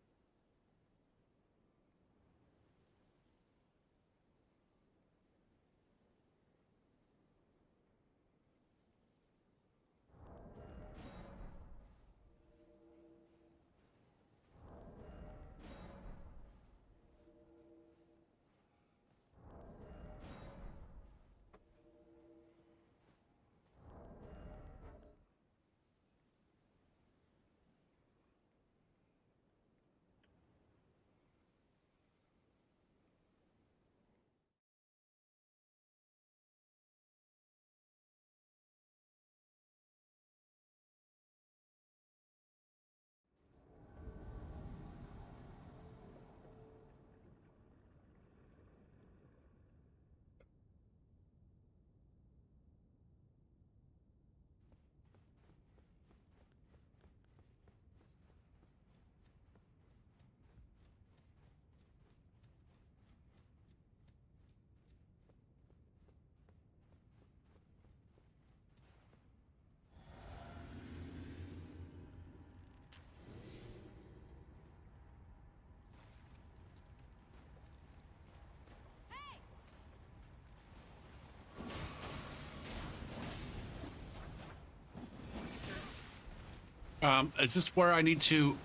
Is this where I need to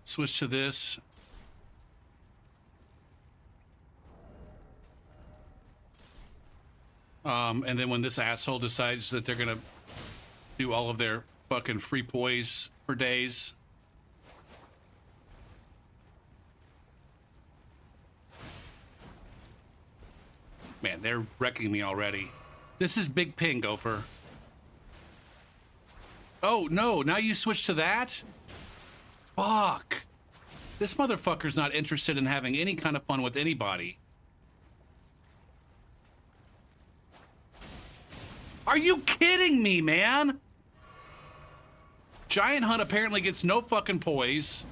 switch to this? And then when this asshole decides that they're gonna do all of their fucking free poise for days. Man, they're wrecking me already. This is Big Ping, Gopher. Oh, no, now you switch to that? Fuck. This motherfucker's not interested in having any kind of fun with anybody. Are you kidding me, man? Giant Hunt apparently gets no fucking poise.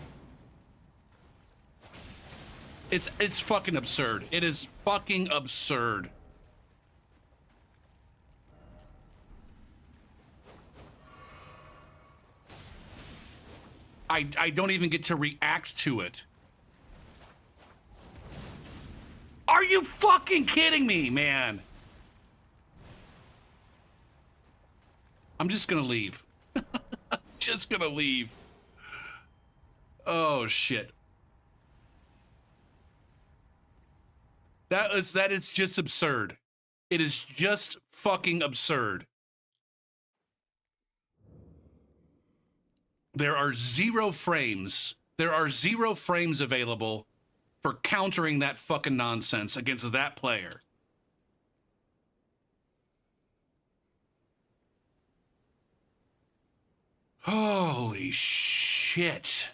It's fucking absurd. It is fucking absurd. I don't even get to react to it. Are you fucking kidding me, man? I'm just gonna leave. Just gonna leave. Oh shit. That is just absurd. It is just fucking absurd. There are 0 frames. There are 0 frames available for countering that fucking nonsense against that player. Holy shit.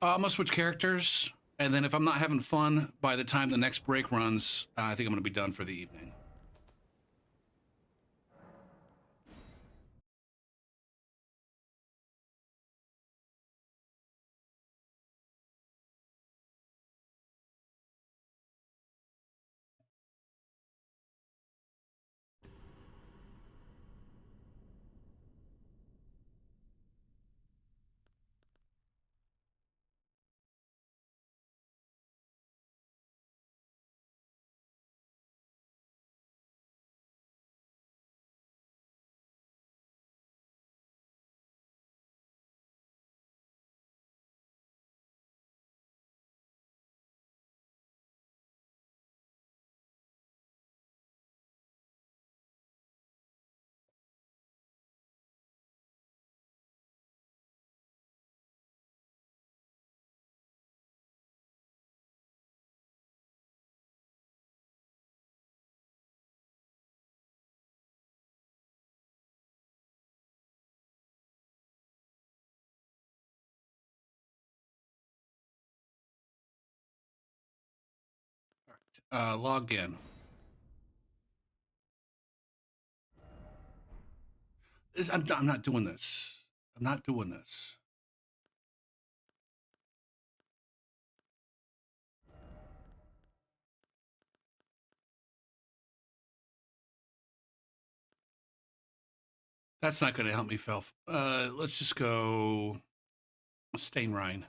I'm gonna switch characters, and then if I'm not having fun by the time the next break runs, I think I'm gonna be done for the evening. Log in. I'm not doing this. I'm not doing this. That's not going to help me, Felf. Let's just go Stain Rhine.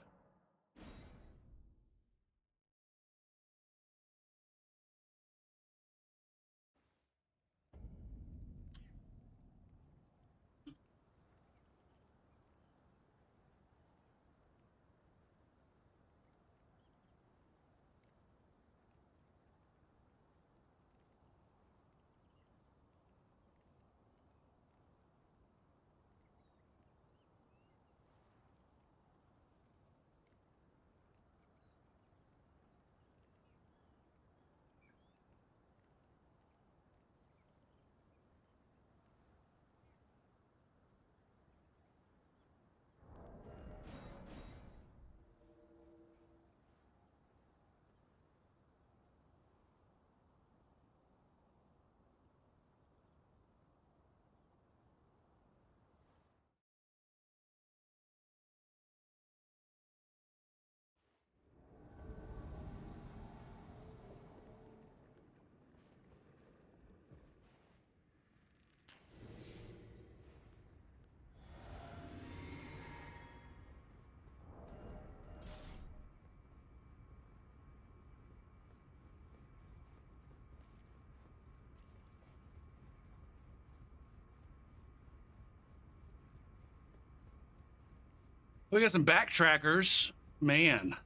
We got some backtrackers. Man.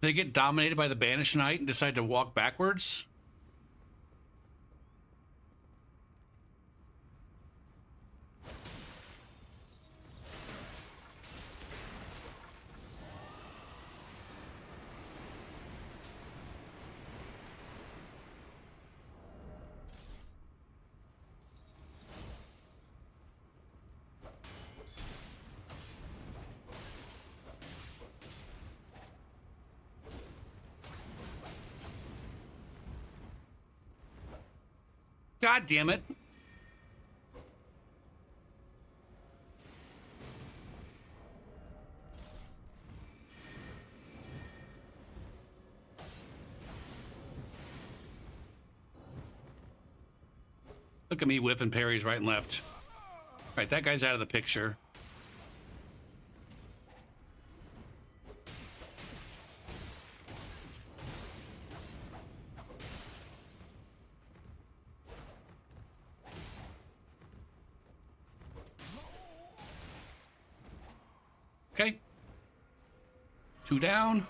They get dominated by the Banished Knight and decide to walk backwards? God damn it. Look at me whiffing parries right and left. All right, that guy's out of the picture. Okay. 2 down.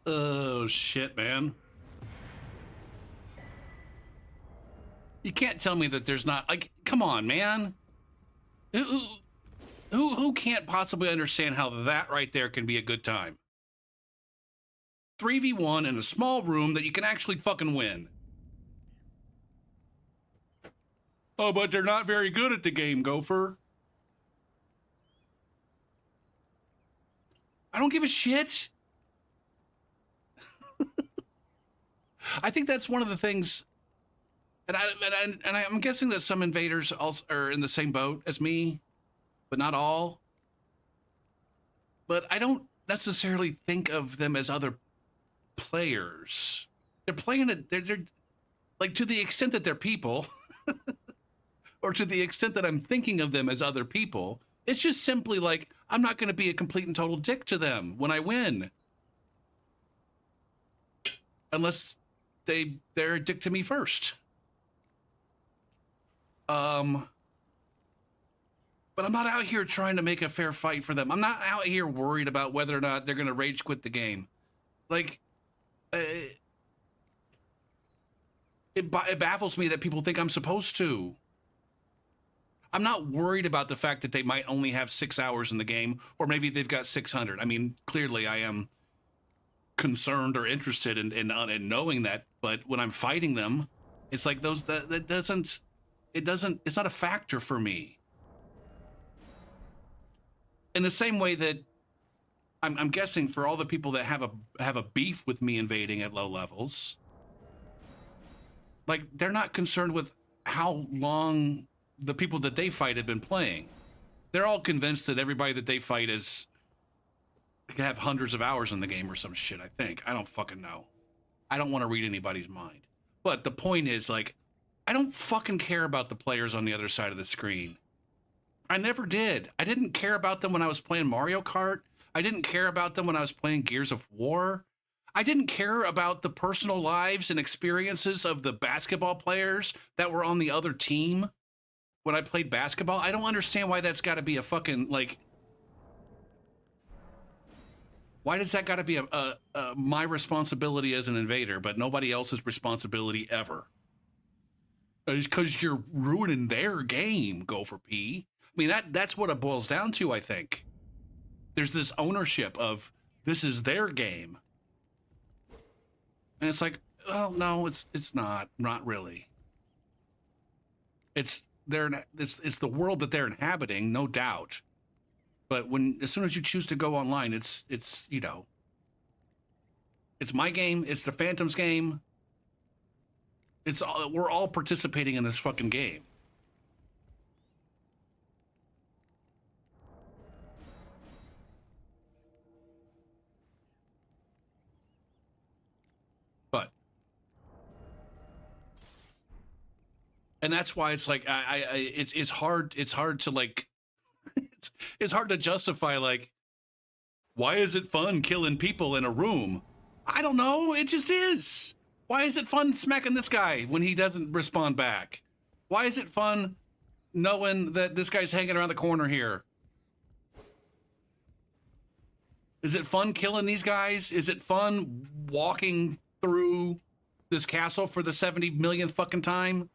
Oh, shit, man. You can't tell me that there's not, like, come on, man. Who can't possibly understand how that right there can be a good time? 3v1 in a small room that you can actually fucking win. Oh, but they're not very good at the game, Gopher. I don't give a shit. I think that's one of the things, and I'm guessing that some invaders also are in the same boat as me, but not all. But I don't necessarily think of them as other players. They're playing it. They're like, to the extent that they're people, or to the extent that I'm thinking of them as other people. It's just simply like, I'm not going to be a complete and total dick to them when I win, unless they're a dick to me first. But I'm not out here trying to make a fair fight for them. I'm not out here worried about whether or not they're going to rage quit the game. Like, it baffles me that people think I'm supposed to. I'm not worried about the fact that they might only have 6 hours in the game, or maybe they've got 600. I mean, clearly I am concerned or interested in knowing that, but when I'm fighting them, it's like it's not a factor for me. In the same way that I'm guessing for all the people that have a beef with me invading at low levels, like, they're not concerned with how long the people that they fight have been playing. They're all convinced that everybody that they fight can have hundreds of hours in the game or some shit, I think. I don't fucking know. I don't want to read anybody's mind. But the point is, like, I don't fucking care about the players on the other side of the screen. I never did. I didn't care about them when I was playing Mario Kart. I didn't care about them when I was playing Gears of War. I didn't care about the personal lives and experiences of the basketball players that were on the other team when I played basketball. I don't understand why that's got to be a fucking, like, why does that got to be a my responsibility as an invader, but nobody else's responsibility ever? It's because you're ruining their game, Gopher P. I mean, that's what it boils down to, I think. There's this ownership of, this is their game. And it's like, well, no, it's not really. It's the world that they're inhabiting, no doubt. But as soon as you choose to go online, it's you know, it's my game, it's the Phantom's game. We're all participating in this fucking game. And that's why it's like, it's hard to, like, it's hard to justify, like, why is it fun killing people in a room? I don't know. It just is. Why is it fun smacking this guy when he doesn't respond back? Why is it fun knowing that this guy's hanging around the corner here? Is it fun killing these guys? Is it fun walking through this castle for the 70 millionth fucking time?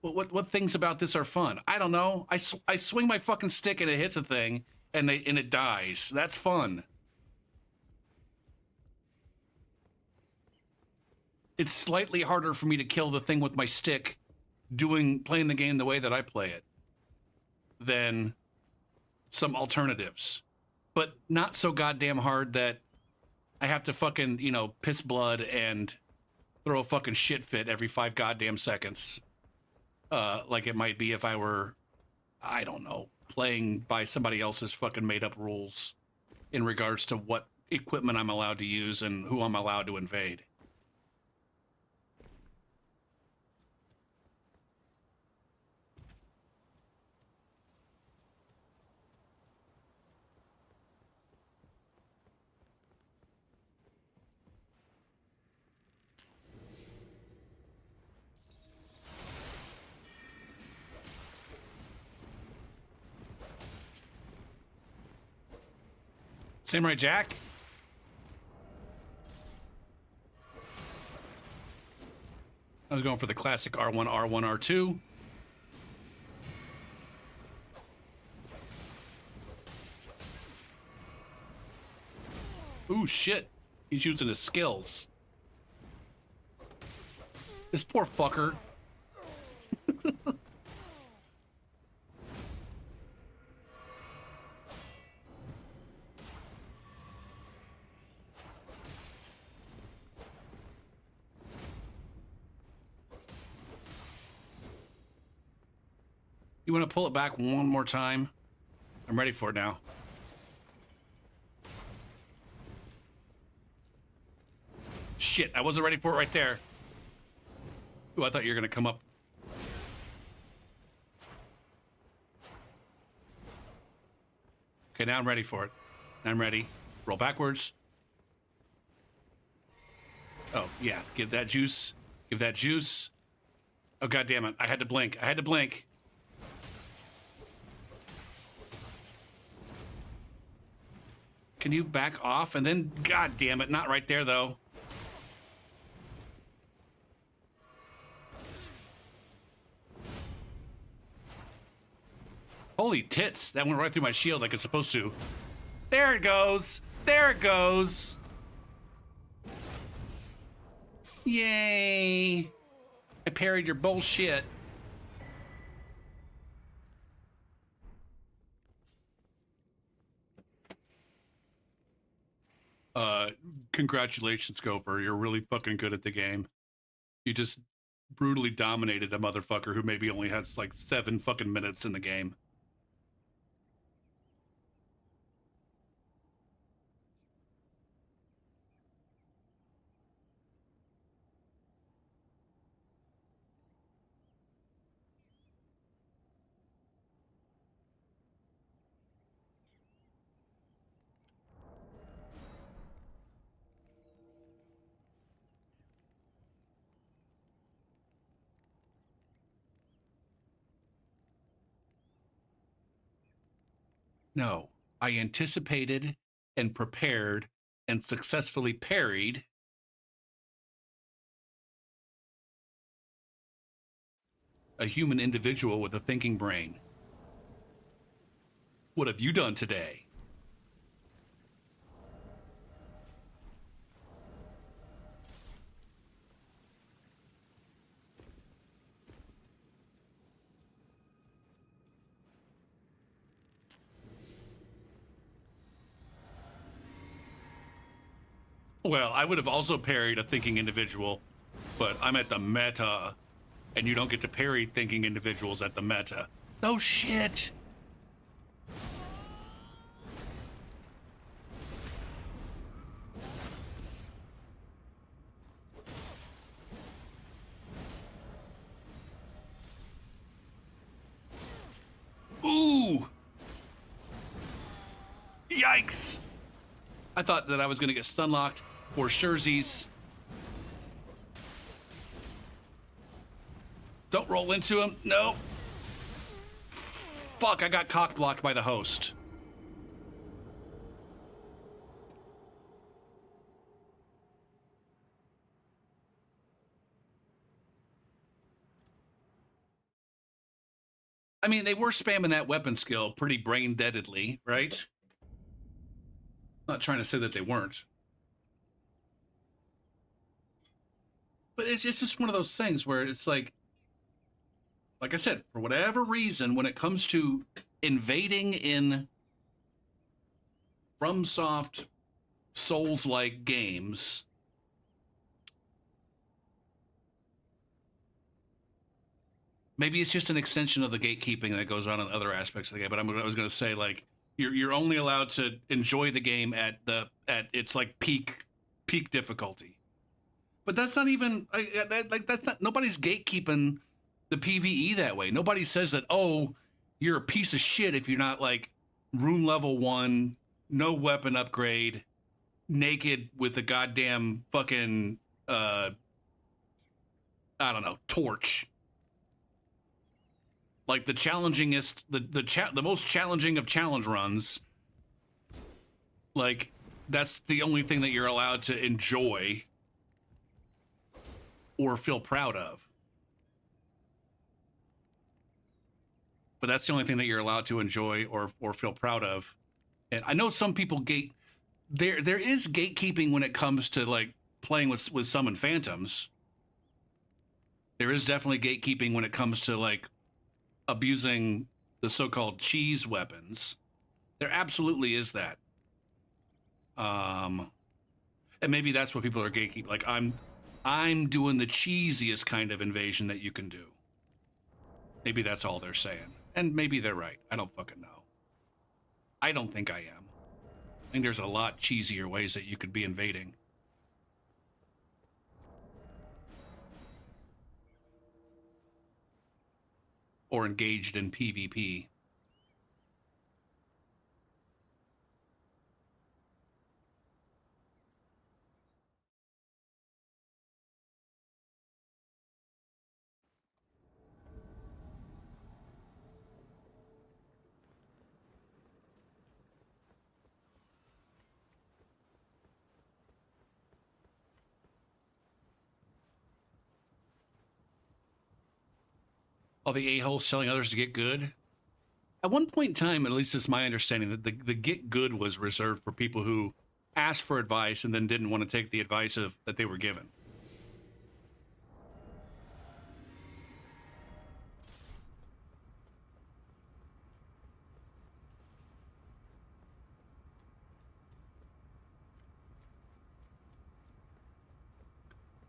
What things about this are fun? I don't know. I swing my fucking stick and it hits a thing and it dies. That's fun. It's slightly harder for me to kill the thing with my stick playing the game the way that I play it than some alternatives. But not so goddamn hard that I have to fucking, you know, piss blood and throw a fucking shit fit every 5 goddamn seconds. Like it might be if I were, I don't know, playing by somebody else's fucking made up rules in regards to what equipment I'm allowed to use and who I'm allowed to invade. Samurai Jack? I was going for the classic R1, R1, R2. Ooh, shit. He's using his skills. This poor fucker. You want to pull it back one more time? I'm ready for it now. Shit, I wasn't ready for it right there. Ooh, I thought you were going to come up. Okay, now I'm ready for it. I'm ready. Roll backwards. Oh, yeah. Give that juice. Give that juice. Oh, God damn it. I had to blink. I had to blink. Can you back off? And then, God damn it, not right there, though. Holy tits. That went right through my shield like it's supposed to. There it goes. There it goes. Yay. I parried your bullshit. Congratulations, Gopher. You're really fucking good at the game. You just brutally dominated a motherfucker who maybe only has like 7 fucking minutes in the game. No, I anticipated and prepared and successfully parried a human individual with a thinking brain. What have you done today? Well, I would have also parried a thinking individual, but I'm at the meta, and you don't get to parry thinking individuals at the meta. No shit! Ooh! Yikes. I thought that I was going to get stun locked or Scherzies. Don't roll into him. No. Fuck, I got cock blocked by the host. I mean, they were spamming that weapon skill pretty brain-deadedly, right? Not trying to say that they weren't. But it's just one of those things where it's like I said, for whatever reason, when it comes to invading in FromSoft Souls-like games, maybe it's just an extension of the gatekeeping that goes on in other aspects of the game. But I was going to say, like, you're only allowed to enjoy the game at its like peak difficulty. But that's not even that's not, nobody's gatekeeping the PvE that way. Nobody says that, oh, you're a piece of shit if you're not like rune level 1, no weapon upgrade, naked with a goddamn fucking I don't know, torch. Like the challengingest, the most challenging of challenge runs. Like that's the only thing that you're allowed to enjoy or feel proud of. But that's the only thing that you're allowed to enjoy or feel proud of. And I know some people there is gatekeeping when it comes to like playing with summon phantoms. There is definitely gatekeeping when it comes to like abusing the so-called cheese weapons. There absolutely is that. And maybe that's what people are gatekeeping. Like I'm doing the cheesiest kind of invasion that you can do. Maybe that's all they're saying. And maybe they're right. I don't fucking know. I don't think I am. I think there's a lot cheesier ways that you could be invading. Or engaged in PvP. All the a-holes telling others to get good. At one point in time, at least it's my understanding, that the get good was reserved for people who asked for advice and then didn't want to take the advice that they were given.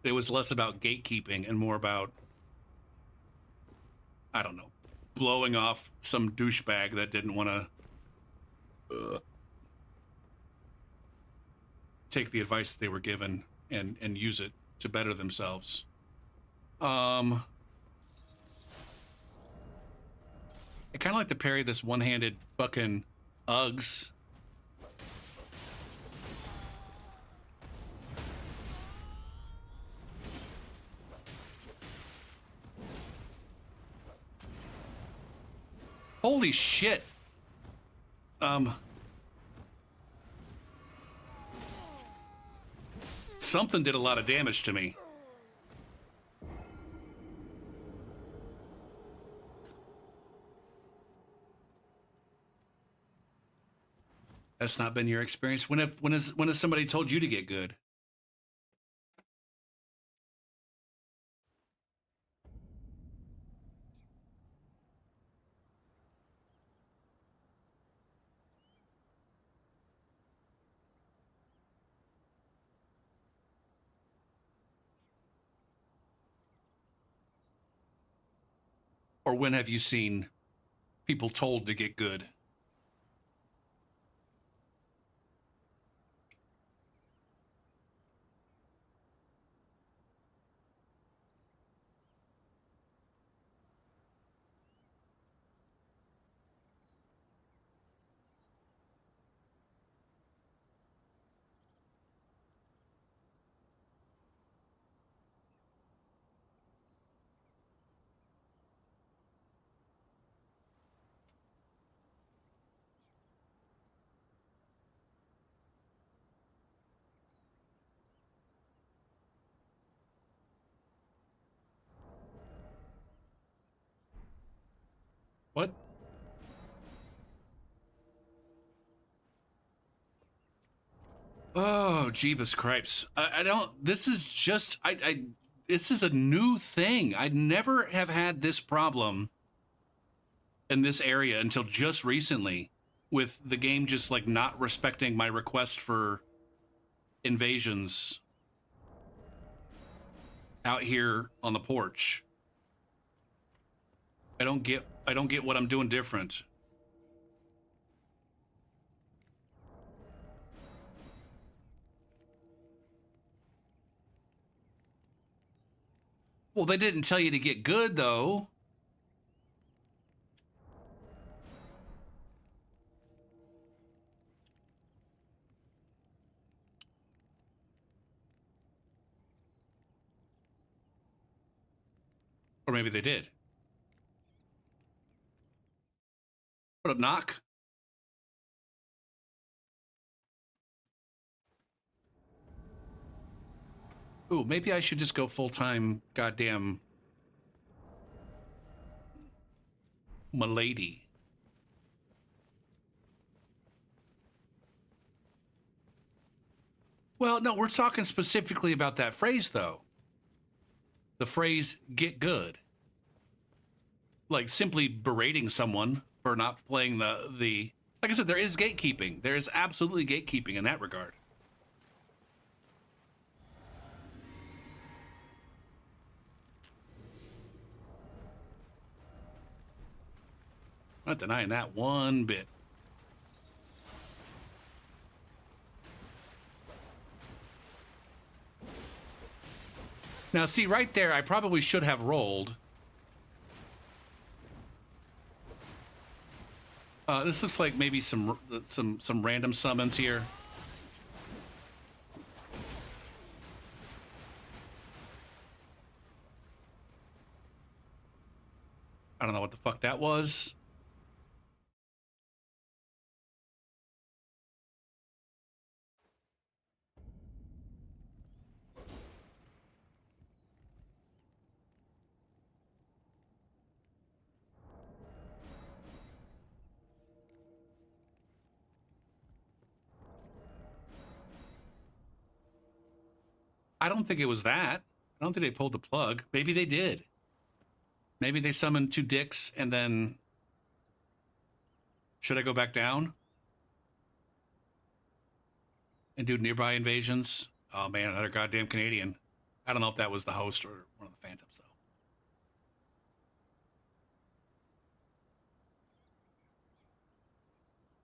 It was less about gatekeeping and more about, I don't know, blowing off some douchebag that didn't want to take the advice that they were given and use it to better themselves. I kind of like to parry this one-handed fucking Uggs. Holy shit. Something did a lot of damage to me. That's not been your experience. When has somebody told you to get good? Or when have you seen people told to get good? What? Oh, Jeebus Cripes. I don't, this is just, this is a new thing. I'd never have had this problem in this area until just recently, with the game just like not respecting my request for invasions out here on the porch. I don't get what I'm doing different. Well, they didn't tell you to get good, though. Or maybe they did. What up, Knock? Ooh, maybe I should just go full-time goddamn milady. Well, no, we're talking specifically about that phrase, though. The phrase, get good. Like, simply berating someone for not playing the... Like I said, there is gatekeeping. There is absolutely gatekeeping in that regard. Not denying that one bit. Now, see, right there, I probably should have rolled. This looks like maybe some random summons here. I don't know what the fuck that was. I don't think it was that. I don't think they pulled the plug. Maybe they did. Maybe they summoned two dicks and then... Should I go back down? And do nearby invasions? Oh man, another goddamn Canadian. I don't know if that was the host or one of the phantoms, though.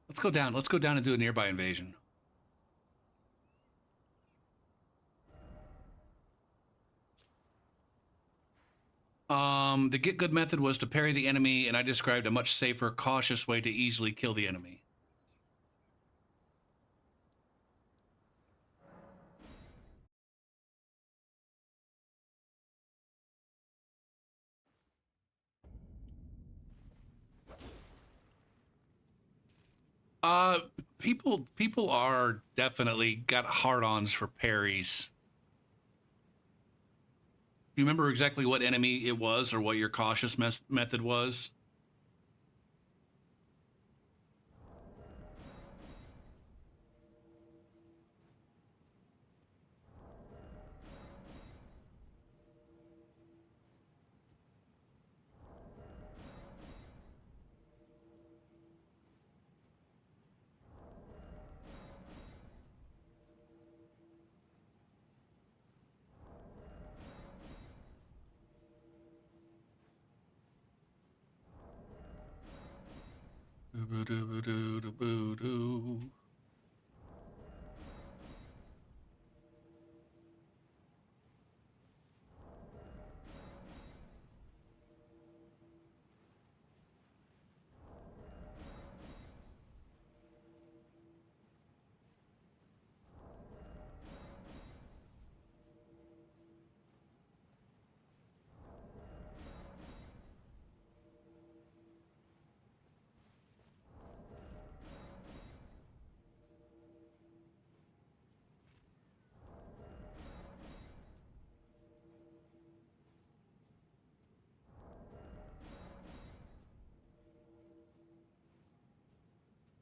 Let's go down. Let's go down and do a nearby invasion. The get good method was to parry the enemy, and I described a much safer, cautious way to easily kill the enemy. People are definitely got hard-ons for parries. Do you remember exactly what enemy it was or what your cautious method was?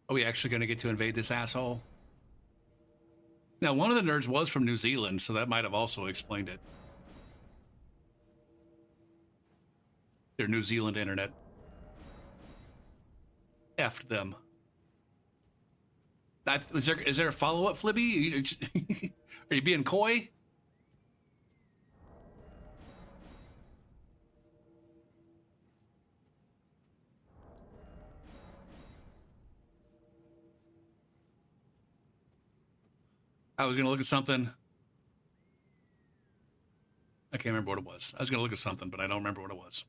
Are we actually going to get to invade this asshole? Now, one of the nerds was from New Zealand, so that might have also explained it. Their New Zealand internet. F'd them. Is there a follow-up, Flibby? Are you being coy? I was going to look at something. I can't remember what it was. I was going to look at something, but I don't remember what it was.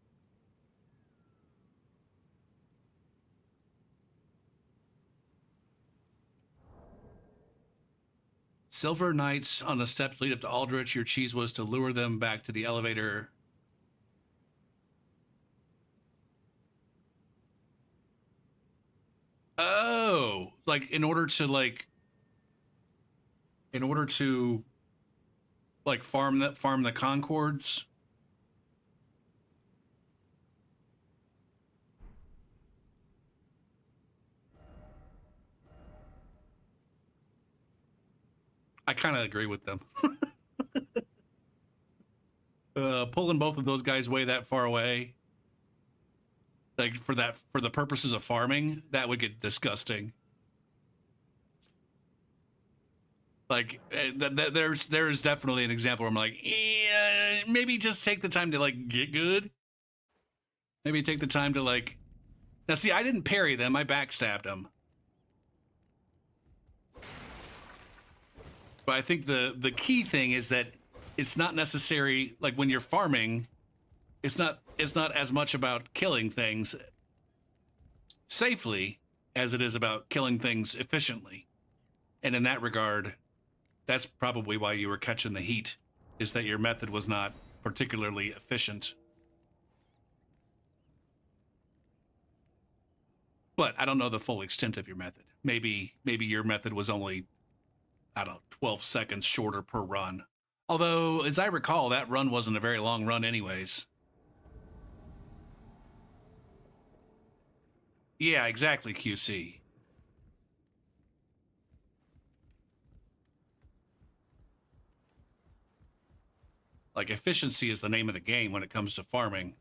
Silver Knights on the steps lead up to Aldrich. Your cheese was to lure them back to the elevator. Oh, like in order to farm the Concords. I kind of agree with them. Pulling both of those guys way that far away, like for the purposes of farming, that would get disgusting. Like there's definitely an example where I'm like, yeah, maybe just take the time to like get good. Maybe take the time to like. Now see, I didn't parry them. I backstabbed them. But I think the key thing is that it's not necessary, like when you're farming, it's not as much about killing things safely as it is about killing things efficiently. And in that regard, that's probably why you were catching the heat, is that your method was not particularly efficient. But I don't know the full extent of your method. Maybe your method was only, I don't know, 12 seconds shorter per run. Although, as I recall, that run wasn't a very long run anyways. Yeah, exactly, QC. Like, efficiency is the name of the game when it comes to farming.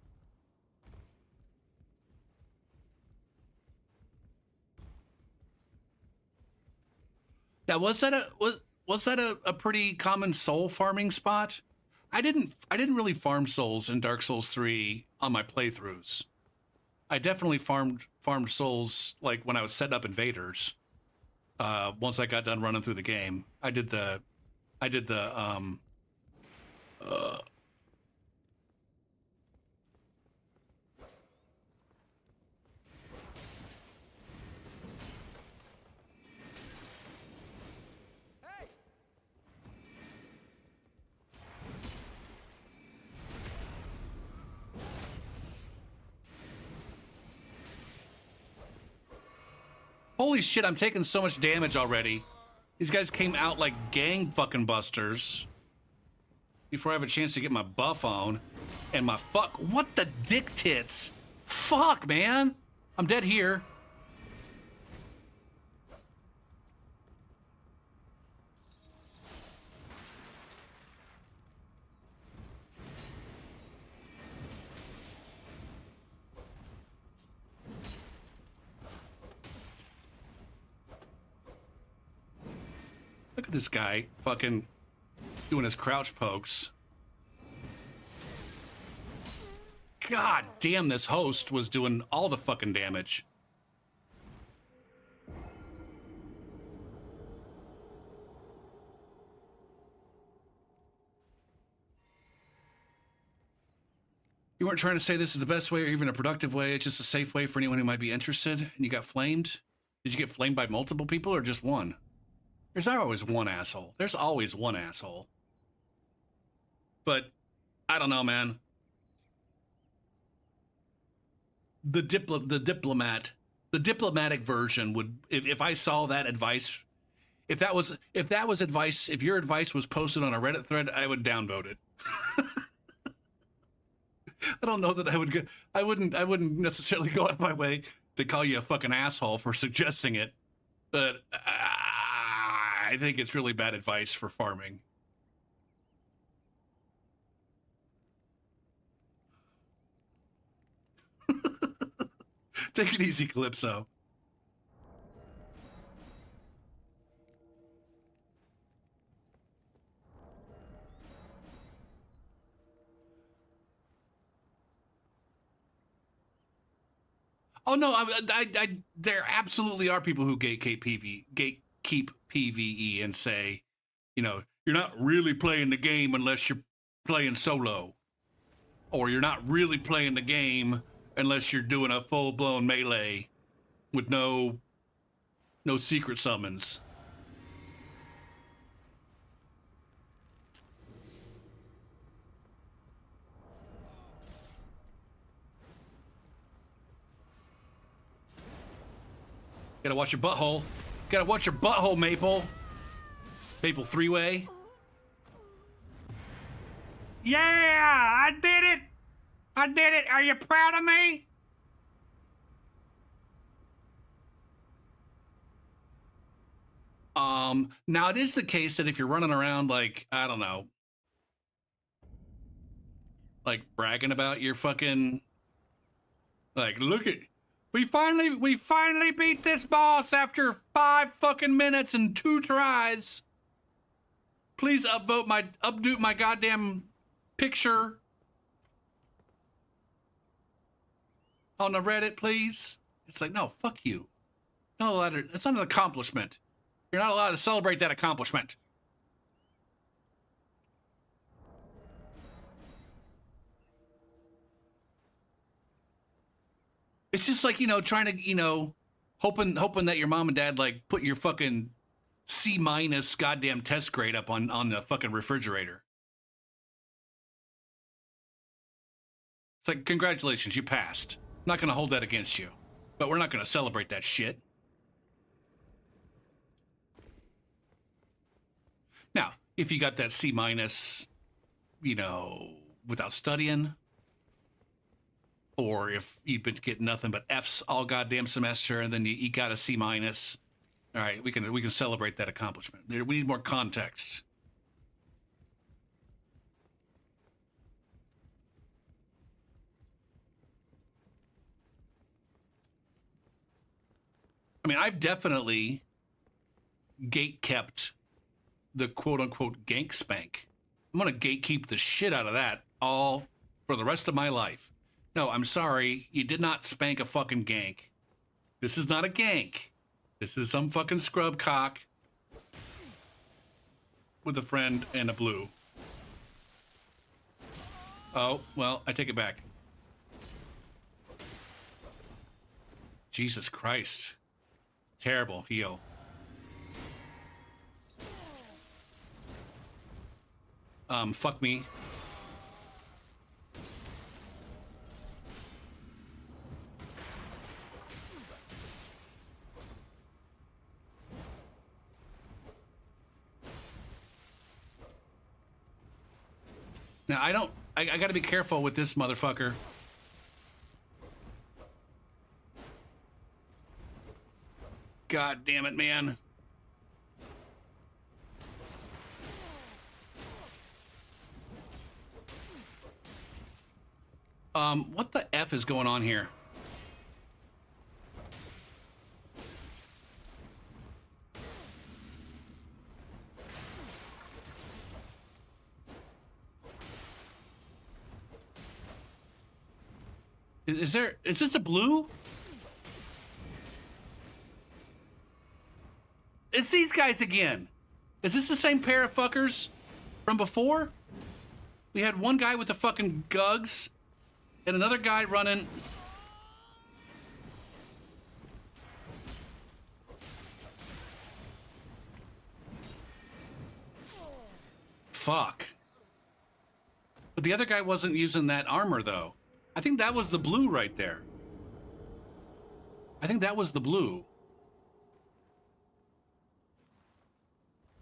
Now, was that a pretty common soul farming spot? I didn't really farm souls in Dark Souls 3 on my playthroughs. I definitely farmed souls like when I was setting up invaders. Once I got done running through the game, I did the Holy shit, I'm taking so much damage already. These guys came out like gang fucking busters before I have a chance to get my buff on. And my what the dick tits? Fuck, man. I'm dead here. Look at this guy fucking doing his crouch pokes. God damn, this host was doing all the fucking damage. You weren't trying to say this is the best way or even a productive way. It's just a safe way for anyone who might be interested. And you got flamed? Did you get flamed by multiple people or just one? There's always one asshole. There's always one asshole. But I don't know, man. The diplomatic version would, if I saw that advice, if your advice was posted on a Reddit thread, I would downvote it. I don't know that I wouldn't necessarily go out of my way to call you a fucking asshole for suggesting it. But I think it's really bad advice for farming. Take it easy, Calypso. Oh no, there absolutely are people who gatekeep PVE and say, you know, you're not really playing the game unless you're playing solo, or you're not really playing the game unless you're doing a full-blown melee with no secret summons. Gotta watch your butthole. Gotta watch your butthole, Maple. Maple three-way. Yeah, I did it. I did it. Are you proud of me? Now it is the case that if you're running around like, I don't know, like bragging about your fucking, like, look at, we finally beat this boss after 5 fucking minutes and 2 tries. Please upvote my goddamn picture on the Reddit, please. It's like, no, fuck you. No, it's not an accomplishment. You're not allowed to celebrate that accomplishment. It's just like, you know, trying to, you know, hoping that your mom and dad like put your fucking C- goddamn test grade up on the fucking refrigerator. It's like, congratulations, you passed. I'm not gonna hold that against you, but we're not gonna celebrate that shit. Now, if you got that C-, you know, without studying, or if you've been getting nothing but F's all goddamn semester and then you eke out a C-, all right, we can celebrate that accomplishment. We need more context. I mean, I've definitely gate-kept the quote-unquote gank spank. I'm gonna gatekeep the shit out of that all for the rest of my life. No, I'm sorry, you did not spank a fucking gank. This is not a gank. This is some fucking scrub cock with a friend and a blue. Oh, well, I take it back. Jesus Christ. Terrible heal. Fuck me. Now, I gotta be careful with this motherfucker. God damn it, man. What the F is going on here? Is this a blue? It's these guys again. Is this the same pair of fuckers from before? We had one guy with the fucking gugs and another guy running. Fuck. But the other guy wasn't using that armor though. I think that was the blue right there. I think that was the blue.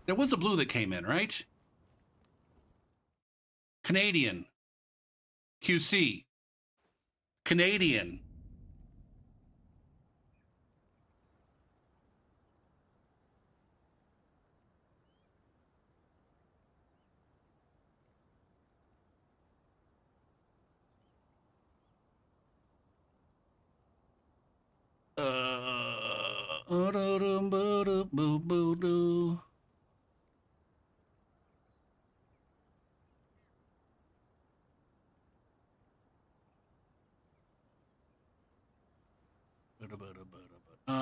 There was a blue that came in, right? Canadian. QC. Canadian. Nope,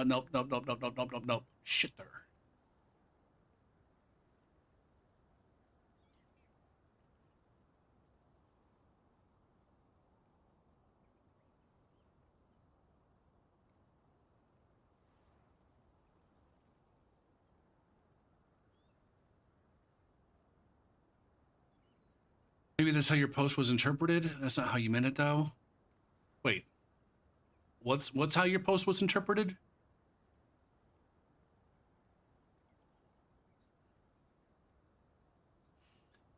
nope, nope, nope, nope, nope, nope, nope. Shit there. Maybe that's how your post was interpreted. That's not how you meant it, though. Wait, what's how your post was interpreted?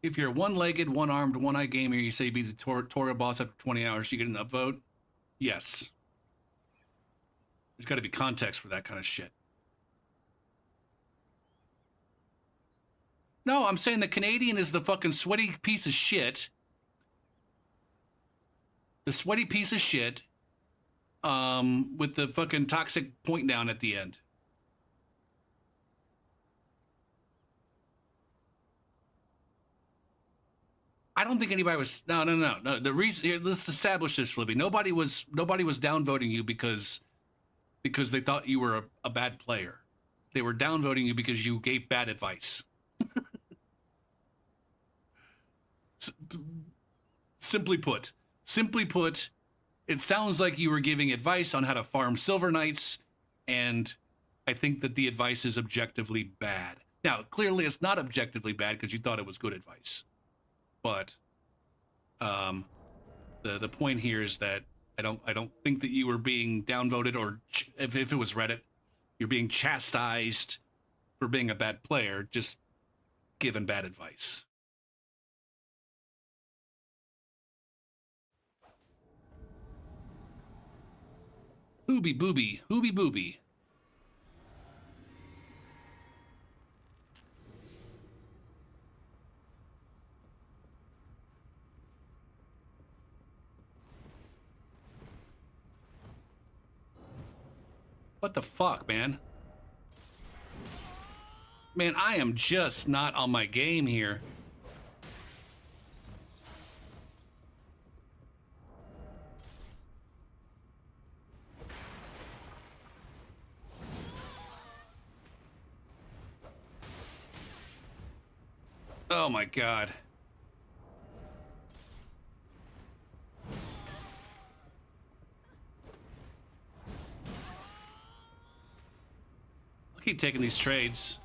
If you're one-legged, one-armed, one-eye gamer, you say be the Torah boss after 20 hours, you get an upvote? Yes. There's got to be context for that kind of shit. No, I'm saying the Canadian is the fucking sweaty piece of shit. The sweaty piece of shit with the fucking toxic point down at the end. I don't think anybody was. No. The reason here, let's establish this, Flippy. Nobody was downvoting you because they thought you were a bad player. They were downvoting you because you gave bad advice. Simply put, it sounds like you were giving advice on how to farm Silver Knights, and I think that the advice is objectively bad. Now, clearly, it's not objectively bad because you thought it was good advice. But the point here is that I don't think that you were being downvoted, or if it was Reddit, you're being chastised for being a bad player, just given bad advice. Hooby booby. What the fuck, man? Man, I am just not on my game here. Oh my god. I'll keep taking these trades.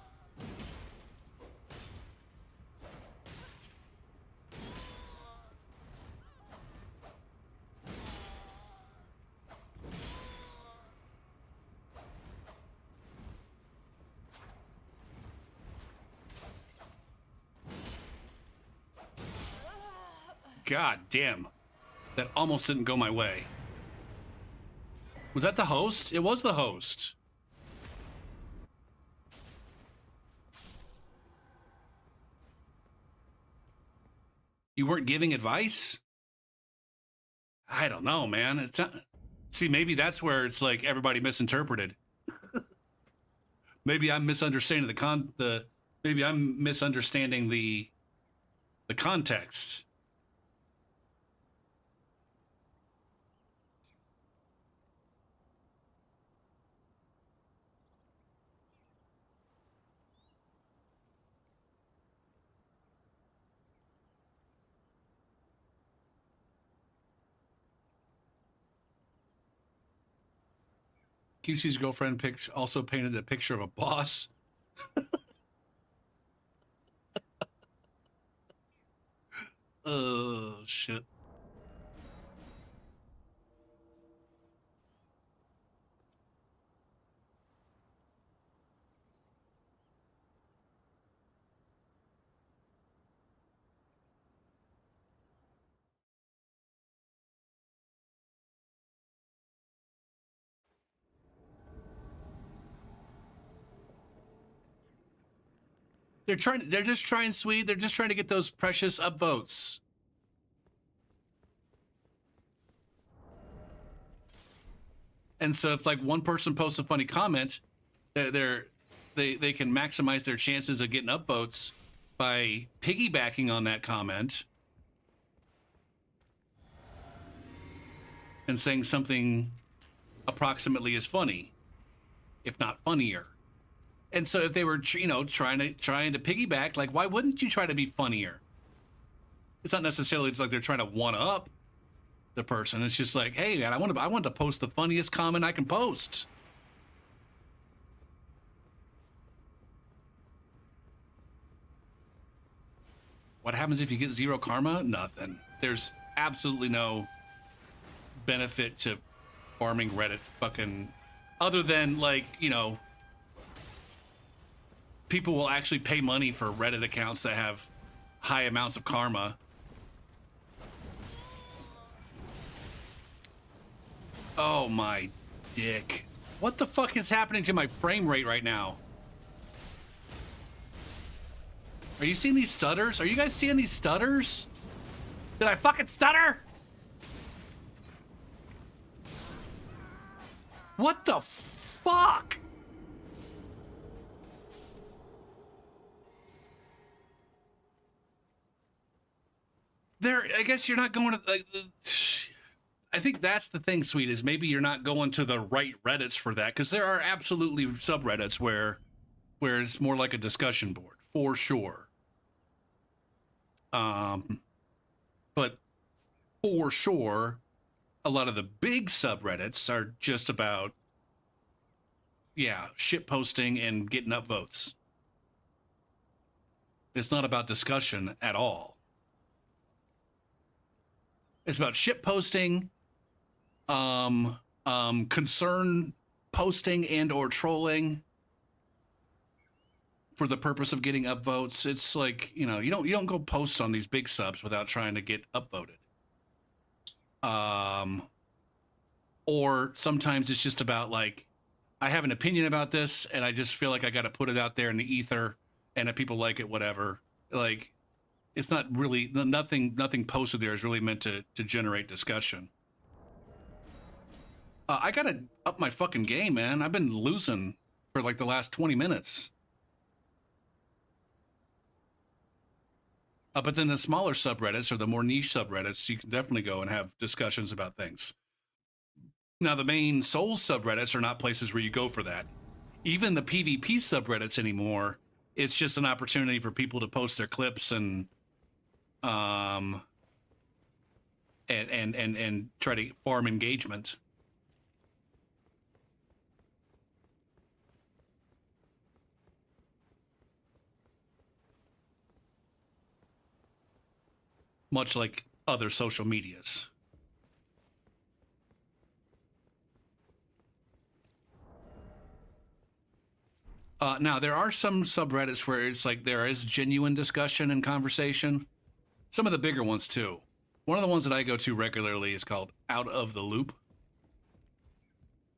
God damn. That almost didn't go my way. Was that the host? It was the host. You weren't giving advice? I don't know, man. It's not... See, maybe that's where it's like everybody misinterpreted. Maybe I'm misunderstanding maybe I'm misunderstanding the context. QC's girlfriend also painted a picture of a boss. Oh, shit. They're just trying, Swede. They're just trying to get those precious upvotes. And so if like one person posts a funny comment, They can maximize their chances of getting upvotes by piggybacking on that comment and saying something approximately as funny, if not funnier. And so if they were, trying to piggyback, like, why wouldn't you try to be funnier? It's not necessarily it's like they're trying to one up the person. It's just like, hey man, I want to post the funniest comment I can post. What happens if you get 0 karma? Nothing. There's absolutely no benefit to farming Reddit fucking, other than like, people will actually pay money for Reddit accounts that have high amounts of karma. Oh my dick. What the fuck is happening to my frame rate right now? Are you seeing these stutters? Are you guys seeing these stutters? Did I fucking stutter? What the fuck? I guess you're not going to, like, I think that's the thing, Sweet, is maybe you're not going to the right Reddits for that, because there are absolutely subreddits where it's more like a discussion board, for sure. But for sure, a lot of the big subreddits are just about, shit posting and getting upvotes. It's not about discussion at all. It's about shit posting, concern posting and or trolling for the purpose of getting upvotes. It's like, you don't go post on these big subs without trying to get upvoted. Or sometimes it's just about like, I have an opinion about this and I just feel like I got to put it out there in the ether, and if people like it, whatever. Like, it's not really, nothing posted there is really meant to generate discussion. I gotta up my fucking game, man. I've been losing for like the last 20 minutes. But then the smaller subreddits or the more niche subreddits, you can definitely go and have discussions about things. Now, the main Souls subreddits are not places where you go for that. Even the PvP subreddits anymore, it's just an opportunity for people to post their clips and try to farm engagement. Much like other social medias. Now, there are some subreddits where it's like there is genuine discussion and conversation. Some of the bigger ones, too. One of the ones that I go to regularly is called Out of the Loop.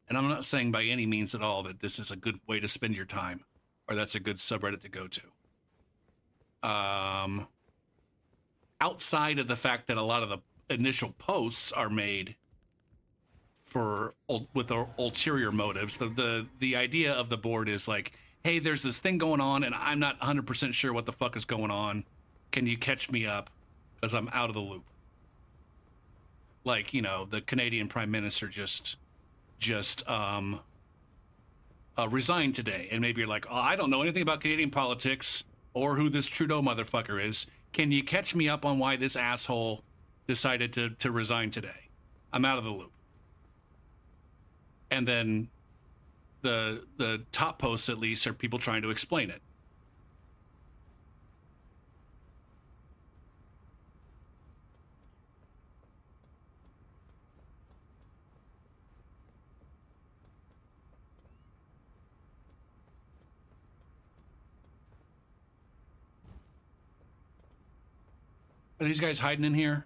And I'm not saying by any means at all that this is a good way to spend your time, or that's a good subreddit to go to. Outside of the fact that a lot of the initial posts are made with ulterior motives, the idea of the board is like, hey, there's this thing going on and I'm not 100% sure what the fuck is going on. Can you catch me up? Because I'm out of the loop. Like, the Canadian Prime Minister just resigned today, and maybe you're like, oh, I don't know anything about Canadian politics or who this Trudeau motherfucker is. Can you catch me up on why this asshole decided to resign today? I'm out of the loop. And then the top posts, at least, are people trying to explain it. Are these guys hiding in here?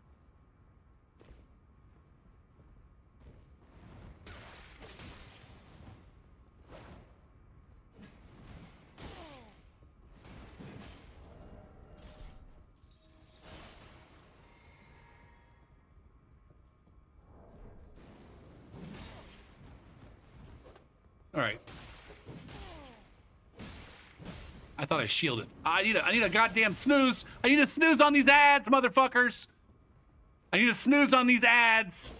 All right. I thought I shielded. I need a goddamn snooze. I need a snooze on these ads, motherfuckers. I need a snooze on these ads.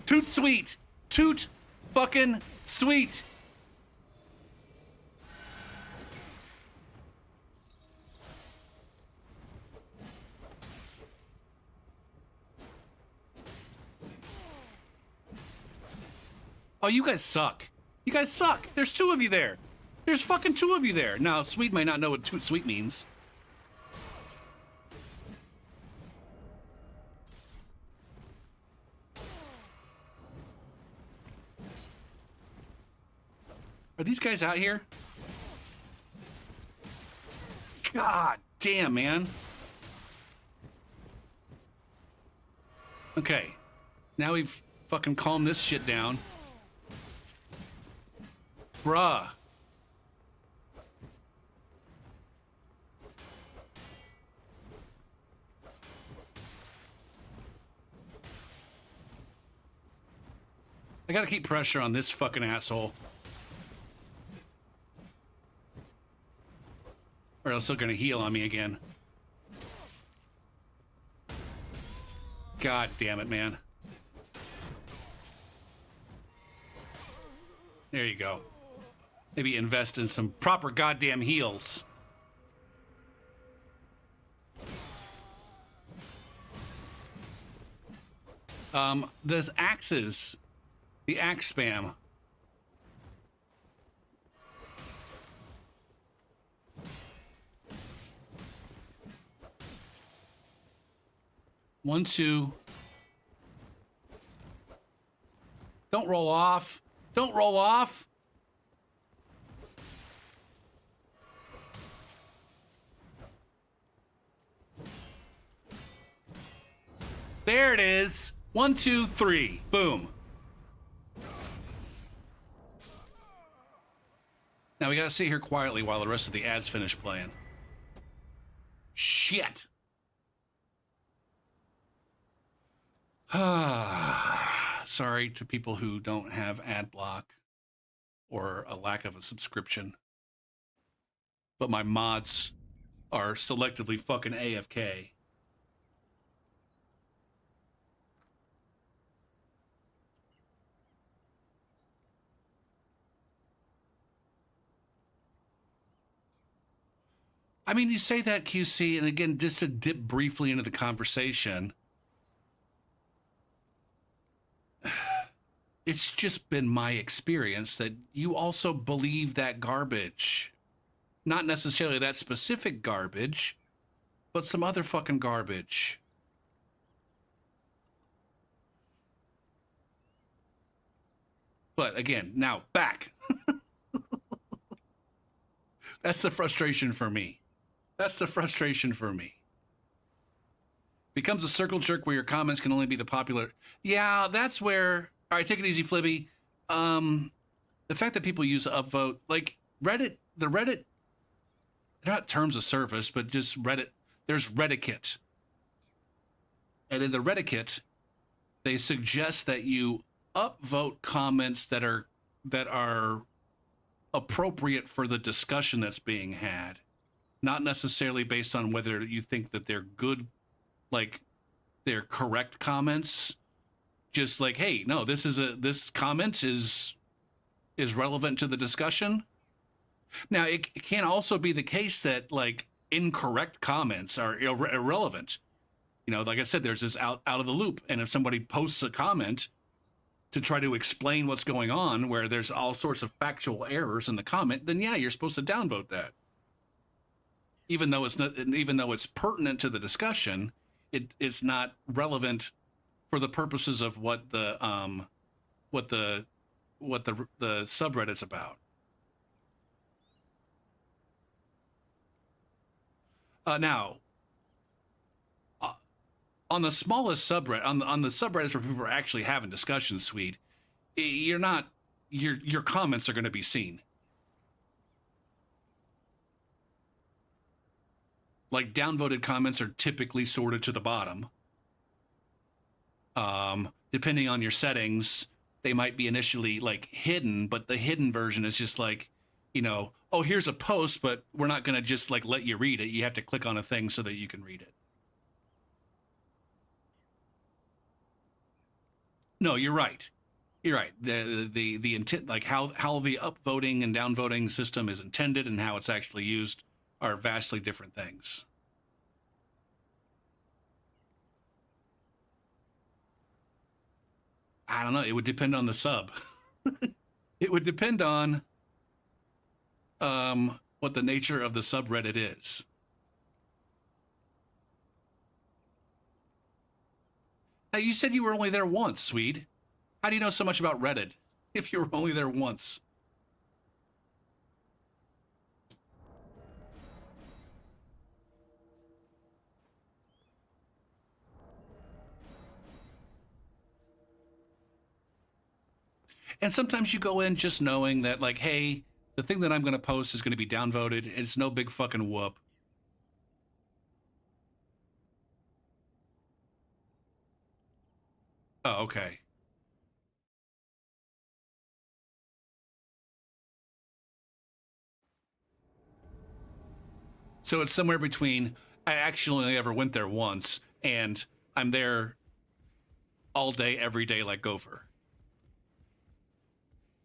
Toot sweet. Toot fucking sweet. Oh, you guys suck. You guys suck. There's 2 of you there. There's fucking 2 of you there. Now, Sweet may not know what toot sweet means. Are these guys out here? God damn, man. Okay. Now we've fucking calmed this shit down. Bruh. I gotta keep pressure on this fucking asshole. Or else they're gonna heal on me again. God damn it, man. There you go. Maybe invest in some proper goddamn heals. There's axes. The axe spam. One, two. Don't roll off. Don't roll off. There it is. 1, 2, 3. Boom. Now we gotta sit here quietly while the rest of the ads finish playing. Shit. Sorry to people who don't have ad block or a lack of a subscription. But my mods are selectively fucking AFK. I mean, you say that, QC, and again, just to dip briefly into the conversation, it's just been my experience that you also believe that garbage. Not necessarily that specific garbage, but some other fucking garbage. But again, now back. That's the frustration for me. That's the frustration for me. Becomes a circle jerk where your comments can only be the popular. Yeah, that's where. All right, take it easy, Flibby. The fact that people use upvote, like Reddit, the Reddit, they're not terms of service, but just Reddit. There's Reddicate, and in the Reddicate, they suggest that you upvote comments that are appropriate for the discussion that's being had, not necessarily based on whether you think that they're good, like they're correct comments. Just like, hey, no, this comment is relevant to the discussion. Now, it can also be the case that like incorrect comments are irrelevant. You know, like I said, there's this out of the loop, and if somebody posts a comment to try to explain what's going on, where there's all sorts of factual errors in the comment, then yeah, you're supposed to downvote that. Even though it's not, even though it's pertinent to the discussion, it's not relevant for the purposes of what the subreddit's about. Now, on the smallest subreddit, on the subreddits where people are actually having discussions, Sweet, you're not, your comments are going to be seen. Like downvoted comments are typically sorted to the bottom. Depending on your settings, they might be initially like hidden, but the hidden version is just like, you know, oh, here's a post, but we're not going to just like let you read it. You have to click on a thing so that you can read it. No, you're right. You're right. The intent, like how the upvoting and downvoting system is intended and how it's actually used, are vastly different things. I don't know. It would depend on the sub. It would depend on what the nature of the subreddit is. Now, you said you were only there once, Swede. How do you know so much about Reddit if you were only there once? And sometimes you go in just knowing that, like, hey, the thing that I'm going to post is going to be downvoted. It's no big fucking whoop. Oh, okay. So it's somewhere between I actually only ever went there once and I'm there all day, every day like Gopher.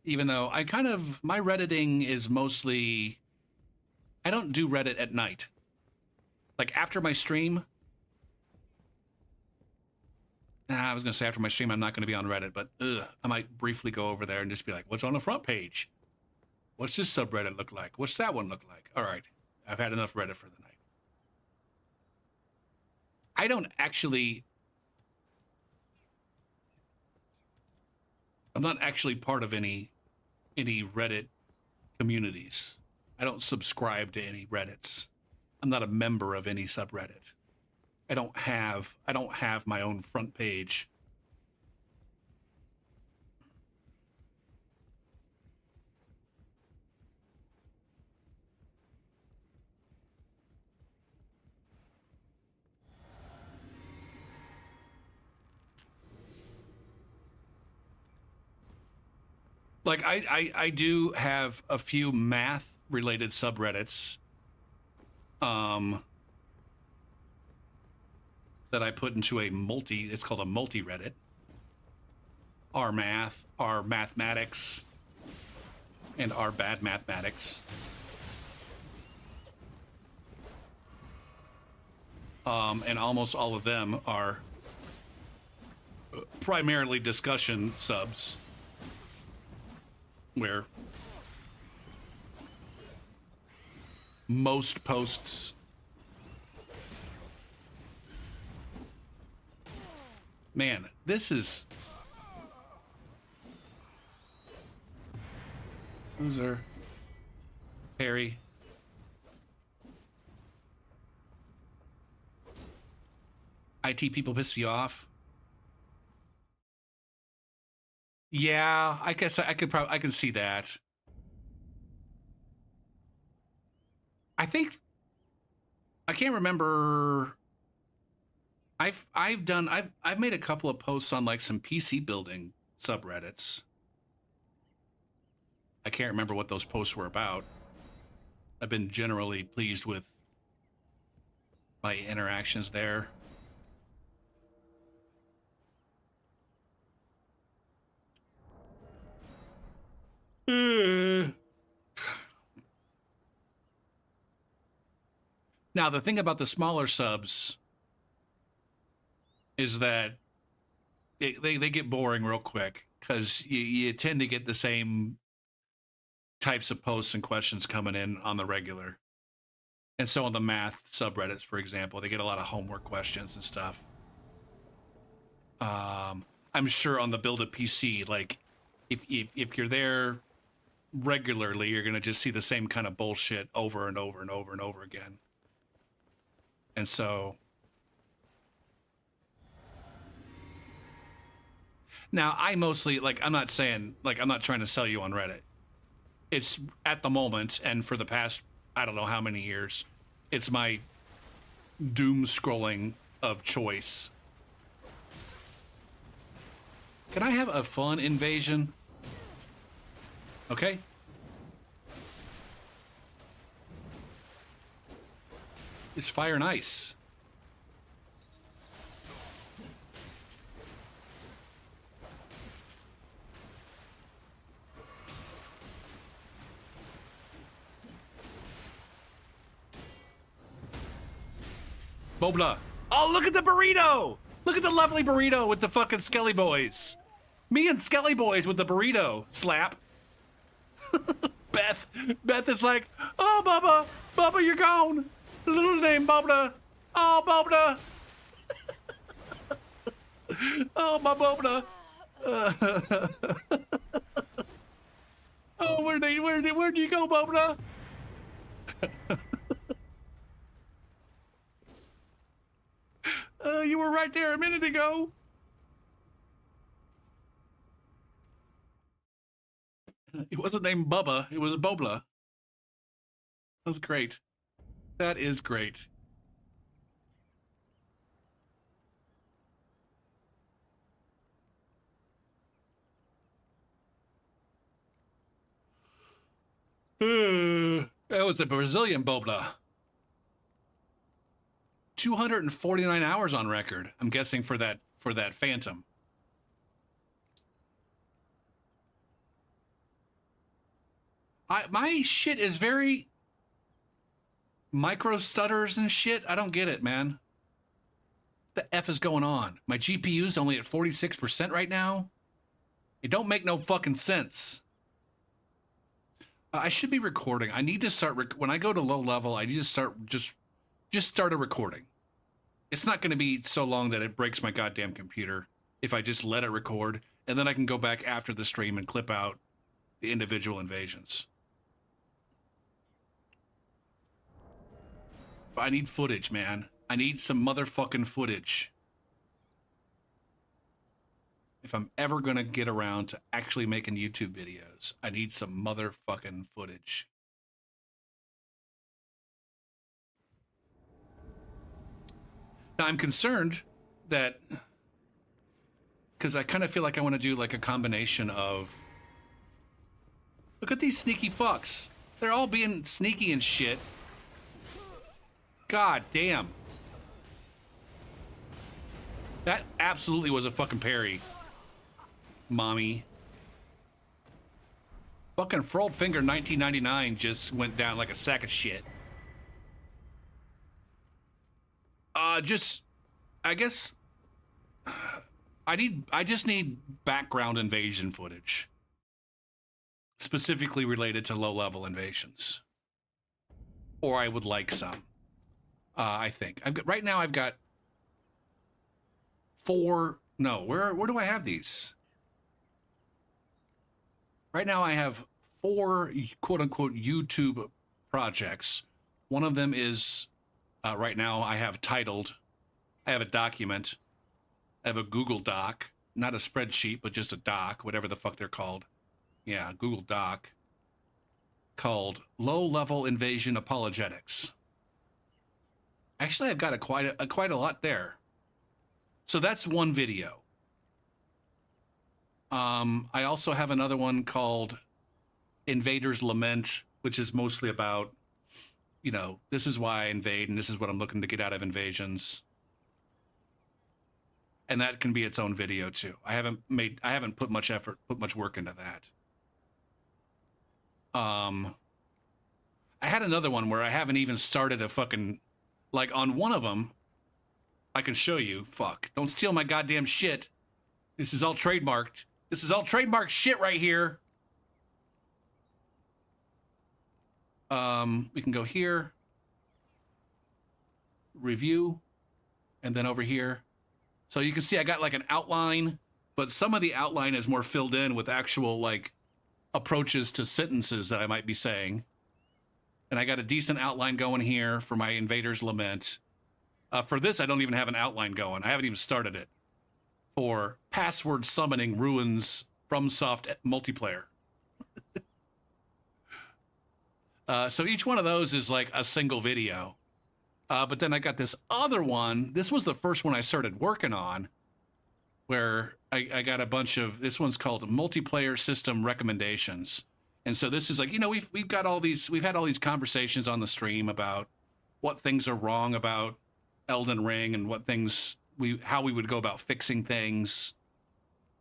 Even though I kind of, my Redditing is mostly, I don't do Reddit at night. Like after my stream, I was going to say after my stream, I'm not going to be on Reddit, but I might briefly go over there and just be like, what's on the front page? What's this subreddit look like? What's that one look like? All right, I've had enough Reddit for the night. I don't actually, I'm not actually part of any Reddit communities. I don't subscribe to any Reddits. I'm not a member of any subreddit. I don't have my own front page. Like I do have a few math related subreddits that I put into it's called a multi-Reddit. R math, R mathematics, and R bad mathematics. And almost all of them are primarily discussion subs where most posts man, this is loser Harry. IT people piss you off. Yeah, I guess I can see that. I think I can't remember. I've made a couple of posts on like some PC building subreddits. I can't remember what those posts were about. I've been generally pleased with my interactions there. Now, the thing about the smaller subs is that they get boring real quick because you tend to get the same types of posts and questions coming in on the regular. And so on the math subreddits, for example, they get a lot of homework questions and stuff. I'm sure on the Build a PC, like if you're there regularly, you're gonna just see the same kind of bullshit over and over and over and over again. And so now I mostly, like, I'm not saying, like, I'm not trying to sell you on Reddit. It's at the moment, and for the past, I don't know how many years, it's my doom scrolling of choice. Can I have a fun invasion? Okay. is fire and ice. Bobla. Oh, look at the burrito! Look at the lovely burrito with the fucking Skelly Boys. Me and Skelly Boys with the burrito slap. Beth is like, oh, Bubba, you're gone. The little name, Bobla. Oh, Bobla. Oh, my Bobla. Oh, where'd you go, Bobla? You were right there a minute ago. It wasn't named Bubba. It was Bobla. That was great. That is great. That was the Brazilian Bobla. 249 hours on record, I'm guessing, for that Phantom. My shit is very micro stutters and shit. I don't get it, man. What the F is going on? My GPU's only at 46% right now. It don't make no fucking sense. I should be recording. I need to start when I go to low level. I need to start just start a recording. It's not going to be so long that it breaks my goddamn computer if I just let it record, and then I can go back after the stream and clip out the individual invasions. But I need footage, man. I need some motherfucking footage. If I'm ever going to get around to actually making YouTube videos, I need some motherfucking footage. Now, I'm concerned that, because I kind of feel like I want to do like a combination of, look at these sneaky fucks. They're all being sneaky and shit. God damn. That absolutely was a fucking parry. Mommy. Fucking Frilled Finger 1999 just went down like a sack of shit. I guess I just need background invasion footage, specifically related to low-level invasions, or I would like some. I think right now I've got 4. No, where do I have these? Right now I have 4 quote-unquote YouTube projects. One of them is right now I have titled. I have a document. I have a Google Doc, not a spreadsheet, but just a doc, whatever the fuck they're called. Yeah, Google Doc, called Low Level Invasion Apologetics. Actually, I've got quite a lot there. So that's one video. I also have another one called Invader's Lament, which is mostly about, you know, this is why I invade and this is what I'm looking to get out of invasions. And that can be its own video too. I haven't put much work into that. I had another one where I haven't even started a fucking, like on one of them, I can show you. Fuck, don't steal my goddamn shit. This is all trademarked. This is all trademarked shit right here. We can go here, review, and then over here. So you can see I got like an outline, but some of the outline is more filled in with actual like approaches to sentences that I might be saying. And I got a decent outline going here for my Invader's Lament. For this, I don't even have an outline going. I haven't even started it. For Password Summoning Ruins FromSoft multiplayer. So each one of those is like a single video. But then I got this other one. This was the first one I started working on, where I got a bunch of, this one's called Multiplayer System Recommendations. And so this is like, you know, we've got all these, we've had all these conversations on the stream about, what things are wrong about Elden Ring and how we would go about fixing things.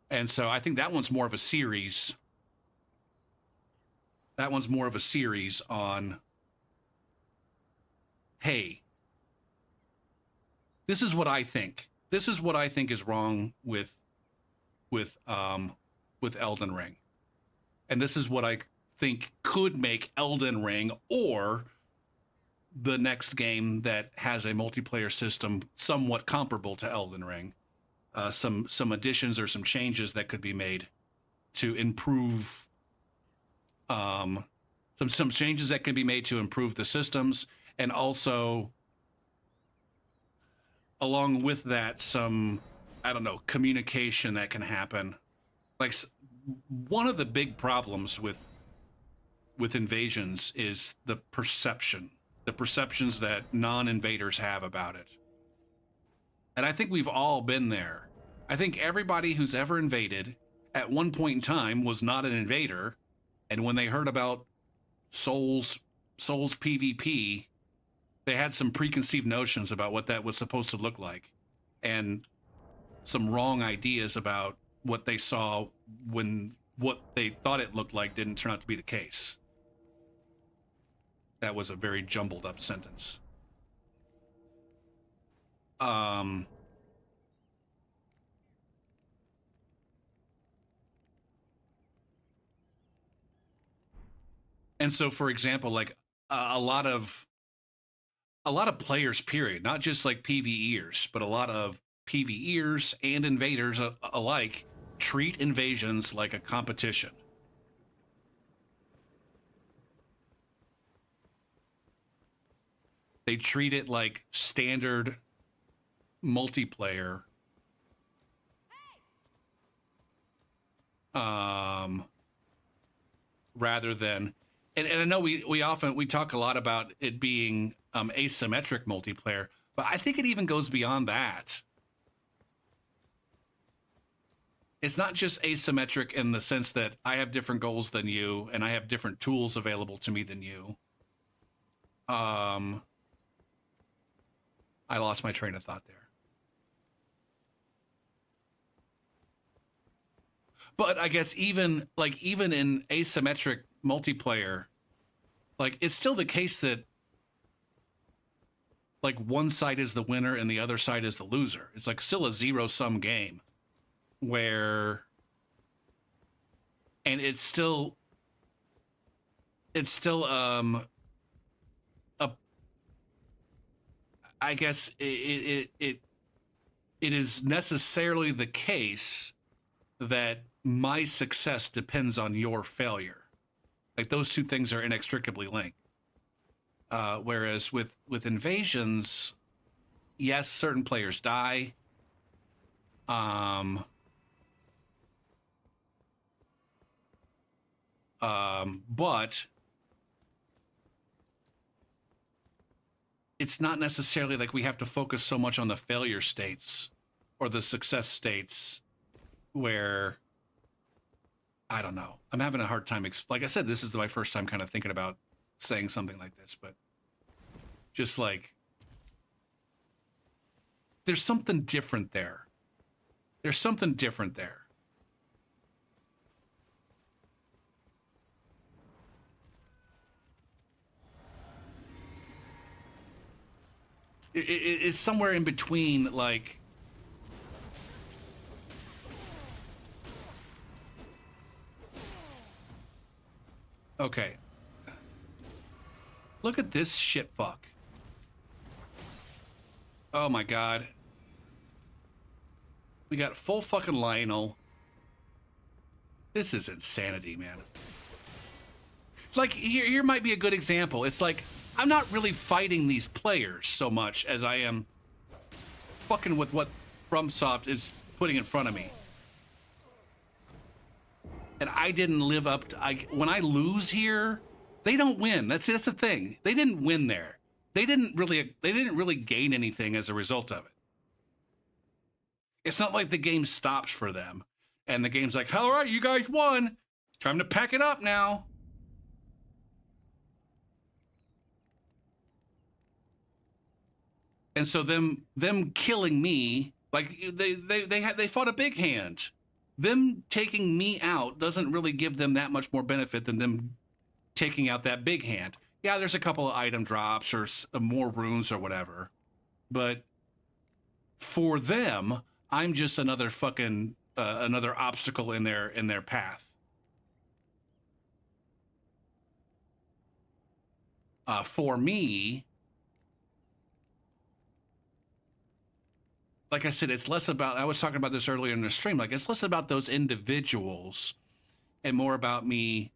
And so I think that one's more of a series. That one's more of a series on, hey, this is what I think. This is what I think is wrong with Elden Ring. And this is what I think could make Elden Ring or the next game that has a multiplayer system somewhat comparable to Elden Ring. Some additions or some changes that could be made to improve some changes that can be made to improve the systems, and also along with that some, I don't know, communication that can happen. Like, one of the big problems with invasions is the perceptions that non-invaders have about it. And I think we've all been there. I think everybody who's ever invaded at one point in time was not an invader, and when they heard about Souls PvP, they had some preconceived notions about what that was supposed to look like, and some wrong ideas about what they saw when what they thought it looked like didn't turn out to be the case. That was a very jumbled up sentence. And so, for example, like a lot of players, period, not just like PvEers, but a lot of PvEers and invaders alike treat invasions like a competition. They treat it like standard multiplayer. Rather than, and I know we often talk a lot about it being asymmetric multiplayer, but I think it even goes beyond that. It's not just asymmetric in the sense that I have different goals than you and I have different tools available to me than you. I lost my train of thought there. But I guess even in asymmetric multiplayer, like, it's still the case that like one side is the winner and the other side is the loser. It's like still a zero-sum game where, and it's still I guess it is necessarily the case that my success depends on your failure. Like, those two things are inextricably linked. Whereas with invasions, yes, certain players die. But it's not necessarily like we have to focus so much on the failure states or the success states where, I don't know. I'm having a hard time. Like I said, this is my first time kind of thinking about saying something like this, but just like, there's something different there. There's something different there. It's somewhere in between, like, okay. Look at this shit fuck. Oh my god. We got full fucking Lionel. This is insanity, man. Like, here might be a good example. It's like, I'm not really fighting these players so much as I am fucking with what FromSoft is putting in front of me. And I didn't live up to, when I lose here, they don't win. That's the thing. They didn't win there. They didn't really gain anything as a result of it. It's not like the game stops for them and the game's like, all right, you guys won. Time to pack it up now. And so them killing me, like they fought a big hand. Them taking me out doesn't really give them that much more benefit than them taking out that big hand. Yeah, there's a couple of item drops or more runes or whatever, but for them, I'm just another fucking another obstacle in their path. For me, like I said, it's less about, I was talking about this earlier in the stream, like it's less about those individuals and more about me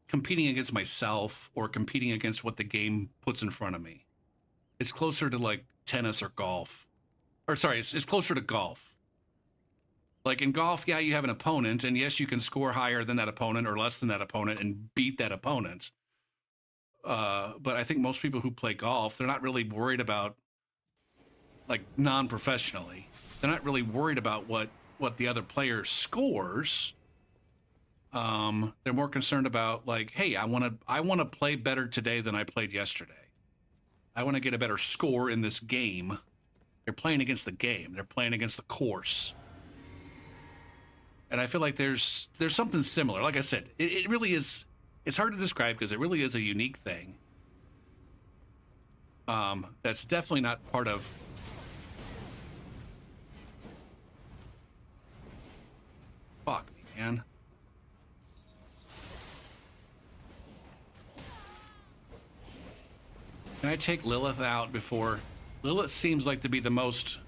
competing against myself or competing against what the game puts in front of me. It's closer to like tennis or golf. Or sorry, it's closer to golf. Like in golf, yeah, you have an opponent, and yes, you can score higher than that opponent or less than that opponent and beat that opponent. But I think most people who play golf, they're not really worried about, like non-professionally, they're not really worried about what the other player scores. They're more concerned about like, hey, I want to play better today than I played yesterday. I want to get a better score in this game. They're playing against the game. They're playing against the course. And I feel like there's something similar. Like I said, it really is. It's hard to describe because it really is a unique thing. That's definitely not part of. Fuck me, man. Can I take Lilith out before? Lilith seems like to be the most.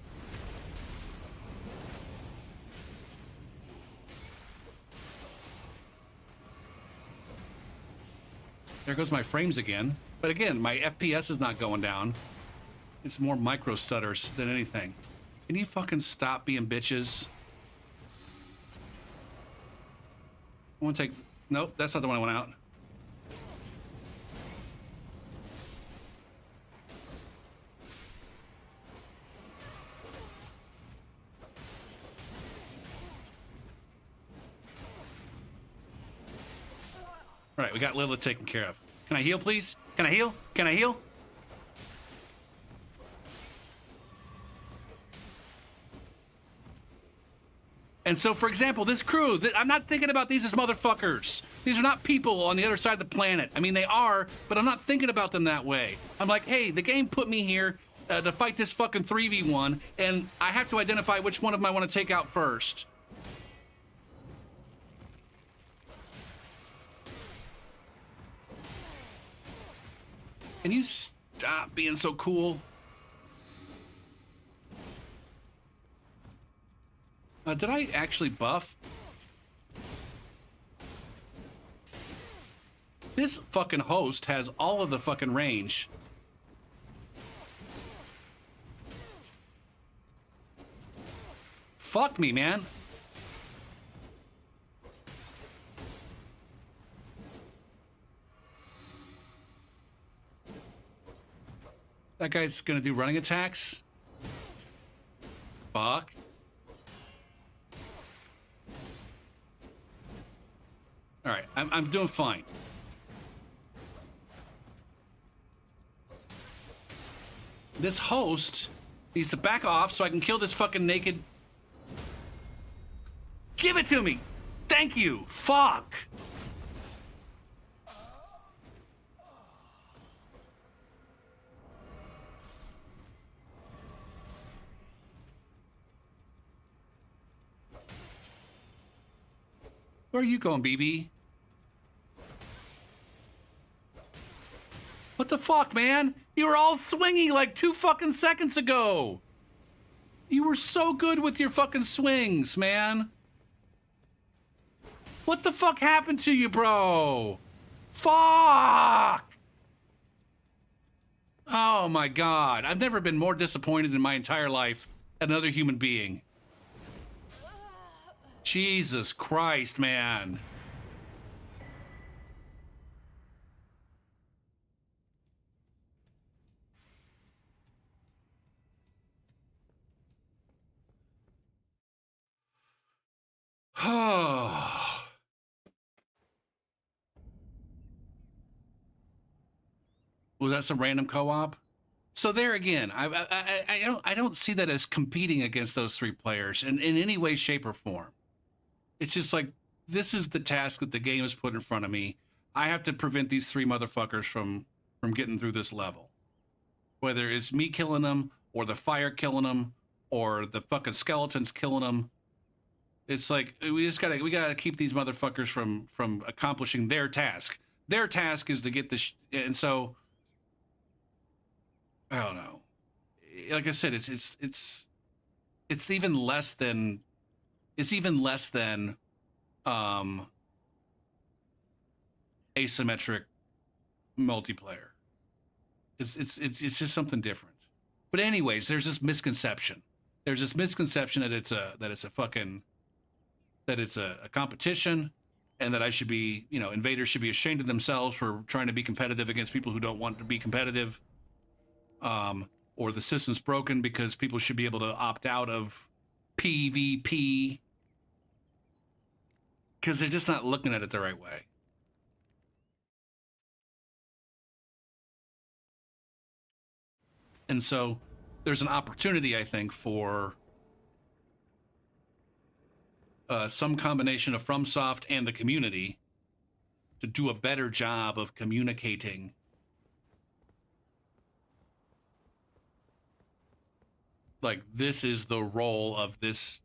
There goes my frames again. But again, my FPS is not going down. It's more micro stutters than anything. Can you fucking stop being bitches? I want to take... Nope, that's not the one I want out. All right, we got Lilith taken care of. Can I heal, please? Can I heal? Can I heal? And so, for example, this crew, I'm not thinking about these as motherfuckers. These are not people on the other side of the planet. I mean, they are, but I'm not thinking about them that way. I'm like, hey, the game put me here to fight this fucking 3v1, and I have to identify which one of them I want to take out first. Can you stop being so cool? Did I actually buff? This fucking host has all of the fucking range. Fuck me, man. That guy's gonna do running attacks. Fuck. All right, I'm doing fine. This host needs to back off so I can kill this fucking naked. Give it to me. Thank you. Fuck. Where are you going, BB? What the fuck, man? You were all swingy like 2 fucking seconds ago. You were so good with your fucking swings, man. What the fuck happened to you, bro? Fuck! Oh my god. I've never been more disappointed in my entire life at another human being. Jesus Christ, man. Was that some random co-op? So there again, I don't see that as competing against those 3 players in any way, shape, or form. It's just like, this is the task that the game has put in front of me. I have to prevent these 3 motherfuckers from getting through this level. Whether it's me killing them, or the fire killing them, or the fucking skeletons killing them. It's like, we gotta keep these motherfuckers from accomplishing their task. Their task is to get this, and so, I don't know. Like I said, it's even less than, asymmetric multiplayer. It's just something different. But anyways, there's this misconception. There's this misconception that it's a competition, and that I should be, invaders should be ashamed of themselves for trying to be competitive against people who don't want to be competitive. Or the system's broken because people should be able to opt out of PvP because they're just not looking at it the right way. And so there's an opportunity, I think, for some combination of FromSoft and the community to do a better job of communicating like, this is the role of this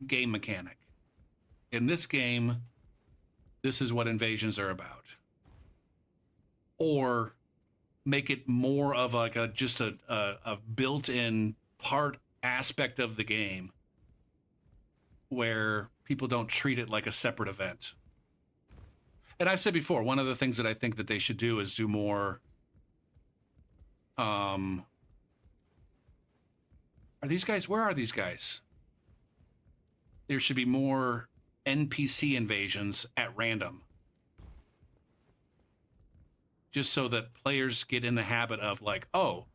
game mechanic. In this game, this is what invasions are about. Or make it more of like a built-in part aspect of the game where people don't treat it like a separate event. And I've said before, one of the things that I think that they should do is do more where are these guys? There should be more NPC invasions at random. Just so that players get in the habit of like, oh,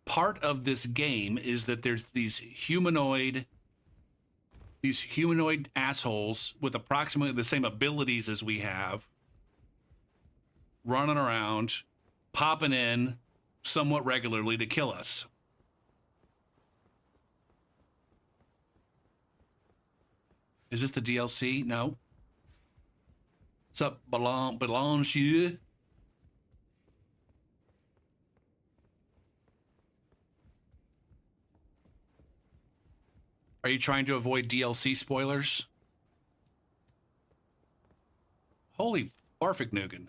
part of this game is that there's these humanoid assholes with approximately the same abilities as we have, running around, popping in somewhat regularly to kill us. Is this the DLC? No. What's up, Blanche? Are you trying to avoid DLC spoilers? Holy Barfignugan.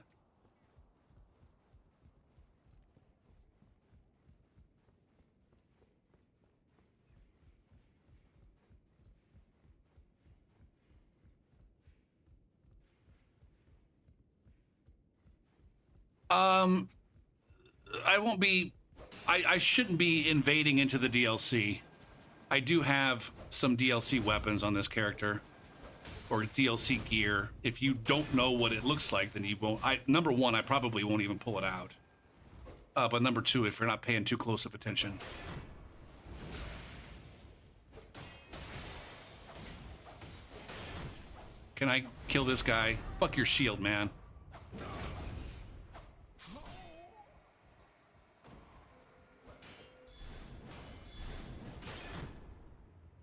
I shouldn't be invading into the DLC. I do have some DLC weapons on this character, or DLC gear. If you don't know what it looks like, then you won't. Number one, I probably won't even pull it out. But number two, if you're not paying too close of attention. Can I kill this guy? Fuck your shield, man.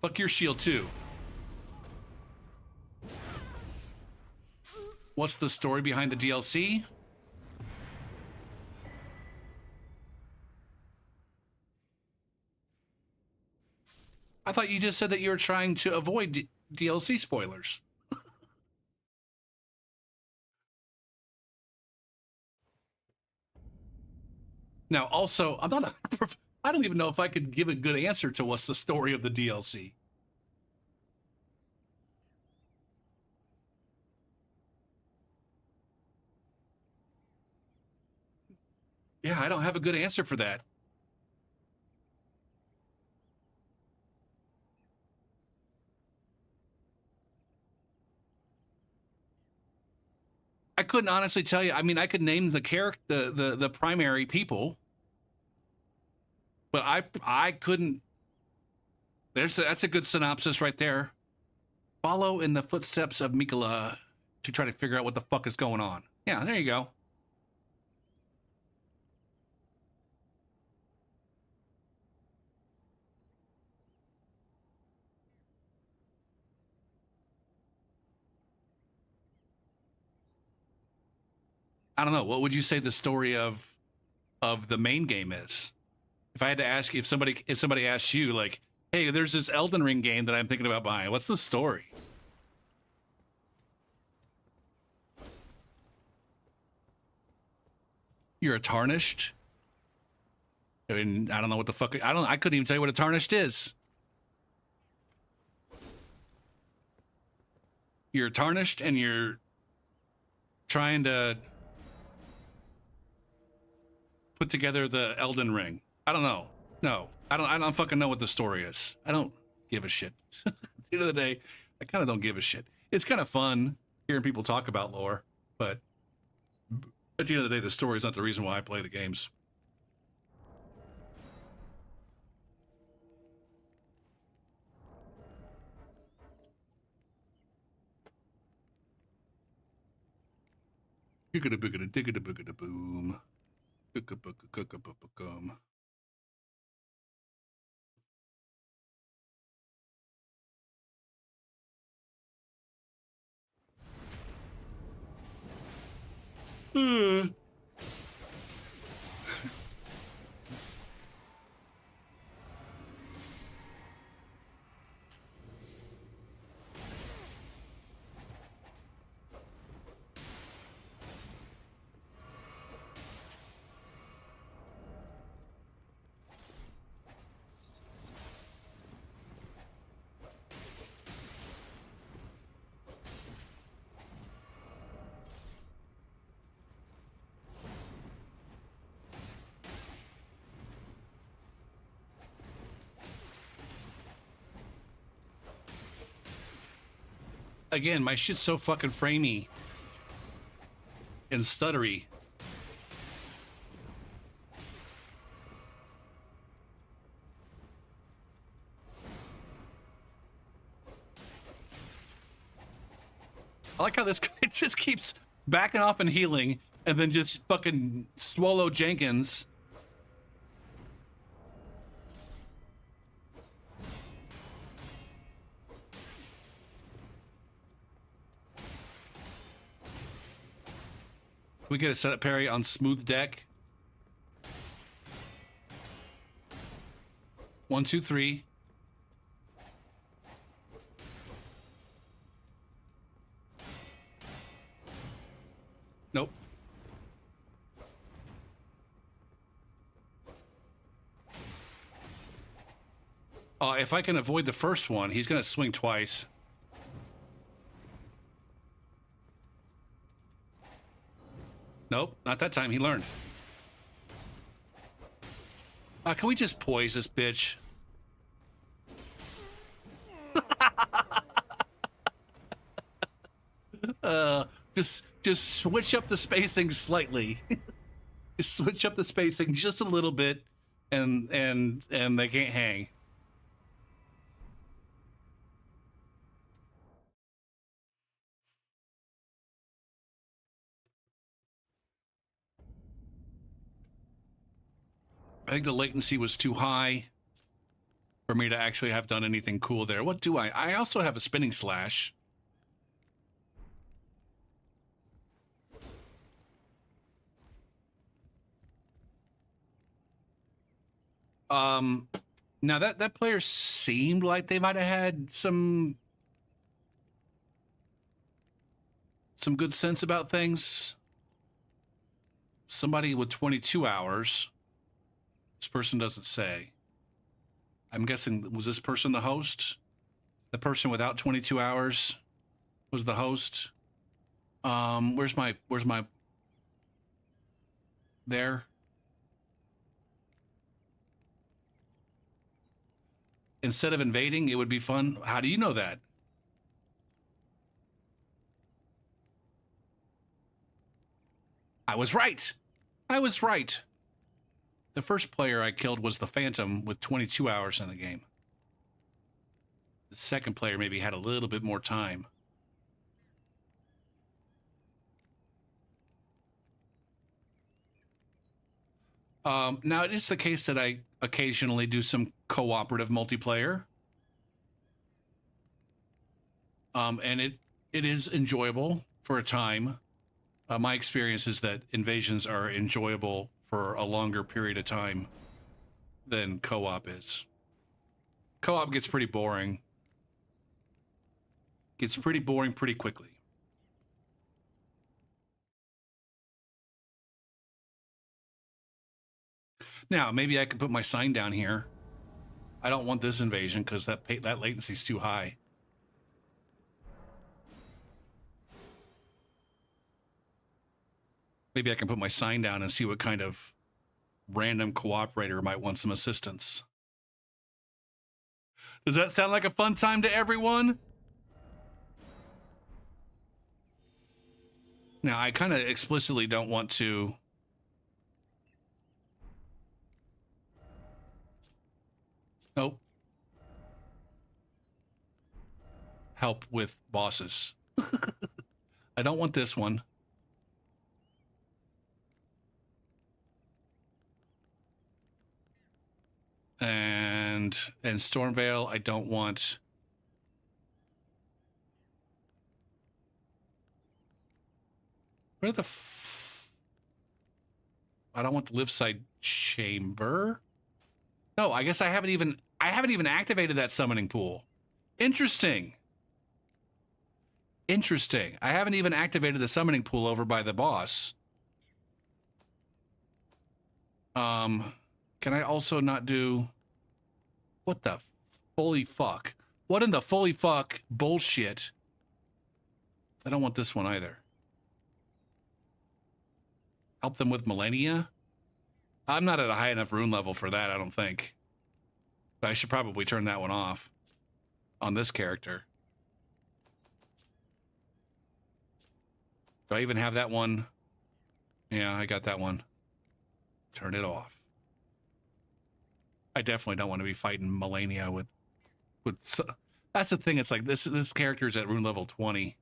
Fuck your shield, too. What's the story behind the DLC? I thought you just said that you were trying to avoid DLC spoilers. Now, also, I don't even know if I could give a good answer to what's the story of the DLC. Yeah, I don't have a good answer for that. I couldn't honestly tell you. I mean, I could name the the primary people, but I couldn't. That's a good synopsis right there. Follow in the footsteps of Mikola to try to figure out what the fuck is going on. Yeah, there you go. I don't know. What would you say the story of the main game is? If I had to ask you, if somebody asked you, like, hey, there's this Elden Ring game that I'm thinking about buying, what's the story? You're a tarnished? I mean, I don't know what the fuck. I couldn't even tell you what a tarnished is. You're tarnished and you're trying to put together the Elden Ring. I don't know. No, I don't fucking know what the story is. I don't give a shit. At the end of the day, I kind of don't give a shit. It's kind of fun hearing people talk about lore, but at the end of the day, the story is not the reason why I play the games. Giggada biggada diggada biggada boom. Cook-a-book-a-cook-a-book-a-boom. Again, my shit's so fucking framey and stuttery. I like how this guy just keeps backing off and healing and then just fucking swallow Jenkins. We get a setup parry on smooth deck. 1, 2, 3. Nope. If I can avoid the first one, he's gonna swing twice. Nope, not that time. He learned. Can we just poise this bitch? Just switch up the spacing slightly. Just switch up the spacing just a little bit, and they can't hang. I think the latency was too high for me to actually have done anything cool there. What do I? I also have a spinning slash. Now that player seemed like they might have had some good sense about things. Somebody with 22 hours. This person doesn't say. I'm guessing, was this person the host? The person without 22 hours was the host. Where's my there? Instead of invading, it would be fun. How do you know that? I was right. I was right. The first player I killed was the Phantom with 22 hours in the game. The second player maybe had a little bit more time. Now, it is the case that I occasionally do some cooperative multiplayer. And it is enjoyable for a time. My experience is that invasions are enjoyable for a longer period of time than co-op is. Co-op gets pretty boring. Gets pretty boring pretty quickly. Now, maybe I could put my sign down here. I don't want this invasion because that latency is too high. Maybe I can put my sign down and see what kind of random cooperator might want some assistance. Does that sound like a fun time to everyone? Now, I kind of explicitly don't want to... Nope. Help with bosses. I don't want this one. And Stormvale, I don't want... Where the I don't want the lift side chamber. No, I guess I haven't even activated that summoning pool. Interesting. Interesting. I haven't even activated the summoning pool over by the boss. Can I also not do... What the fully fuck? What in the fully fuck bullshit? I don't want this one either. Help them with Millennia? I'm not at a high enough rune level for that, I don't think. But I should probably turn that one off on this character. Do I even have that one? Yeah, I got that one. Turn it off. I definitely don't want to be fighting Millennia with that's the thing, it's like this character is at rune level 20.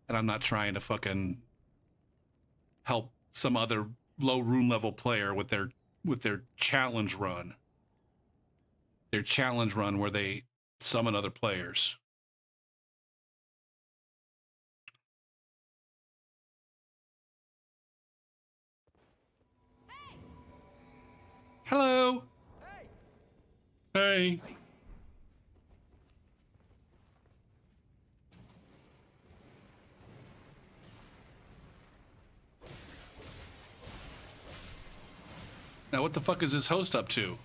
And I'm not trying to fucking help some other low rune level player with their challenge run. Their challenge run where they summon other players. Hey. Hello. Hey. Hey. Now, what the fuck is this host up to?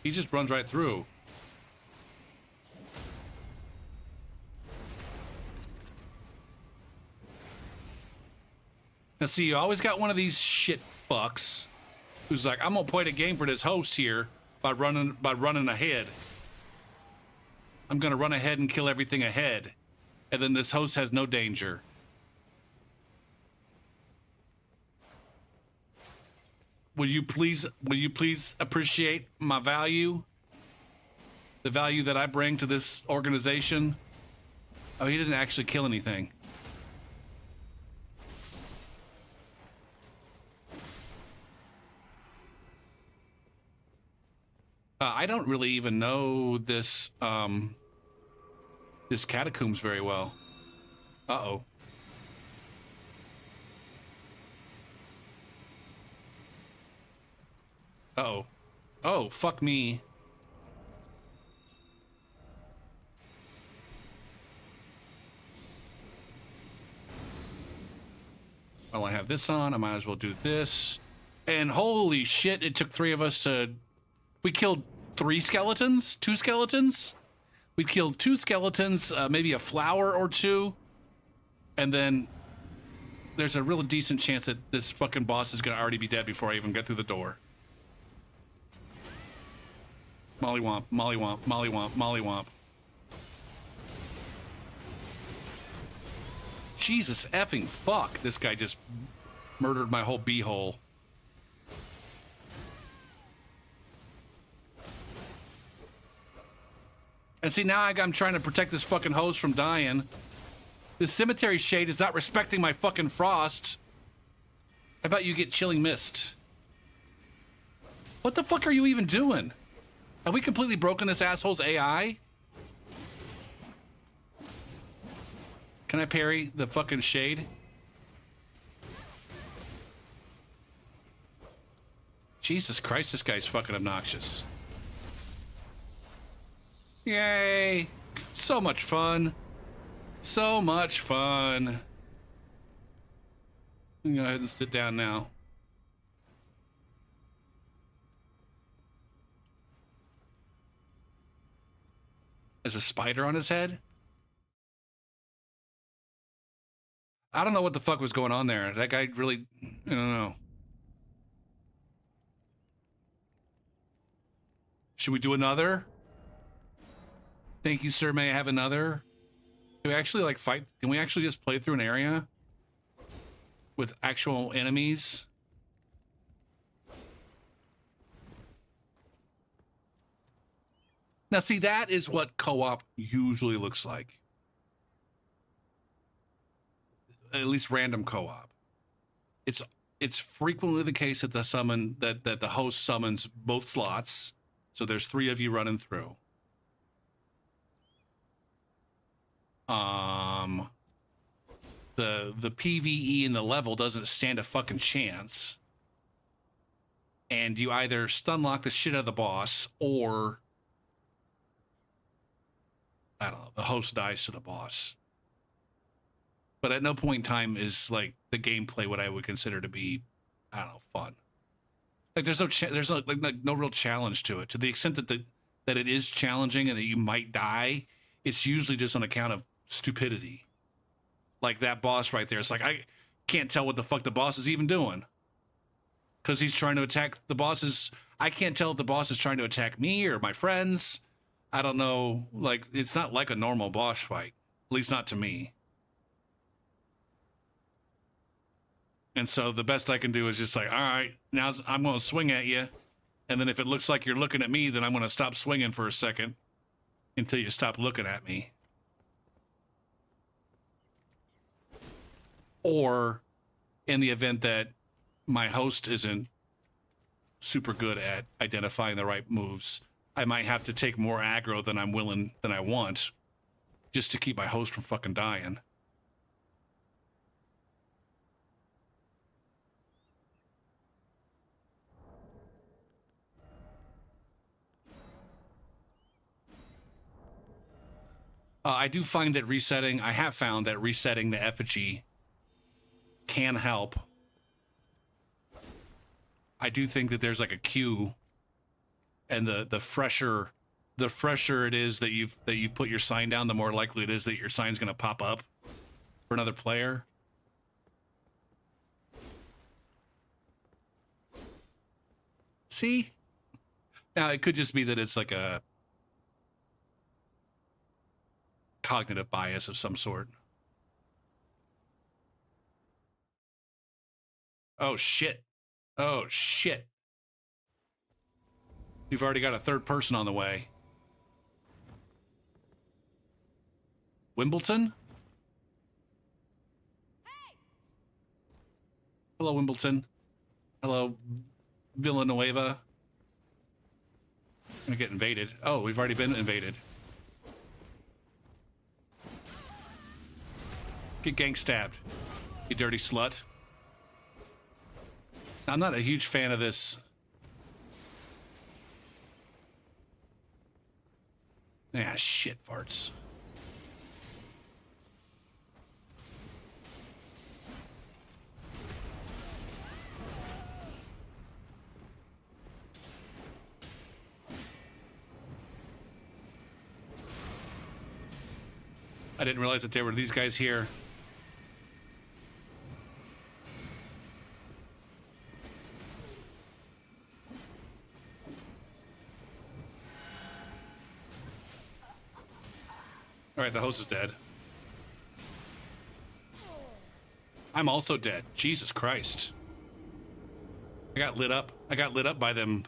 He just runs right through. Now, see, you always got one of these shit fucks who's like, I'm gonna play the game for this host here by running ahead. I'm gonna run ahead and kill everything ahead, and then this host has no danger. Will you please appreciate my value? The value that I bring to this organization? Oh, he didn't actually kill anything. I don't really even know this this catacombs very well. Uh-oh. Uh-oh. Oh, fuck me. Well, I have this on. I might as well do this. And holy shit, it took 3 of us to... We killed 3 skeletons? 2 skeletons? We killed 2 skeletons, maybe a flower or 2. And then there's a real decent chance that this fucking boss is going to already be dead before I even get through the door. Mollywomp, mollywomp, mollywomp, mollywomp. Jesus effing fuck. This guy just murdered my whole beehole. And see, now I'm trying to protect this fucking host from dying. This cemetery shade is not respecting my fucking frost. How about you get chilling mist? What the fuck are you even doing? Have we completely broken this asshole's AI? Can I parry the fucking shade? Jesus Christ, this guy's fucking obnoxious. Yay! So much fun. So much fun. I'm gonna go ahead and sit down now. There's a spider on his head? I don't know what the fuck was going on there. That guy really... I don't know. Should we do another? Thank you, sir. May I have another? Can we actually, like, fight? Can we actually just play through an area with actual enemies? Now, see, that is what co-op usually looks like. At least random co-op. It's frequently the case that the host summons both slots, so there's 3 of you running through. The PvE in the level doesn't stand a fucking chance, and you either stun lock the shit out of the boss, or I don't know, the host dies to the boss. But at no point in time is like the gameplay what I would consider to be, I don't know, fun. Like there's no real challenge to it. To the extent that it is challenging and that you might die, it's usually just on account of stupidity. Like that boss right there. It's like I can't tell what the fuck the boss is even doing, because he's trying to attack the bosses. I can't tell if the boss is trying to attack me or my friends. I don't know. Like it's not like a normal boss fight, at least not to me. And so the best I can do is just like, all right, now I'm going to swing at you. And then if it looks like you're looking at me, then I'm going to stop swinging for a second until you stop looking at me. Or in the event that my host isn't super good at identifying the right moves, I might have to take more aggro than I want, just to keep my host from fucking dying. I do find that I have found that resetting the effigy can help. I do think that there's like a queue, and the fresher it is that you've put your sign down, the more likely it is that your sign's going to pop up for another player. See? Now it could just be that it's like a cognitive bias of some sort. Oh shit. Oh shit. We've already got a third person on the way. Wimbledon? Hey. Hello, Wimbledon. Hello, Villanueva. I'm gonna get invaded. Oh, we've already been invaded. Get gang stabbed, you dirty slut. I'm not a huge fan of this. Ah, shit farts. I didn't realize that there were these guys here. All right, the host is dead. I'm also dead. Jesus Christ. I got lit up. I got lit up by them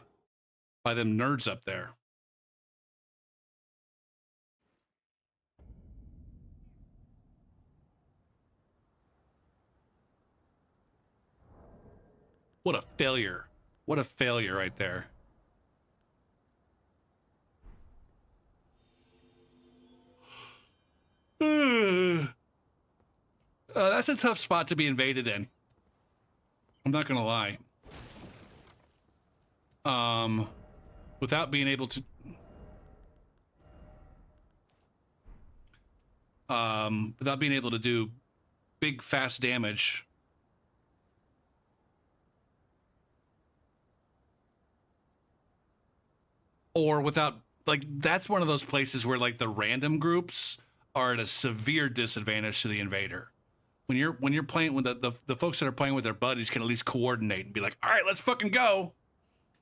nerds up there. What a failure. What a failure right there. That's a tough spot to be invaded in. I'm not gonna lie. Without being able to, do big, fast damage. Or without, like, that's one of those places where, like, the random groups are at a severe disadvantage to the invader. When you're playing with the folks that are playing with their buddies can at least coordinate and be like, all right, let's fucking go.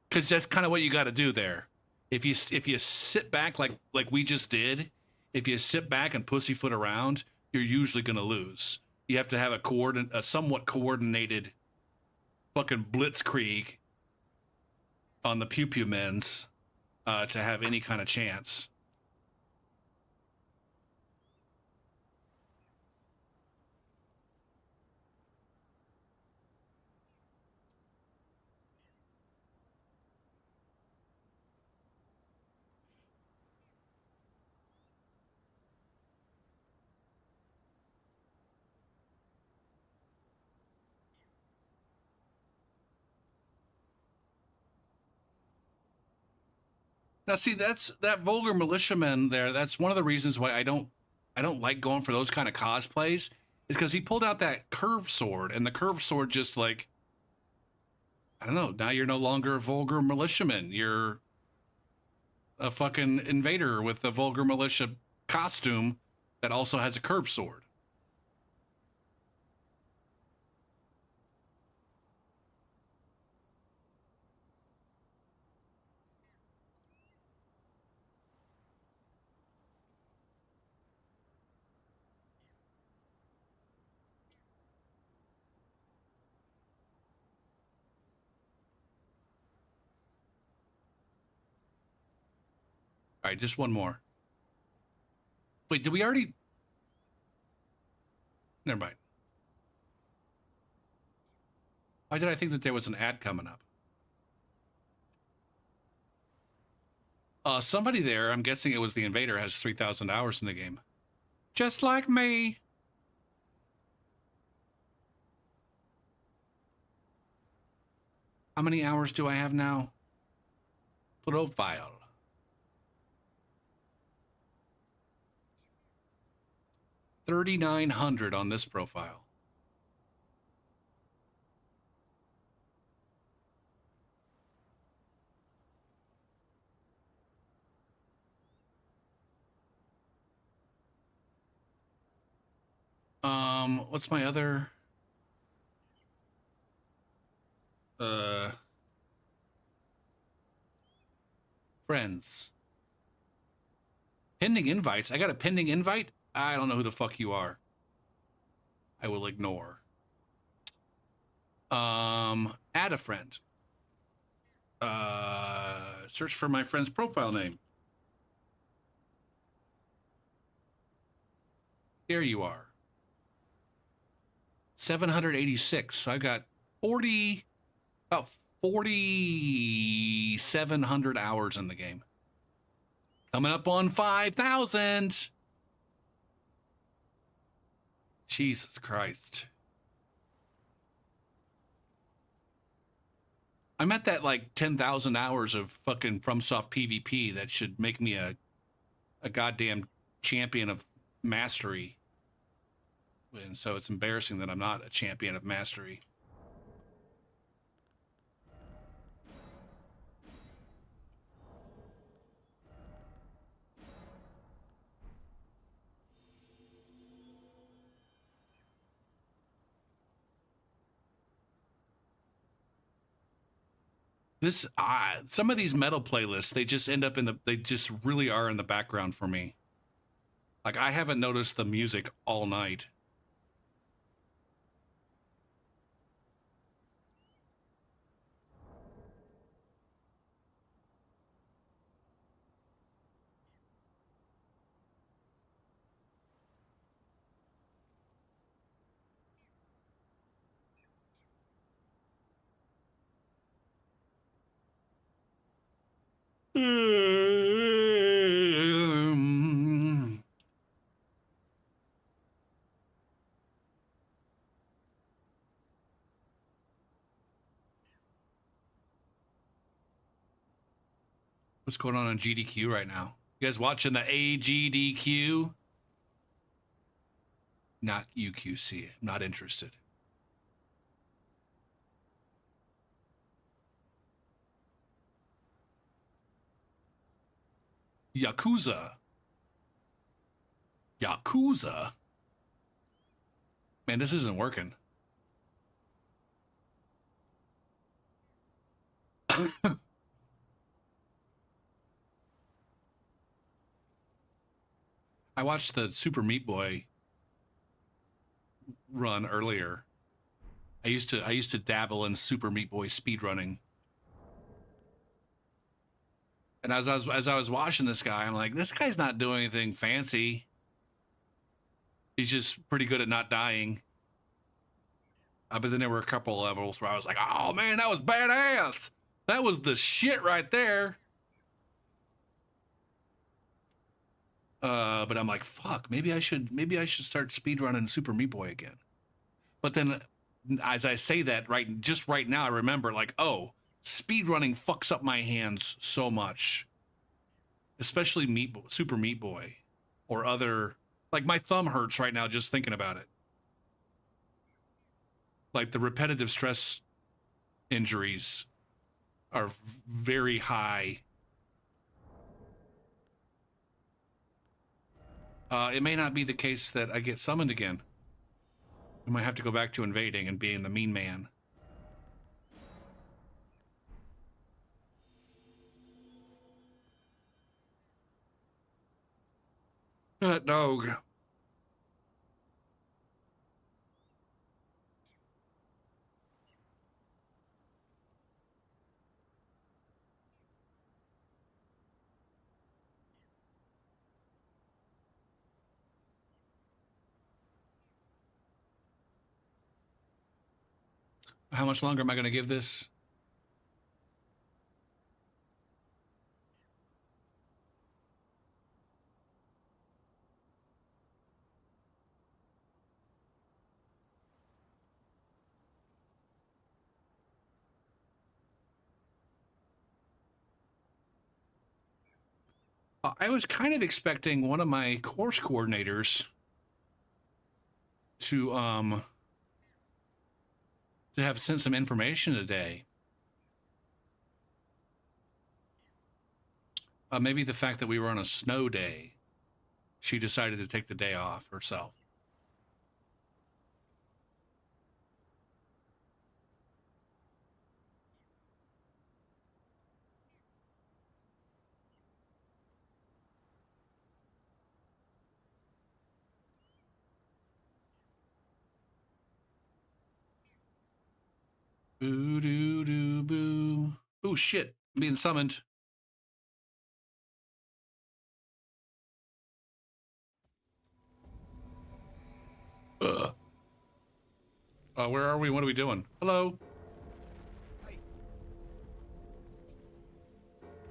Because that's kind of what you got to do there. If you sit back like we just did, if you sit back and pussyfoot around, you're usually going to lose. You have to have a somewhat coordinated fucking blitzkrieg on the pew pew men's to have any kind of chance. Now, see, that's that vulgar militiaman there. That's one of the reasons why I don't like going for those kind of cosplays. Is because he pulled out that curved sword, and the curved sword just like, I don't know. Now you're no longer a vulgar militiaman. You're a fucking invader with a vulgar militia costume that also has a curved sword. All right, just one more. Wait, did we already? Never mind. Why did I think that there was an ad coming up? Somebody there, I'm guessing it was the invader, has 3,000 hours in the game. Just like me. How many hours do I have now? Profile. 3,900 on this profile. What's my other? Friends. Pending invites. I got a pending invite? I don't know who the fuck you are. I will ignore. Add a friend. Search for my friend's profile name. There you are. 786. I got about 4,700 hours in the game. Coming up on 5,000. Jesus Christ. I'm at that like 10,000 hours of fucking FromSoft PvP that should make me a goddamn champion of mastery. And so it's embarrassing that I'm not a champion of mastery. This some of these metal playlists, they just end up they just really are in the background for me. Like I haven't noticed the music all night. What's going on GDQ right now? You guys watching the AGDQ? Not UQC. I'm not interested. Yakuza. Yakuza? Man, this isn't working. I watched the Super Meat Boy run earlier. I used to dabble in Super Meat Boy speedrunning. And as I was watching this guy, I'm like, this guy's not doing anything fancy. He's just pretty good at not dying. But then there were a couple levels where I was like, oh man, that was badass. That was the shit right there. But I'm like, fuck, maybe I should start speedrunning Super Meat Boy again. But then as I say that right now, I remember like, oh, speedrunning fucks up my hands so much. Especially Super Meat Boy or other, like my thumb hurts right now just thinking about it. Like the repetitive stress injuries are very high. It may not be the case that I get summoned again. We might have to go back to invading and being the mean man. That dog. How much longer am I going to give this? I was kind of expecting one of my course coordinators to have sent some information today. Maybe the fact that we were on a snow day, she decided to take the day off herself. Boo doo doo boo. Oh shit, I'm being summoned. Where are we? What are we doing? Hello?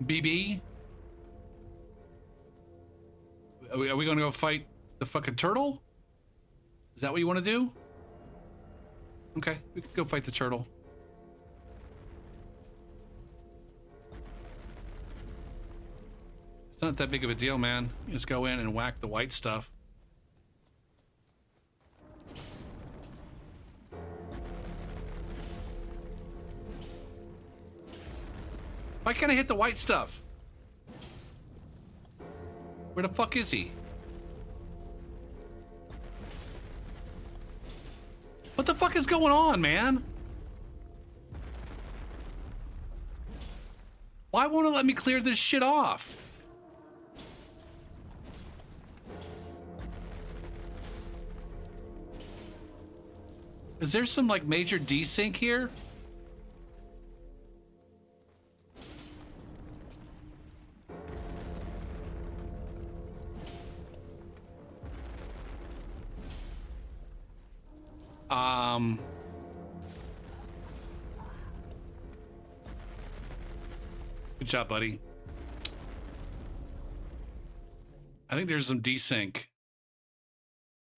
BB? Are we going to go fight the fucking turtle? Is that what you want to do? Okay, we can go fight the turtle. It's not that big of a deal, man. You just go in and whack the white stuff. Why can't I hit the white stuff? Where the fuck is he? What the fuck is going on, man? Why won't it let me clear this shit off? Is there some like major desync here? Good job, buddy. I think there's some desync.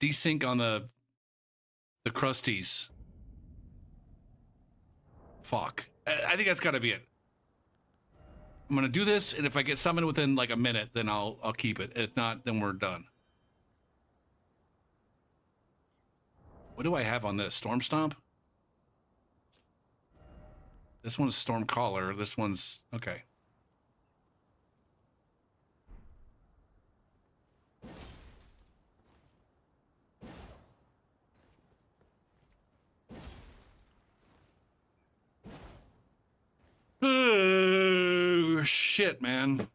Desync on the crusties. Fuck. I think that's gotta be it. I'm gonna do this, and if I get summoned within like a minute, then I'll keep it. If not, then we're done. What do I have on this? Storm Stomp? This one's Storm Caller. This one's okay. Oh, shit, man.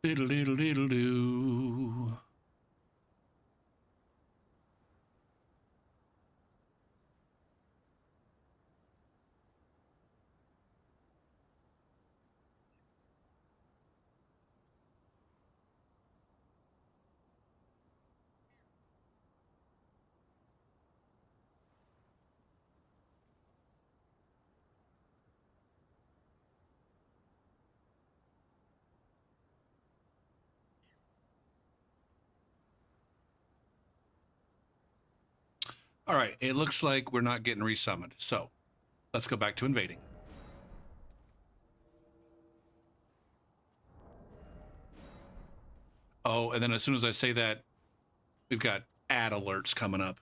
Diddle diddle diddle do. All right, it looks like we're not getting resummoned. So let's go back to invading. Oh, and then as soon as I say that, we've got ad alerts coming up.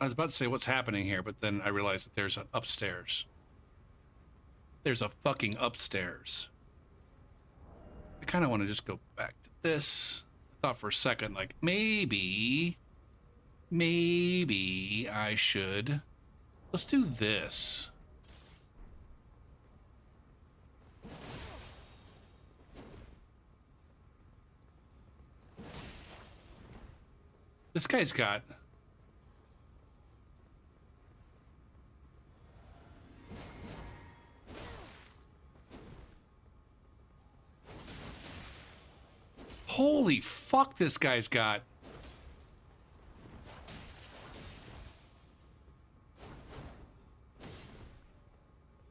I was about to say what's happening here, but then I realized that there's an upstairs. There's a fucking upstairs. I kind of want to just go back to this. I thought for a second, like, maybe I should. Let's do this. This guy's got... Holy fuck, this guy's got...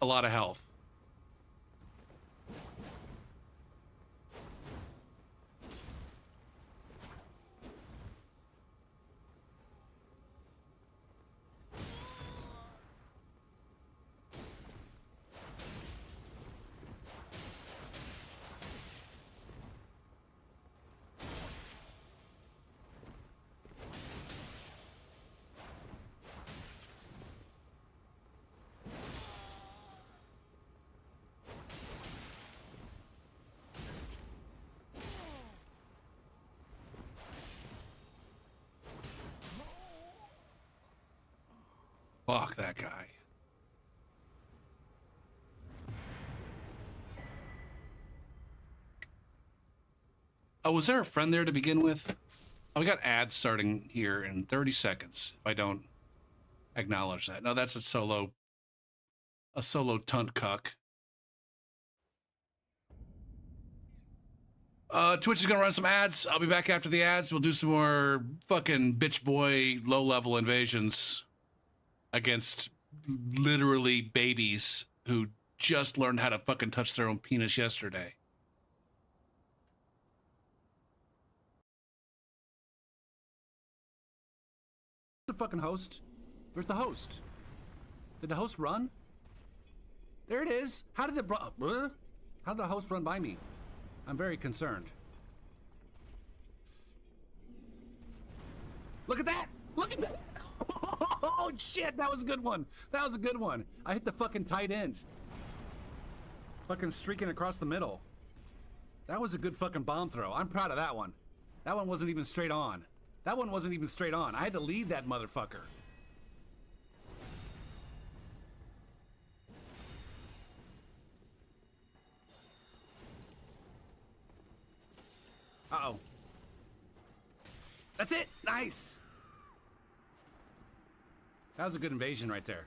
a lot of health. Fuck that guy. Oh, was there a friend there to begin with? Oh, we got ads starting here in 30 seconds. If I don't acknowledge that. No, that's a solo tunt cuck. Twitch is gonna run some ads. I'll be back after the ads. We'll do some more fucking bitch boy low-level invasions against literally babies who just learned how to fucking touch their own penis yesterday. The fucking host. Where's the host? Did the host run? There it is. How did how did the host run by me? I'm very concerned. Look at that! Look at that! Oh shit, that was a good one. That was a good one. I hit the fucking tight end. Fucking streaking across the middle. That was a good fucking bomb throw. I'm proud of that one. That one wasn't even straight on. That one wasn't even straight on. I had to lead that motherfucker. Uh-oh. That's it! Nice! That was a good invasion right there.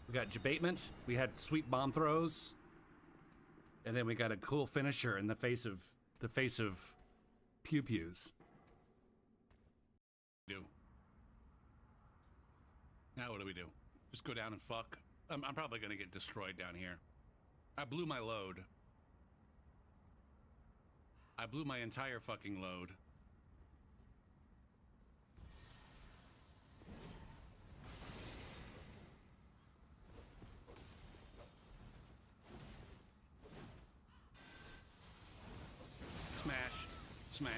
We got debatement. We had sweet bomb throws. And then we got a cool finisher in the face of pew-pews. Now what do we do? Just go down and fuck? I'm probably gonna get destroyed down here. I blew my load. I blew my entire fucking load. Smash. Smash.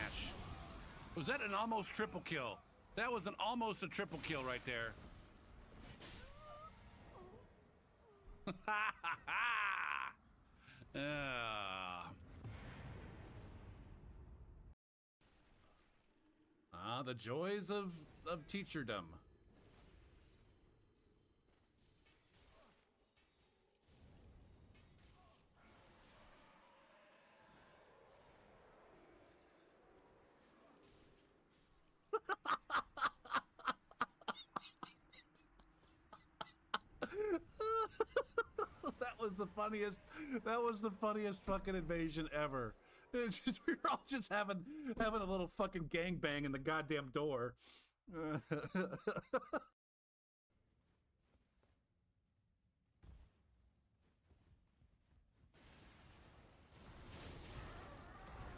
Was that an almost triple kill? That was an almost a triple kill right there. The joys of teacherdom. That was the funniest fucking invasion ever. It's just, we were all just having a little fucking gangbang in the goddamn door.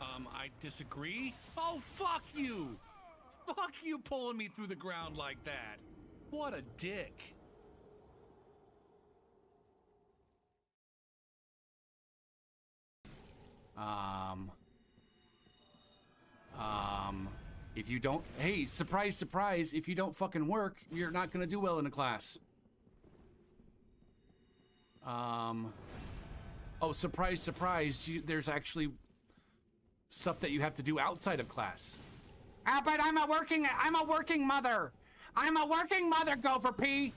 I disagree. Oh, fuck you! Fuck you pulling me through the ground like that. What a dick. If you don't, hey, surprise, surprise, if you don't fucking work, you're not gonna do well in the class. Oh, surprise, surprise, there's actually stuff that you have to do outside of class. Ah, but I'm a working mother. I'm a working mother, Gopher P.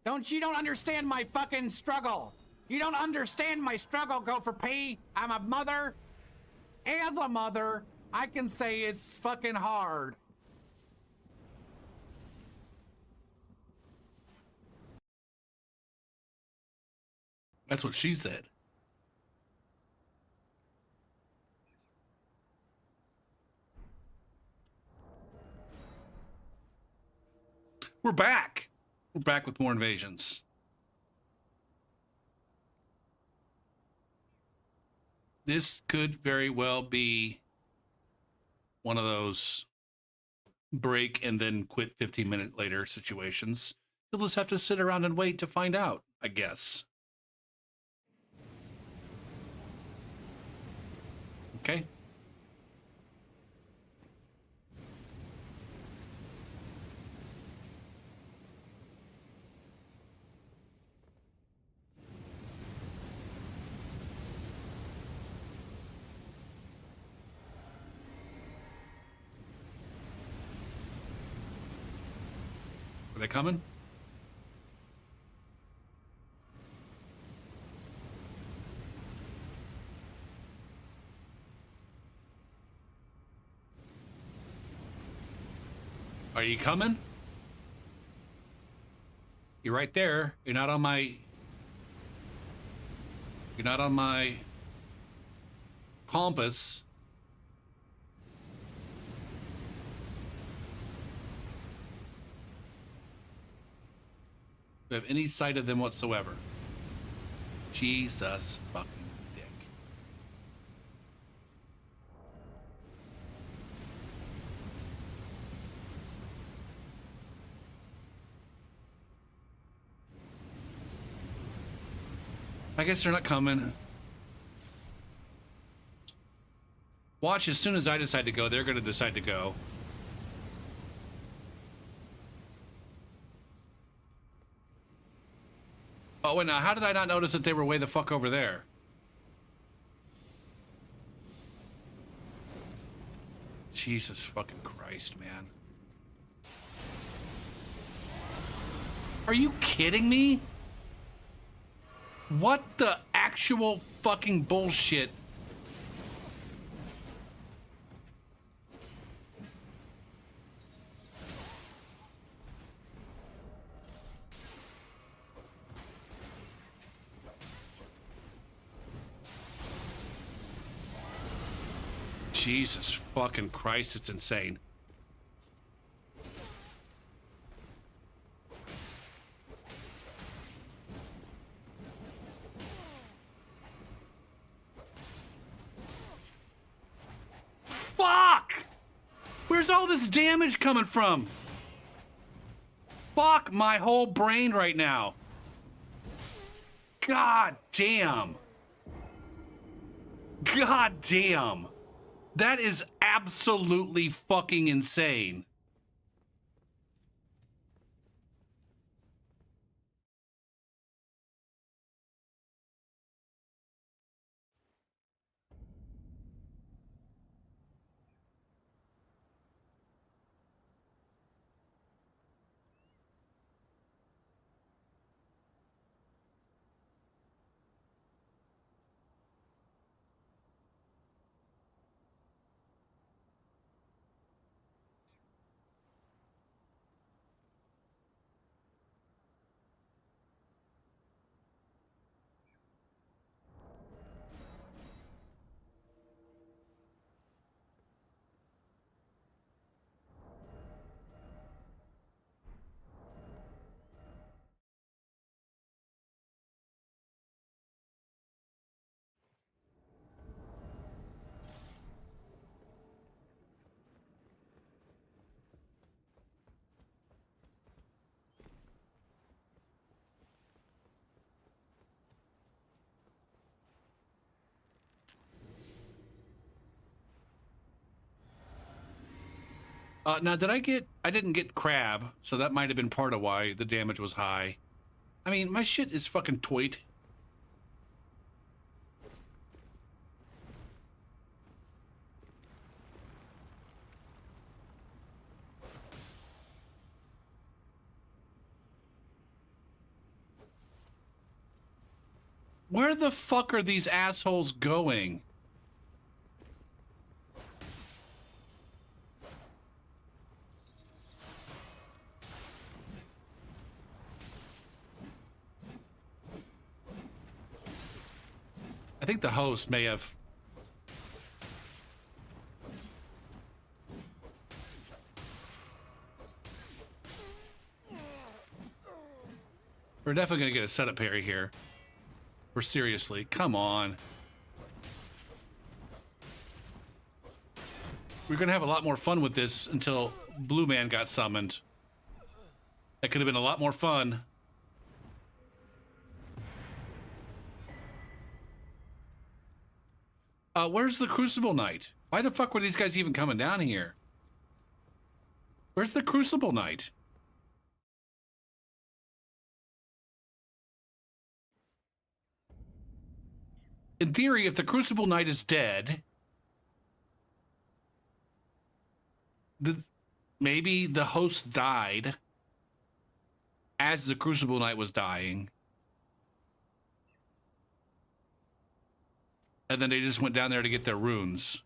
You don't understand my fucking struggle. You don't understand my struggle, Gopher P. I'm a mother. As a mother, I can say it's fucking hard. That's what she said. We're back. We're back with more invasions. This could very well be one of those break and then quit 15-minute later situations. You'll just have to sit around and wait to find out, I guess. Okay. Are they coming? Are you coming? You're right there. You're not on my compass. Do you have any sight of them whatsoever? Jesus fucking dick. I guess they're not coming. Watch, as soon as I decide to go, they're going to decide to go. Oh, wait, now, how did I not notice that they were way the fuck over there? Jesus fucking Christ, man. Are you kidding me? What the actual fucking bullshit? Jesus fucking Christ, it's insane. Fuck! Where's all this damage coming from? Fuck my whole brain right now. God damn. God damn. That is absolutely fucking insane. Now, I didn't get crab, so that might have been part of why the damage was high. I mean, my shit is fucking toit. Where the fuck are these assholes going? I think the host may have... We're definitely gonna get a setup parry here. Or seriously, come on. We're gonna have a lot more fun with this until Blue Man got summoned. That could have been a lot more fun. Where's the Crucible Knight? Why the fuck were these guys even coming down here? Where's the Crucible Knight? In theory, if the Crucible Knight is dead, maybe the host died as the Crucible Knight was dying. And then they just went down there to get their runes.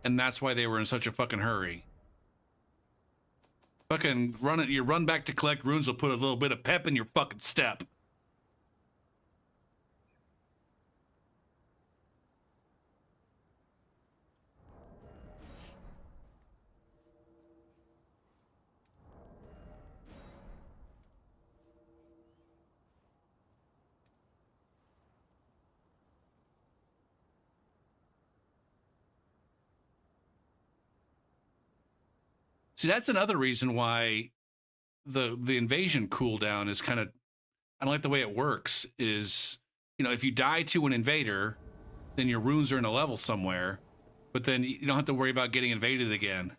And that's why they were in such a fucking hurry. Fucking run it, you run back to collect runes will put a little bit of pep in your fucking step. See, that's another reason why the invasion cooldown is kind of, I don't like the way it works. Is, you know, if you die to an invader, then your runes are in a level somewhere, but then you don't have to worry about getting invaded again.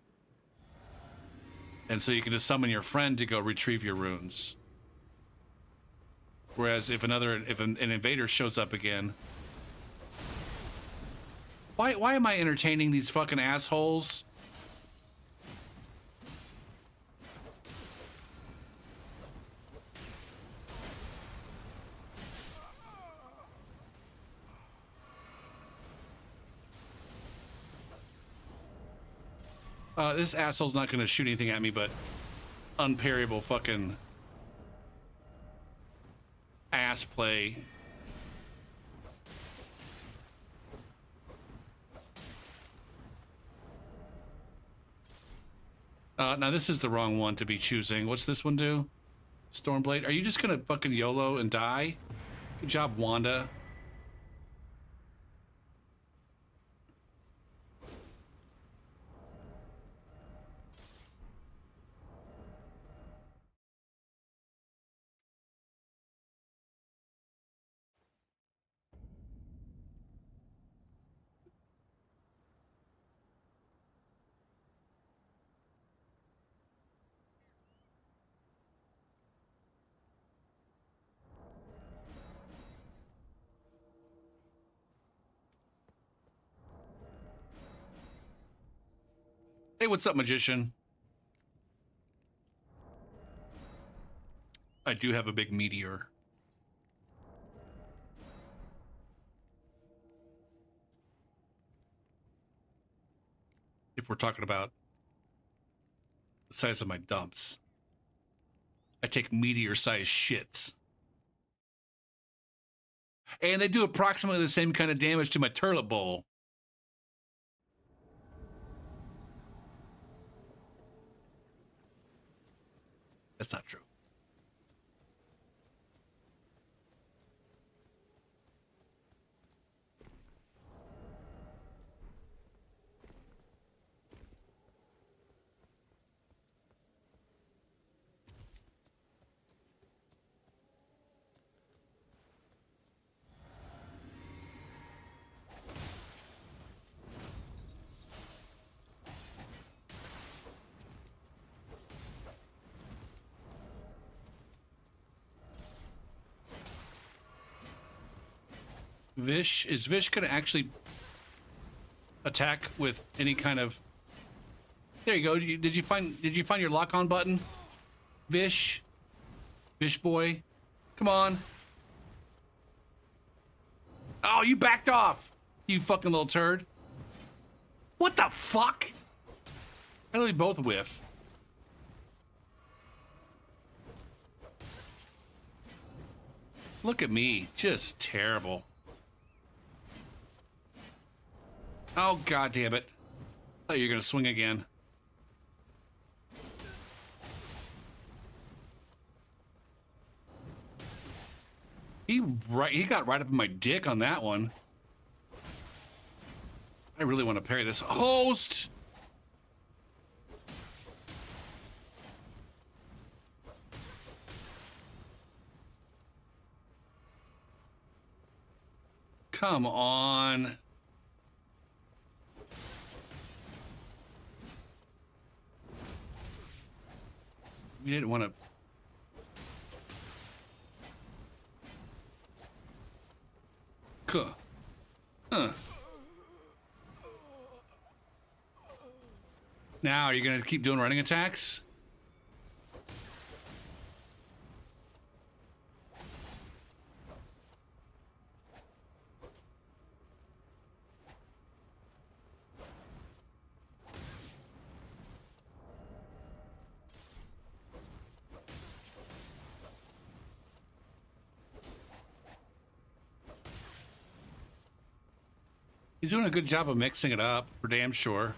And so you can just summon your friend to go retrieve your runes. Whereas if an invader shows up again, why am I entertaining these fucking assholes? This asshole's not going to shoot anything at me, but unparryable fucking ass play. Now this is the wrong one to be choosing. What's this one do? Stormblade. Are you just going to fucking YOLO and die? Good job, Wanda. Hey, what's up, magician? I do have a big meteor. If we're talking about the size of my dumps, I take meteor-sized shits. And they do approximately the same kind of damage to my toilet bowl. That's not true. Vish, is Vish gonna actually attack with any kind of? There you go. Did you find your lock-on button? Vish boy, come on. Oh, you backed off, you fucking little turd. What the fuck? I know we both whiff. Look at me, just terrible. Oh, god damn it. Oh, you're gonna swing again. He got right up in my dick on that one. I really want to parry this. Host! Come on. We didn't want to. Now, are you going to keep doing running attacks? He's doing a good job of mixing it up, for damn sure.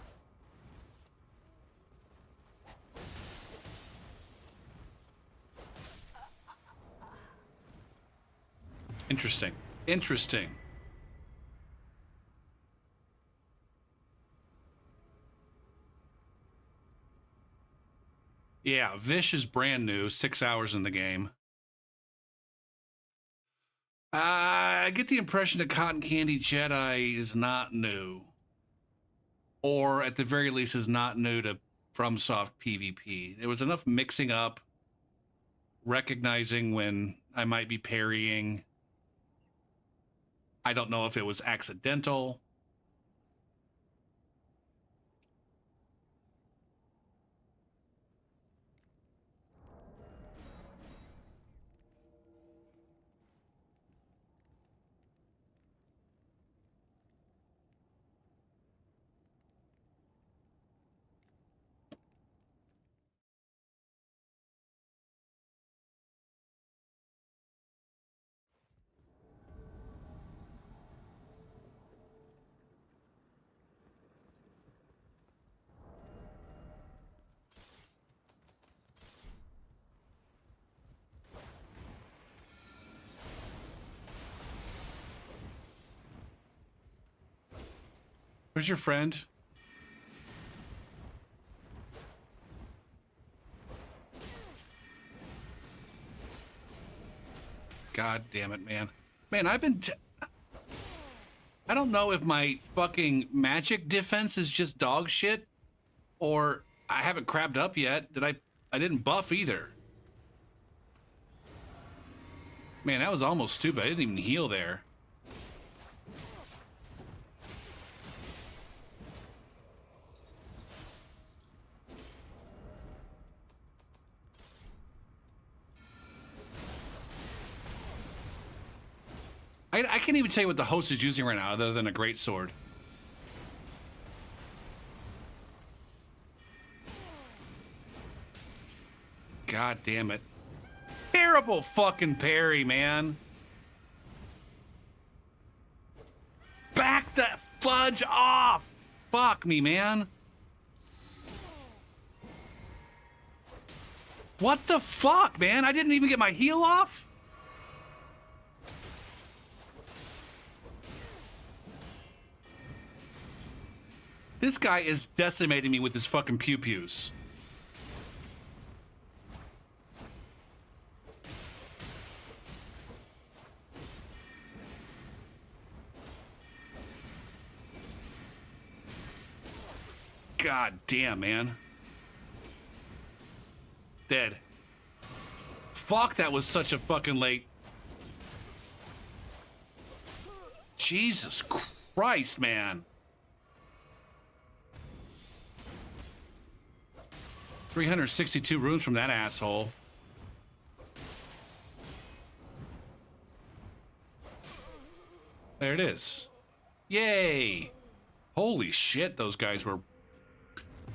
Interesting. Interesting. Yeah, Vish is brand new, 6 hours in the game. I get the impression that Cotton Candy Jedi is not new. Or at the very least is not new to FromSoft PvP. There was enough mixing up, recognizing when I might be parrying. I don't know if it was accidental. Where's your friend? God damn it, man. Man, I've been... I don't know if my fucking magic defense is just dog shit, or I haven't crabbed up yet. I didn't buff either. Man, that was almost stupid. I didn't even heal there. I can't even tell you what the host is using right now other than a great sword. God damn it. Terrible fucking parry, man. Back that fudge off. Fuck me, man. What the fuck, man? I didn't even get my heal off? This guy is decimating me with his fucking pew-pews. God damn, man. Dead. Fuck, that was such a fucking late. Jesus Christ, man. 362 runes from that asshole. There it is. Yay. Holy shit, those guys were...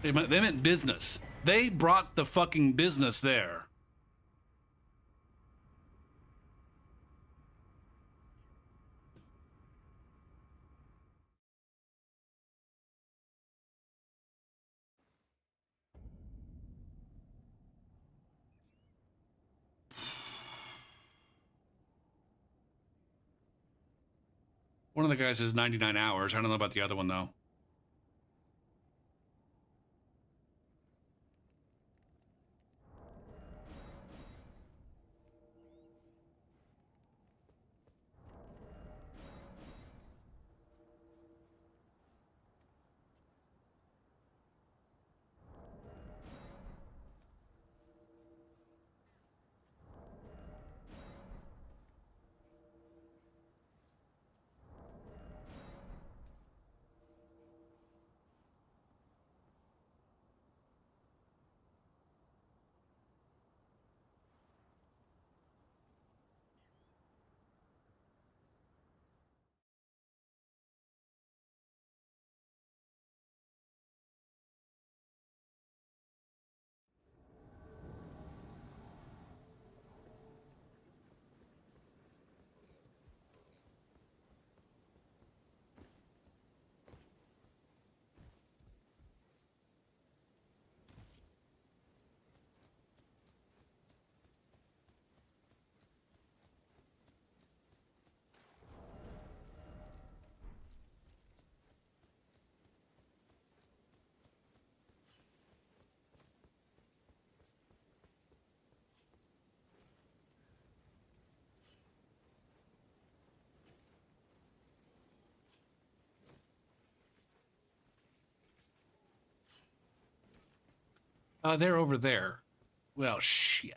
They meant business. They brought the fucking business there. One of the guys is 99 hours. I don't know about the other one, though. They're over there. Well, shit.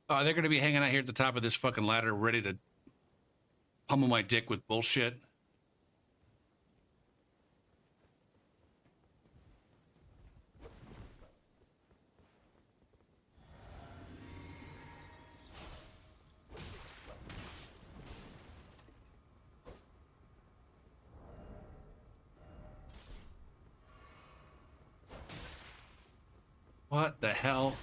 They're going to be hanging out here at the top of this fucking ladder, ready to pummel my dick with bullshit. What the hell?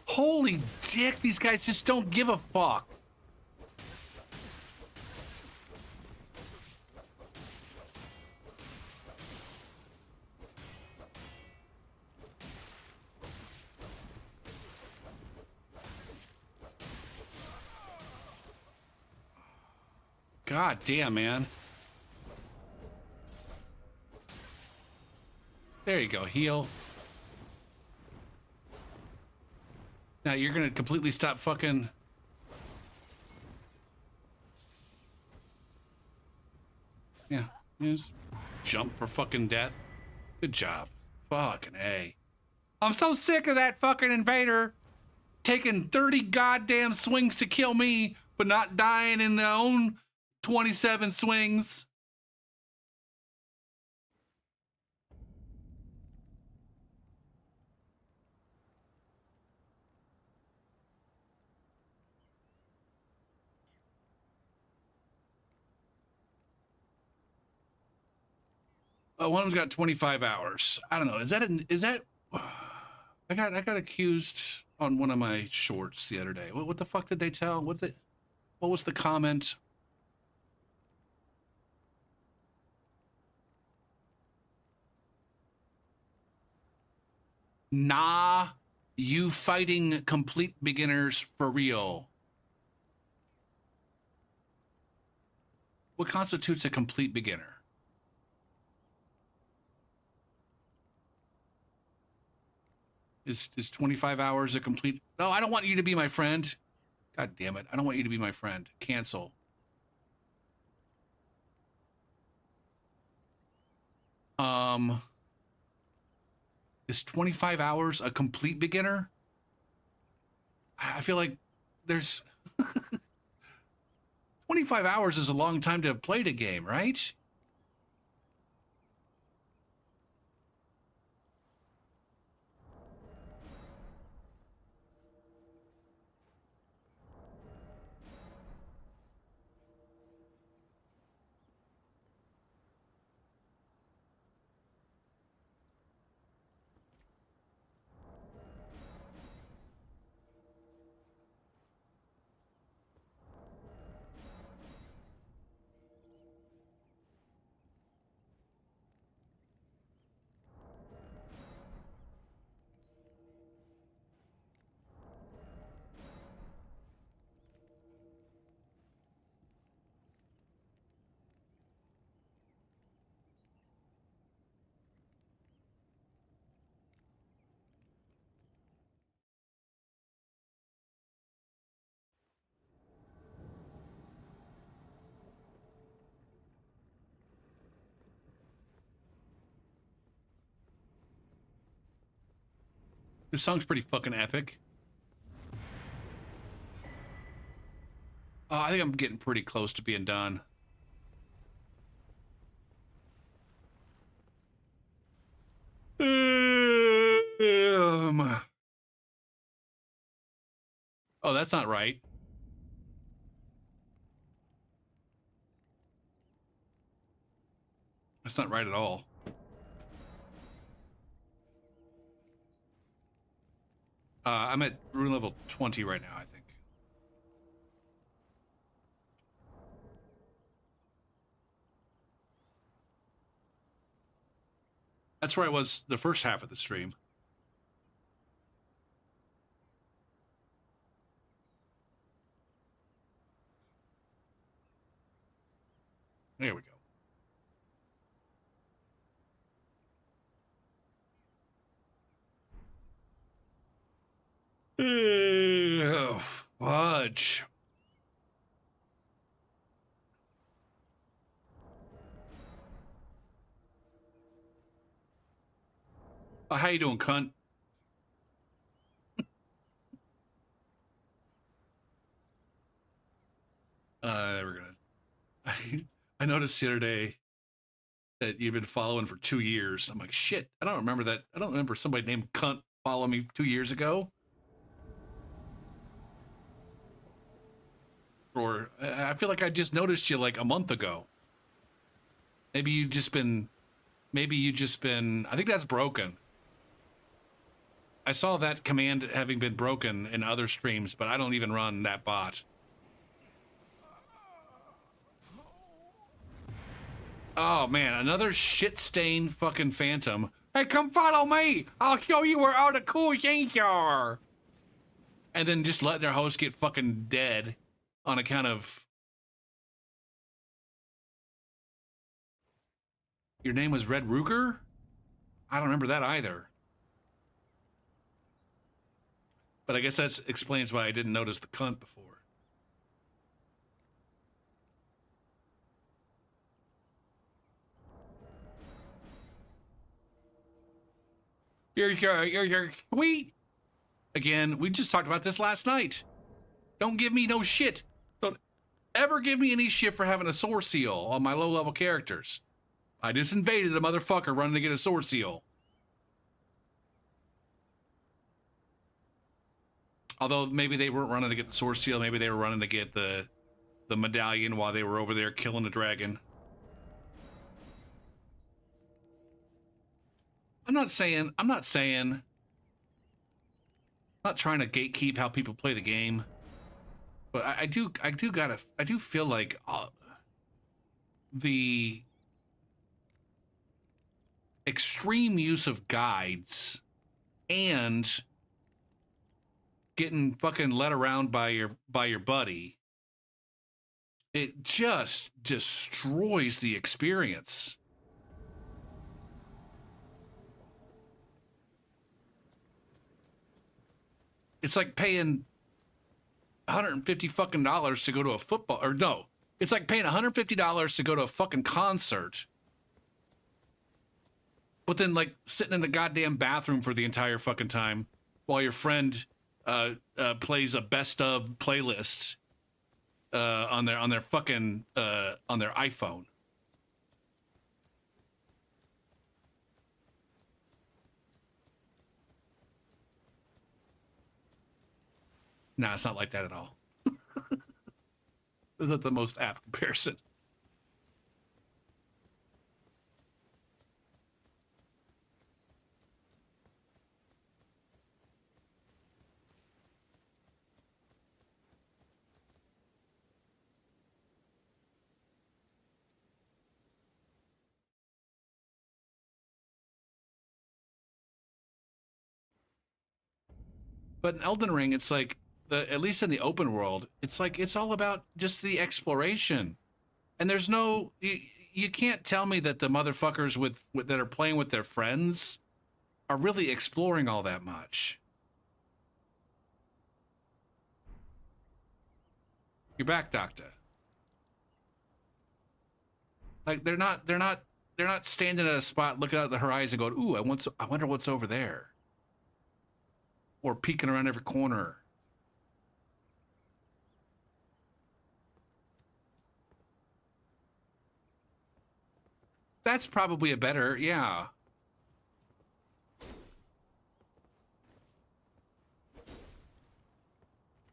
Holy dick, these guys just don't give a fuck. God damn, man. There you go, heal. Now you're gonna completely stop fucking... Yeah, just jump for fucking death. Good job. Fucking A. I'm so sick of that fucking invader taking 30 goddamn swings to kill me, but not dying in their own 27 swings. One of them's got 25 hours. I don't know. Is that I got accused on one of my shorts the other day. What the fuck did they tell? What was the comment? Nah, you fighting complete beginners for real. What constitutes a complete beginner? Is 25 hours a complete... No, I don't want you to be my friend. God damn it. I don't want you to be my friend. Cancel. Is 25 hours a complete beginner? I feel like there's 25 hours is a long time to have played a game, right? This song's pretty fucking epic. I think I'm getting pretty close to being done. Oh, that's not right. That's not right at all. I'm at rune level 20 right now, I think. That's where I was the first half of the stream. There we go. Oh, fudge. How you doing, cunt? We're gonna. I noticed the other day that you've been following for 2 years. I'm like, shit. I don't remember that. I don't remember somebody named cunt following me 2 years ago. Or I feel like I just noticed you like a month ago. Maybe you just been. Maybe you just been. I think that's broken. I saw that command having been broken in other streams, but I don't even run that bot. Oh man, another shit-stained fucking phantom. Hey, come follow me! I'll show you where all the cool things are! And then just letting their host get fucking dead on account of... Your name was Red Ruger? I don't remember that either. But I guess that explains why I didn't notice the cunt before. You're sweet. Again, we just talked about this last night. Don't give me no shit. Don't ever give me any shit for having a sword seal on my low-level characters. I just invaded a motherfucker running to get a sword seal. Although maybe they weren't running to get the sword seal, maybe they were running to get the medallion while they were over there killing the dragon. I'm not trying to gatekeep how people play the game, but I do feel like the extreme use of guides and getting fucking led around by your buddy, it just destroys the experience. It's like paying $150 fucking dollars to go to a football, or no, it's like paying $150 to go to a fucking concert, but then like sitting in the goddamn bathroom for the entire fucking time while your friend plays a best of playlist on their fucking on their iPhone. Nah, it's not like that at all. Is that the most apt comparison? But in Elden Ring, it's like, at least in the open world, it's like it's all about just the exploration. And there's no, you can't tell me that the motherfuckers that are playing with their friends are really exploring all that much. You're back, Doctor. Like they're not standing at a spot looking out at the horizon going, ooh, I wonder what's over there. Or peeking around every corner. That's probably a better, yeah.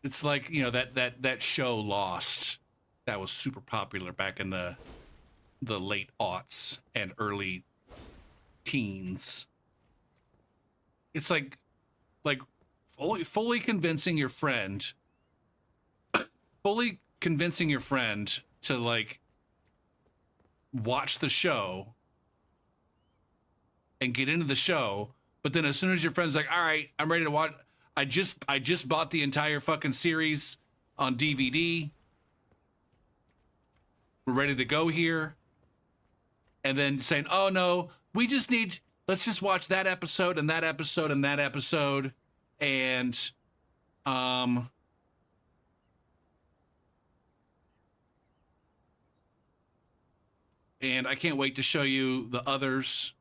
It's like, you know, that show Lost that was super popular back in the late aughts and early teens. It's like fully convincing your friend to like watch the show and get into the show. But then as soon as your friend's like, all right, I'm ready to watch. I just bought the entire fucking series on DVD. We're ready to go here. And then saying, oh no, let's just watch that episode and that episode and that episode. And I can't wait to show you the others.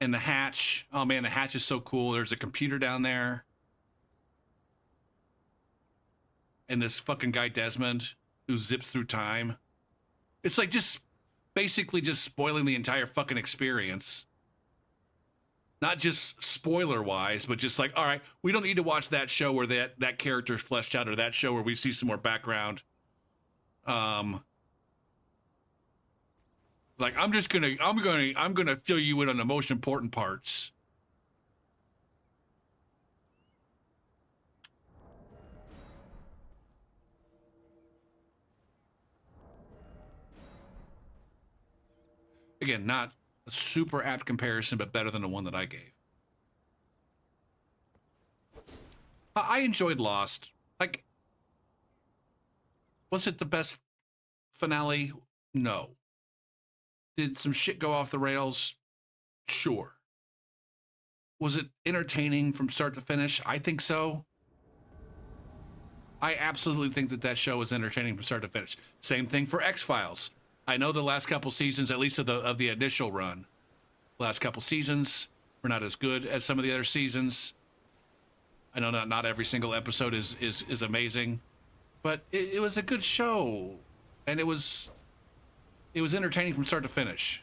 And the hatch. Oh man, the hatch is so cool. There's a computer down there. And this fucking guy Desmond who zips through time. It's like just basically just spoiling the entire fucking experience. Not just spoiler wise, but just like, all right, we don't need to watch that show where that character is fleshed out, or that show where we see some more background. Like I'm gonna fill you in on the most important parts. Again, not a super apt comparison, but better than the one that I gave. I enjoyed Lost. Like, was it the best finale? No. Did some shit go off the rails? Sure. Was it entertaining from start to finish? I think so. I absolutely think that show was entertaining from start to finish. Same thing for X-Files. I know the last couple seasons, at least of the initial run, last couple seasons were not as good as some of the other seasons. I know not every single episode is amazing, but it was a good show, and it was entertaining from start to finish,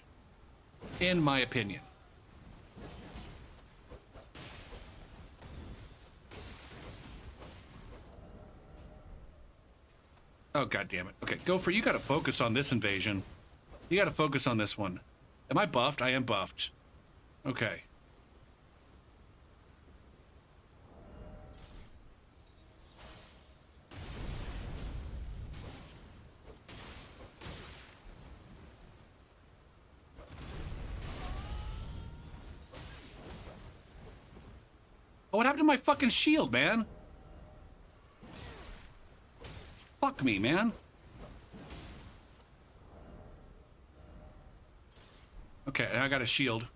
in my opinion. Oh, God damn it. Okay, Gopher, you gotta focus on this invasion. You gotta focus on this one. Am I buffed? I am buffed. Okay. Oh, what happened to my fucking shield, man? Fuck me, man. Okay, I got a shield.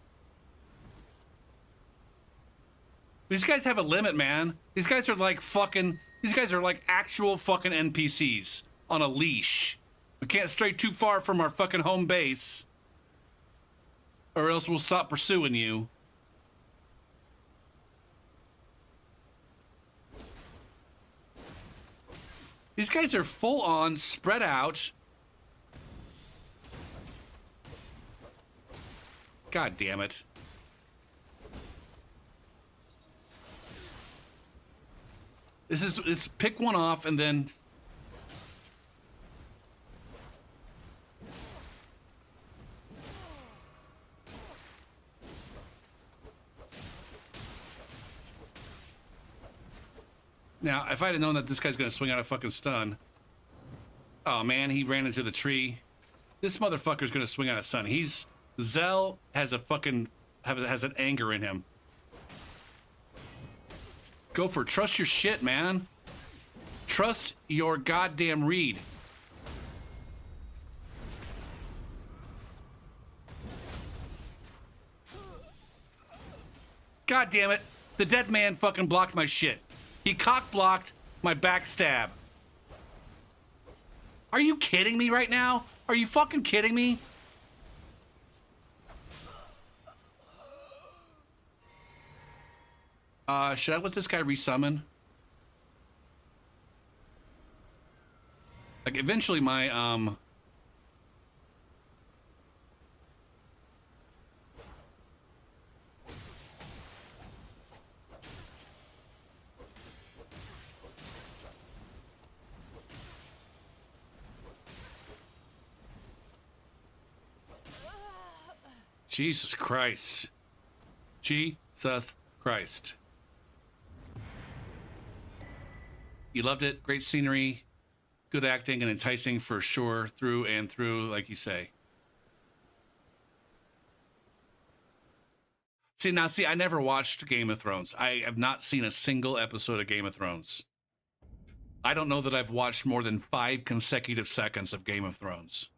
These guys have a limit, man. These guys are like actual fucking NPCs on a leash. We can't stray too far from our fucking home base, or else we'll stop pursuing you. These guys are full on, spread out. God damn it. It's pick one off and then... Now, if I'd have known that this guy's gonna swing out a fucking stun... Oh man, he ran into the tree. This motherfucker's gonna swing out a stun. Zell has a fucking... has an anger in him. Go for trust your shit, man. Trust your goddamn read. God damn it. The dead man fucking blocked my shit. He cock-blocked my backstab. Are you kidding me right now? Are you fucking kidding me? Should I let this guy resummon? Like, eventually my, Jesus Christ. Jesus Christ. You loved it. Great scenery. Good acting and enticing for sure. Through and through, like you say. See, I never watched Game of Thrones. I have not seen a single episode of Game of Thrones. I don't know that I've watched more than 5 consecutive seconds of Game of Thrones.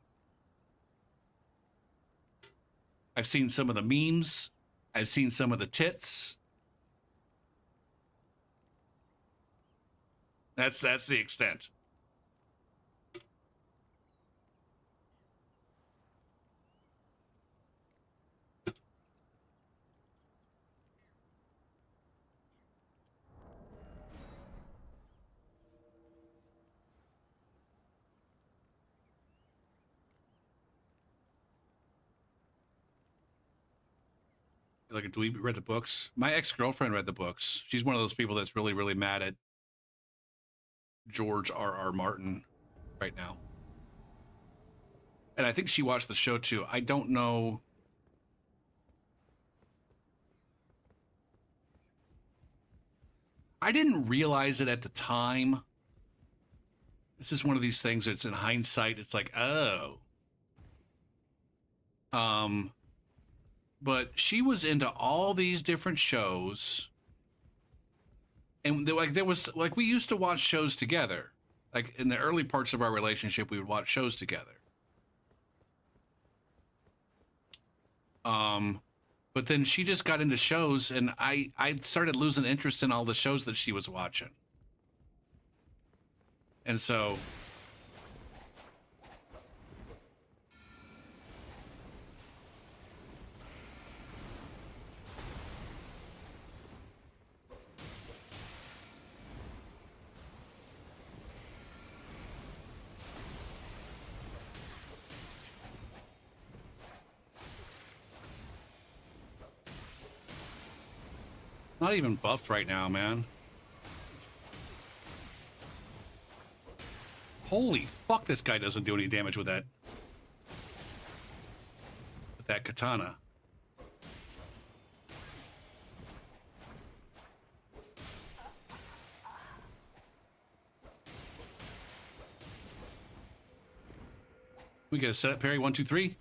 I've seen some of the memes. I've seen some of the tits. That's the extent. Like, do we read the books? My ex-girlfriend read the books. She's one of those people that's really, really mad at George R.R. Martin right now. And I think she watched the show too. I don't know. I didn't realize it at the time. This is one of these things that's in hindsight, it's like, oh. But she was into all these different shows. And there was we used to watch shows together. Like in the early parts of our relationship, we would watch shows together. But then she just got into shows, and I started losing interest in all the shows that she was watching. And so not even buffed right now, man. Holy fuck, this guy doesn't do any damage with that katana. We get a setup parry, 1, 2, 3.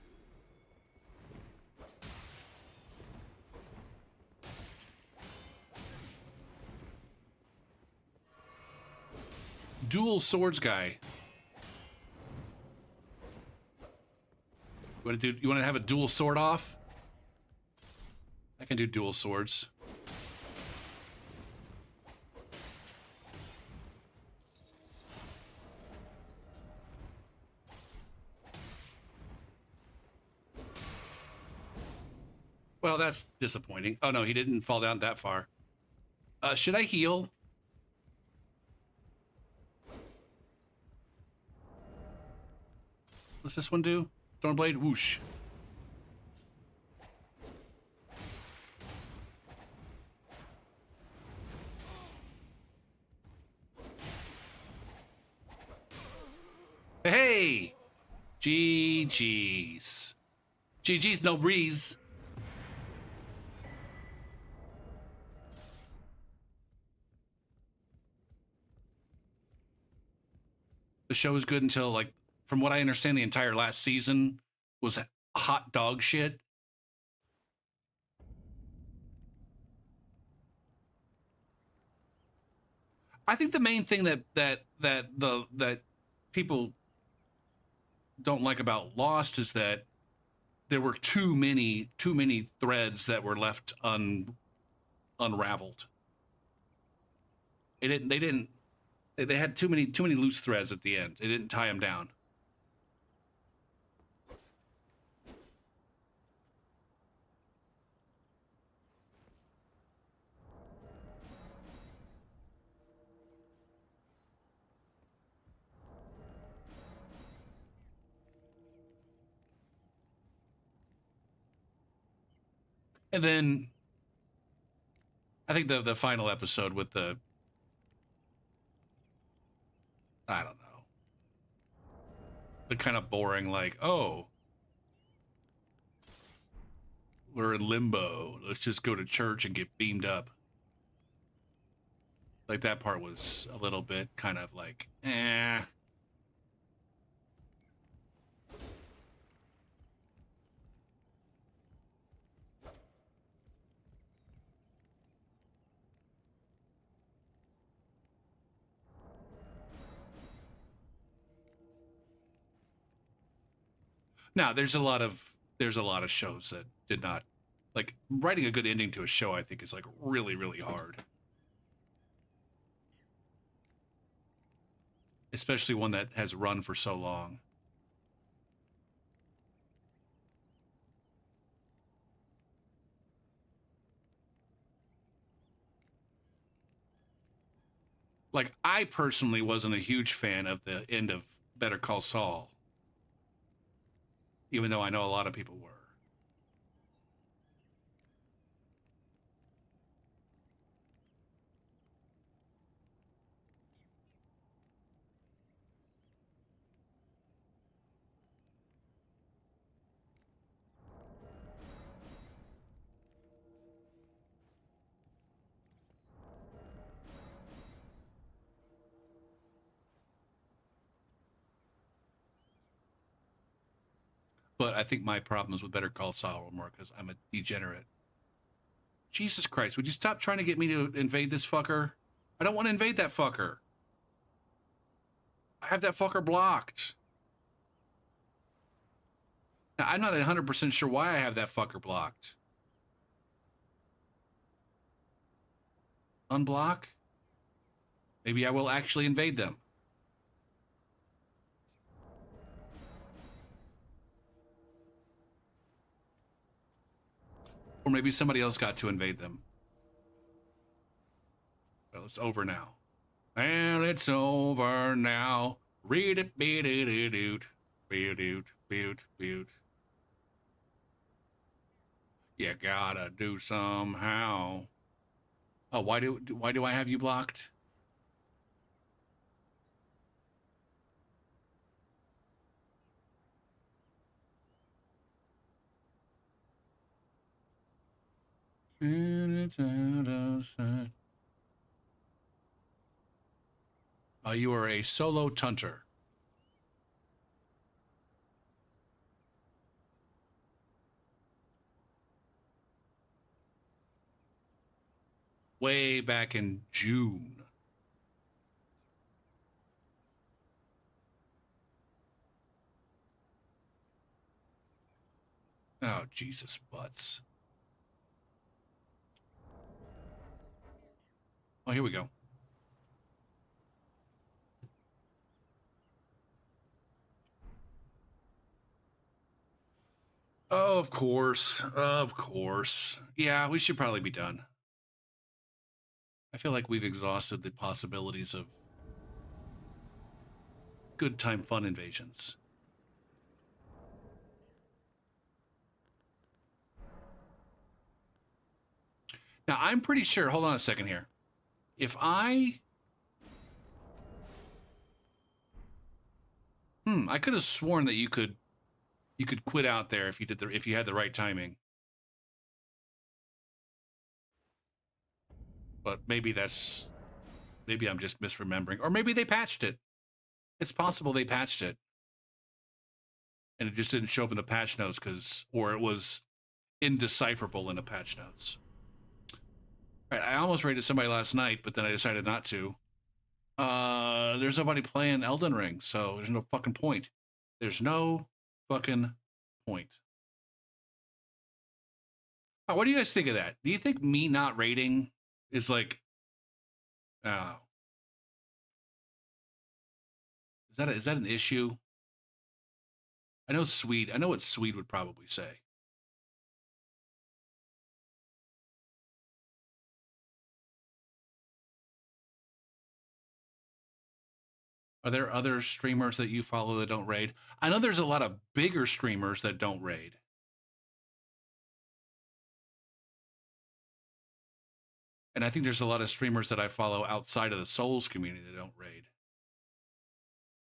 Dual swords guy. You want to have a dual sword off? I can do dual swords. Well, that's disappointing. Oh no, he didn't fall down that far. Should I heal? What's this one do? Stormblade, whoosh. Hey! GG's. GG's, no breeze. The show is good until, like, from what I understand, the entire last season was hot dog shit. I think the main thing that people don't like about Lost is that there were too many threads that were left unraveled. They had too many loose threads at the end. They didn't tie them down. And then I think the final episode with I don't know, the kind of boring, like, oh, we're in limbo. Let's just go to church and get beamed up. Like, that part was a little bit kind of like, eh. Now, there's a lot of shows that did not like writing a good ending to a show. I think is like really, really hard, especially one that has run for so long. Like, I personally wasn't a huge fan of the end of Better Call Saul, even though I know a lot of people were. But I think my problems with Better Call Saul were more because I'm a degenerate. Jesus Christ, would you stop trying to get me to invade this fucker? I don't want to invade that fucker. I have that fucker blocked. Now, I'm not 100% sure why I have that fucker blocked. Unblock? Maybe I will actually invade them. Or maybe somebody else got to invade them. Well, it's over now. Well, it's over now. Read it, beat it, doot, beat it, beat. You gotta do somehow. Oh, why do I have you blocked? You are a solo tunter. Way back in June. Oh, Jesus butts. Oh, here we go. Oh, of course. Of course. Yeah, we should probably be done. I feel like we've exhausted the possibilities of good time fun invasions. Now, I'm pretty sure, hold on a second here. If I I could have sworn that you could quit out there if you had the right timing. But maybe I'm just misremembering, or maybe they patched it. It's possible they patched it, and it just didn't show up in the patch notes or it was indecipherable in the patch notes. All right, I almost raided somebody last night, but then I decided not to. There's nobody playing Elden Ring, so there's no fucking point. There's no fucking point. Oh, what do you guys think of that? Do you think me not raiding is like, oh, is that an issue? I know what Swede would probably say. Are there other streamers that you follow that don't raid? I know there's a lot of bigger streamers that don't raid. And I think there's a lot of streamers that I follow outside of the Souls community that don't raid.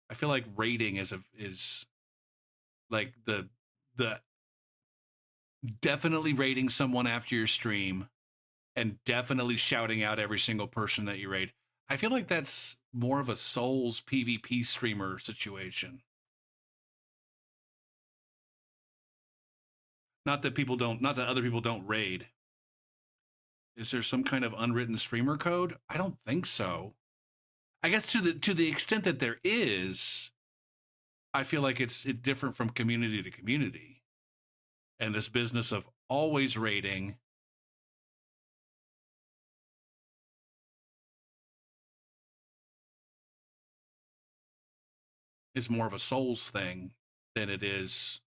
I feel like raiding is like the definitely raiding someone after your stream and definitely shouting out every single person that you raid. I feel like that's more of a Souls PvP streamer situation. Not that other people don't raid. Is there some kind of unwritten streamer code? I don't think so. I guess to the extent that there is, I feel like it's different from community to community. And this business of always rating is more of a Souls thing than it is.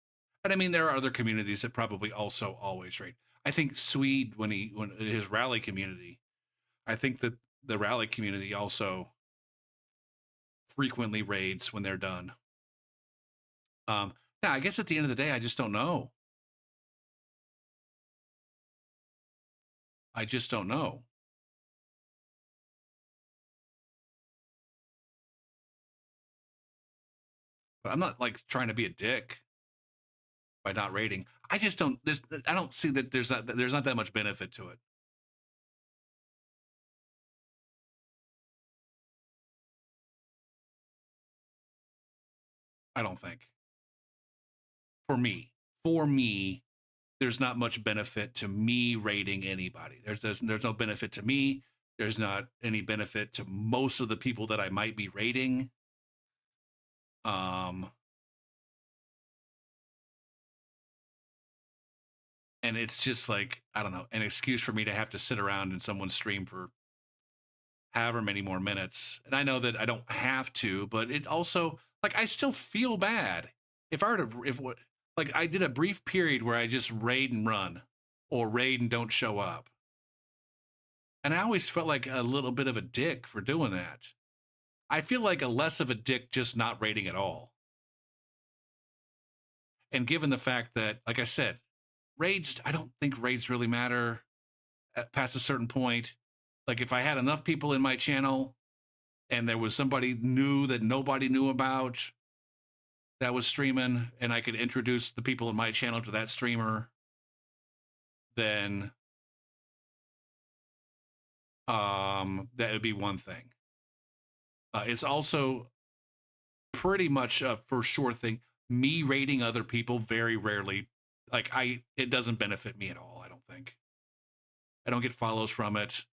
And I mean, there are other communities that probably also always rate. I think Swede, when his rally community, I think that the rally community also frequently raids when they're done. Now, I guess at the end of the day, I just don't know. I just don't know. But I'm not like trying to be a dick by not rating. I just don't. I don't see that there's not that much benefit to it. I don't think. For me, there's not much benefit to me rating anybody. There's no benefit to me. There's not any benefit to most of the people that I might be rating. And it's just like, I don't know, an excuse for me to have to sit around in someone's stream for however many more minutes. And I know that I don't have to, but it also, like, I still feel bad if I were to, if what, like, I did a brief period where I just raid and run or raid and don't show up. And I always felt like a little bit of a dick for doing that. I feel like a less of a dick just not raiding at all. And given the fact that, like I said, raids, I don't think raids really matter past a certain point. Like if I had enough people in my channel and there was somebody new that nobody knew about that was streaming and I could introduce the people in my channel to that streamer, then that would be one thing. It's also pretty much a for sure thing. Me rating other people very rarely, like it doesn't benefit me at all, I don't think. I don't get follows from it.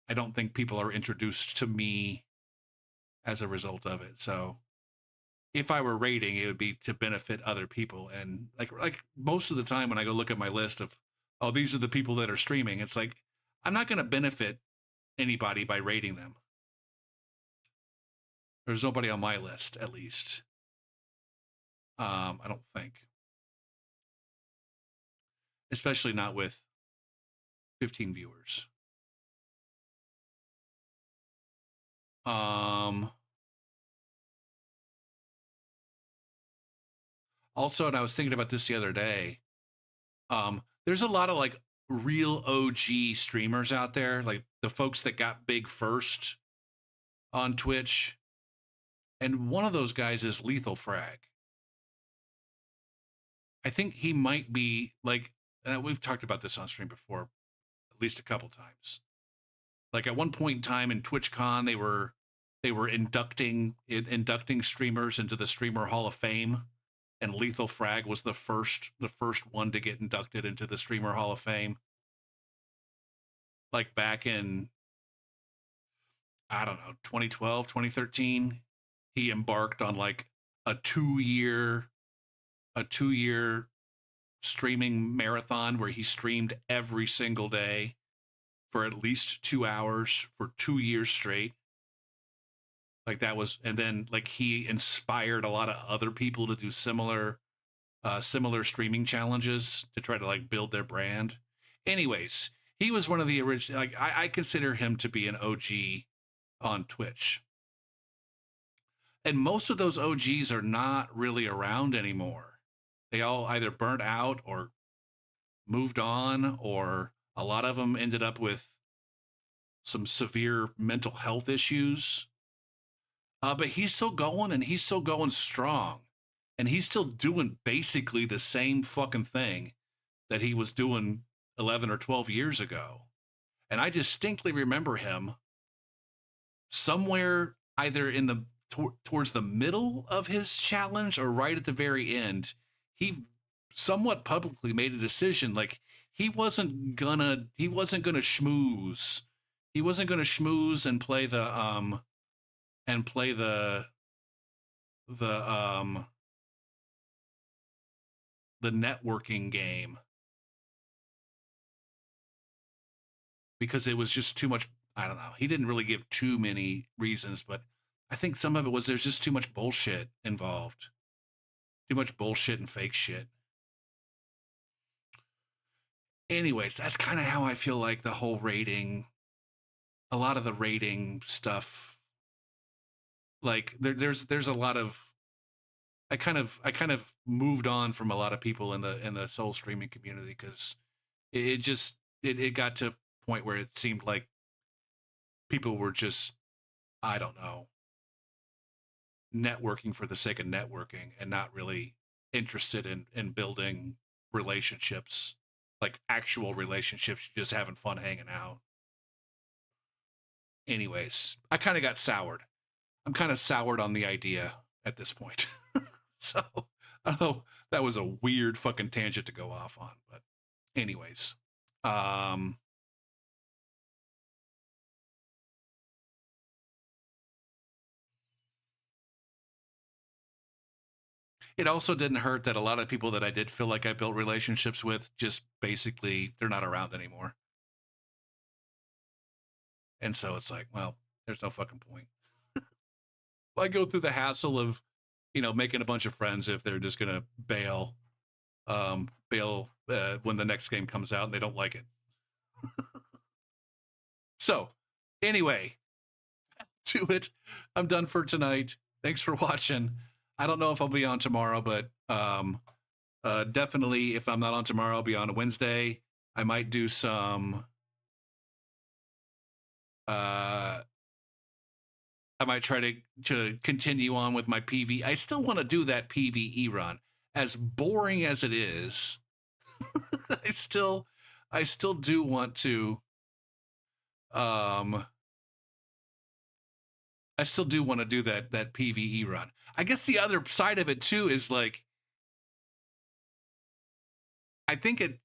I don't think people are introduced to me as a result of it. So if I were rating, it would be to benefit other people. And like most of the time when I go look at my list of, oh, these are the people that are streaming, it's like, I'm not going to benefit anybody by rating them. There's nobody on my list, at least. I don't think. Especially not with 15 viewers. Also, and I was thinking about this the other day, there's a lot of like real OG streamers out there, like the folks that got big first on Twitch. And one of those guys is Lethal Frag. I think he might be like, and we've talked about this on stream before, at least a couple times. Like at one point in time in TwitchCon, they were inducting streamers into the Streamer Hall of Fame, and Lethal Frag was the first one to get inducted into the Streamer Hall of Fame. Like back in, I don't know, 2012, 2013, he embarked on like a two-year streaming marathon where he streamed every single day for at least 2 hours for 2 years straight. Like that was, and then like he inspired a lot of other people to do similar streaming challenges to try to like build their brand. Anyways, he was one of the original, like I consider him to be an OG on Twitch. And most of those OGs are not really around anymore. They all either burnt out or moved on, or a lot of them ended up with some severe mental health issues. But he's still going, and he's still going strong. And he's still doing basically the same fucking thing that he was doing 11 or 12 years ago. And I distinctly remember him somewhere either in the towards the middle of his challenge or right at the very end. He somewhat publicly made a decision like he wasn't gonna schmooze. He wasn't gonna schmooze and play the the networking game because it was just too much. I don't know. He didn't really give too many reasons, but I think some of it was there's just too much bullshit involved. Too much bullshit and fake shit. Anyways, that's kind of how I feel like the whole rating, a lot of the rating stuff, like there's a lot of I kind of moved on from a lot of people in the soul streaming community because it just it got to a point where it seemed like people were just, I don't know, networking for the sake of networking and not really interested in building relationships, like actual relationships, just having fun hanging out. Anyways, I kind of got soured. I'm kind of soured on the idea at this point. So I don't know, that was a weird fucking tangent to go off on, but anyways. It also didn't hurt that a lot of people that I did feel like I built relationships with just basically they're not around anymore. And so it's like, well, there's no fucking point. I go through the hassle of, making a bunch of friends if they're just gonna bail when the next game comes out and they don't like it. So anyway, to it. I'm done for tonight. Thanks for watching. I don't know if I'll be on tomorrow, but definitely if I'm not on tomorrow, I'll be on a Wednesday. I might do some I might try to continue on with my PV. I still want to do that PVE run. As boring as it is, I still do want to I still do want to do that PVE run. I guess the other side of it too is like I think it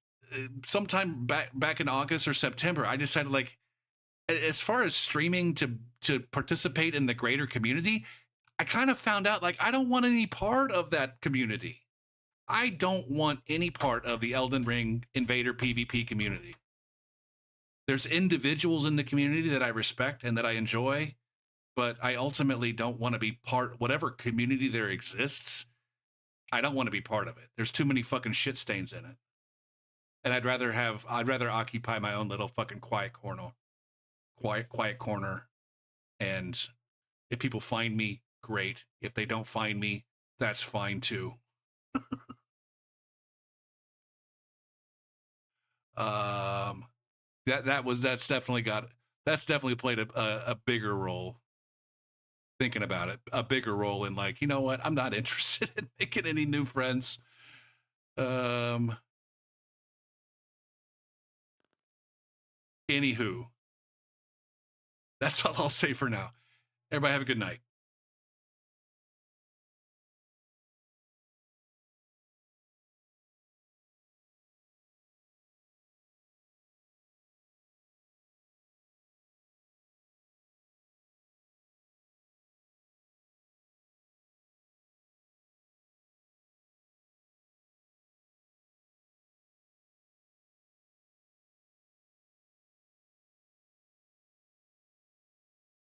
sometime back in August or September, I decided like as far as streaming to participate in the greater community, I kind of found out like I don't want any part of that community. I don't want any part of the Elden Ring Invader PvP community. There's individuals in the community that I respect and that I enjoy, but I ultimately don't want to be part, whatever community there exists, I don't want to be part of it. There's too many fucking shit stains in it. And I'd rather occupy my own little fucking quiet corner. And if people find me, great. If they don't find me, that's fine too. That's definitely played a bigger role. Thinking about it, a bigger role in like, you know what? I'm not interested in making any new friends. Anywho, that's all I'll say for now. Everybody have a good night.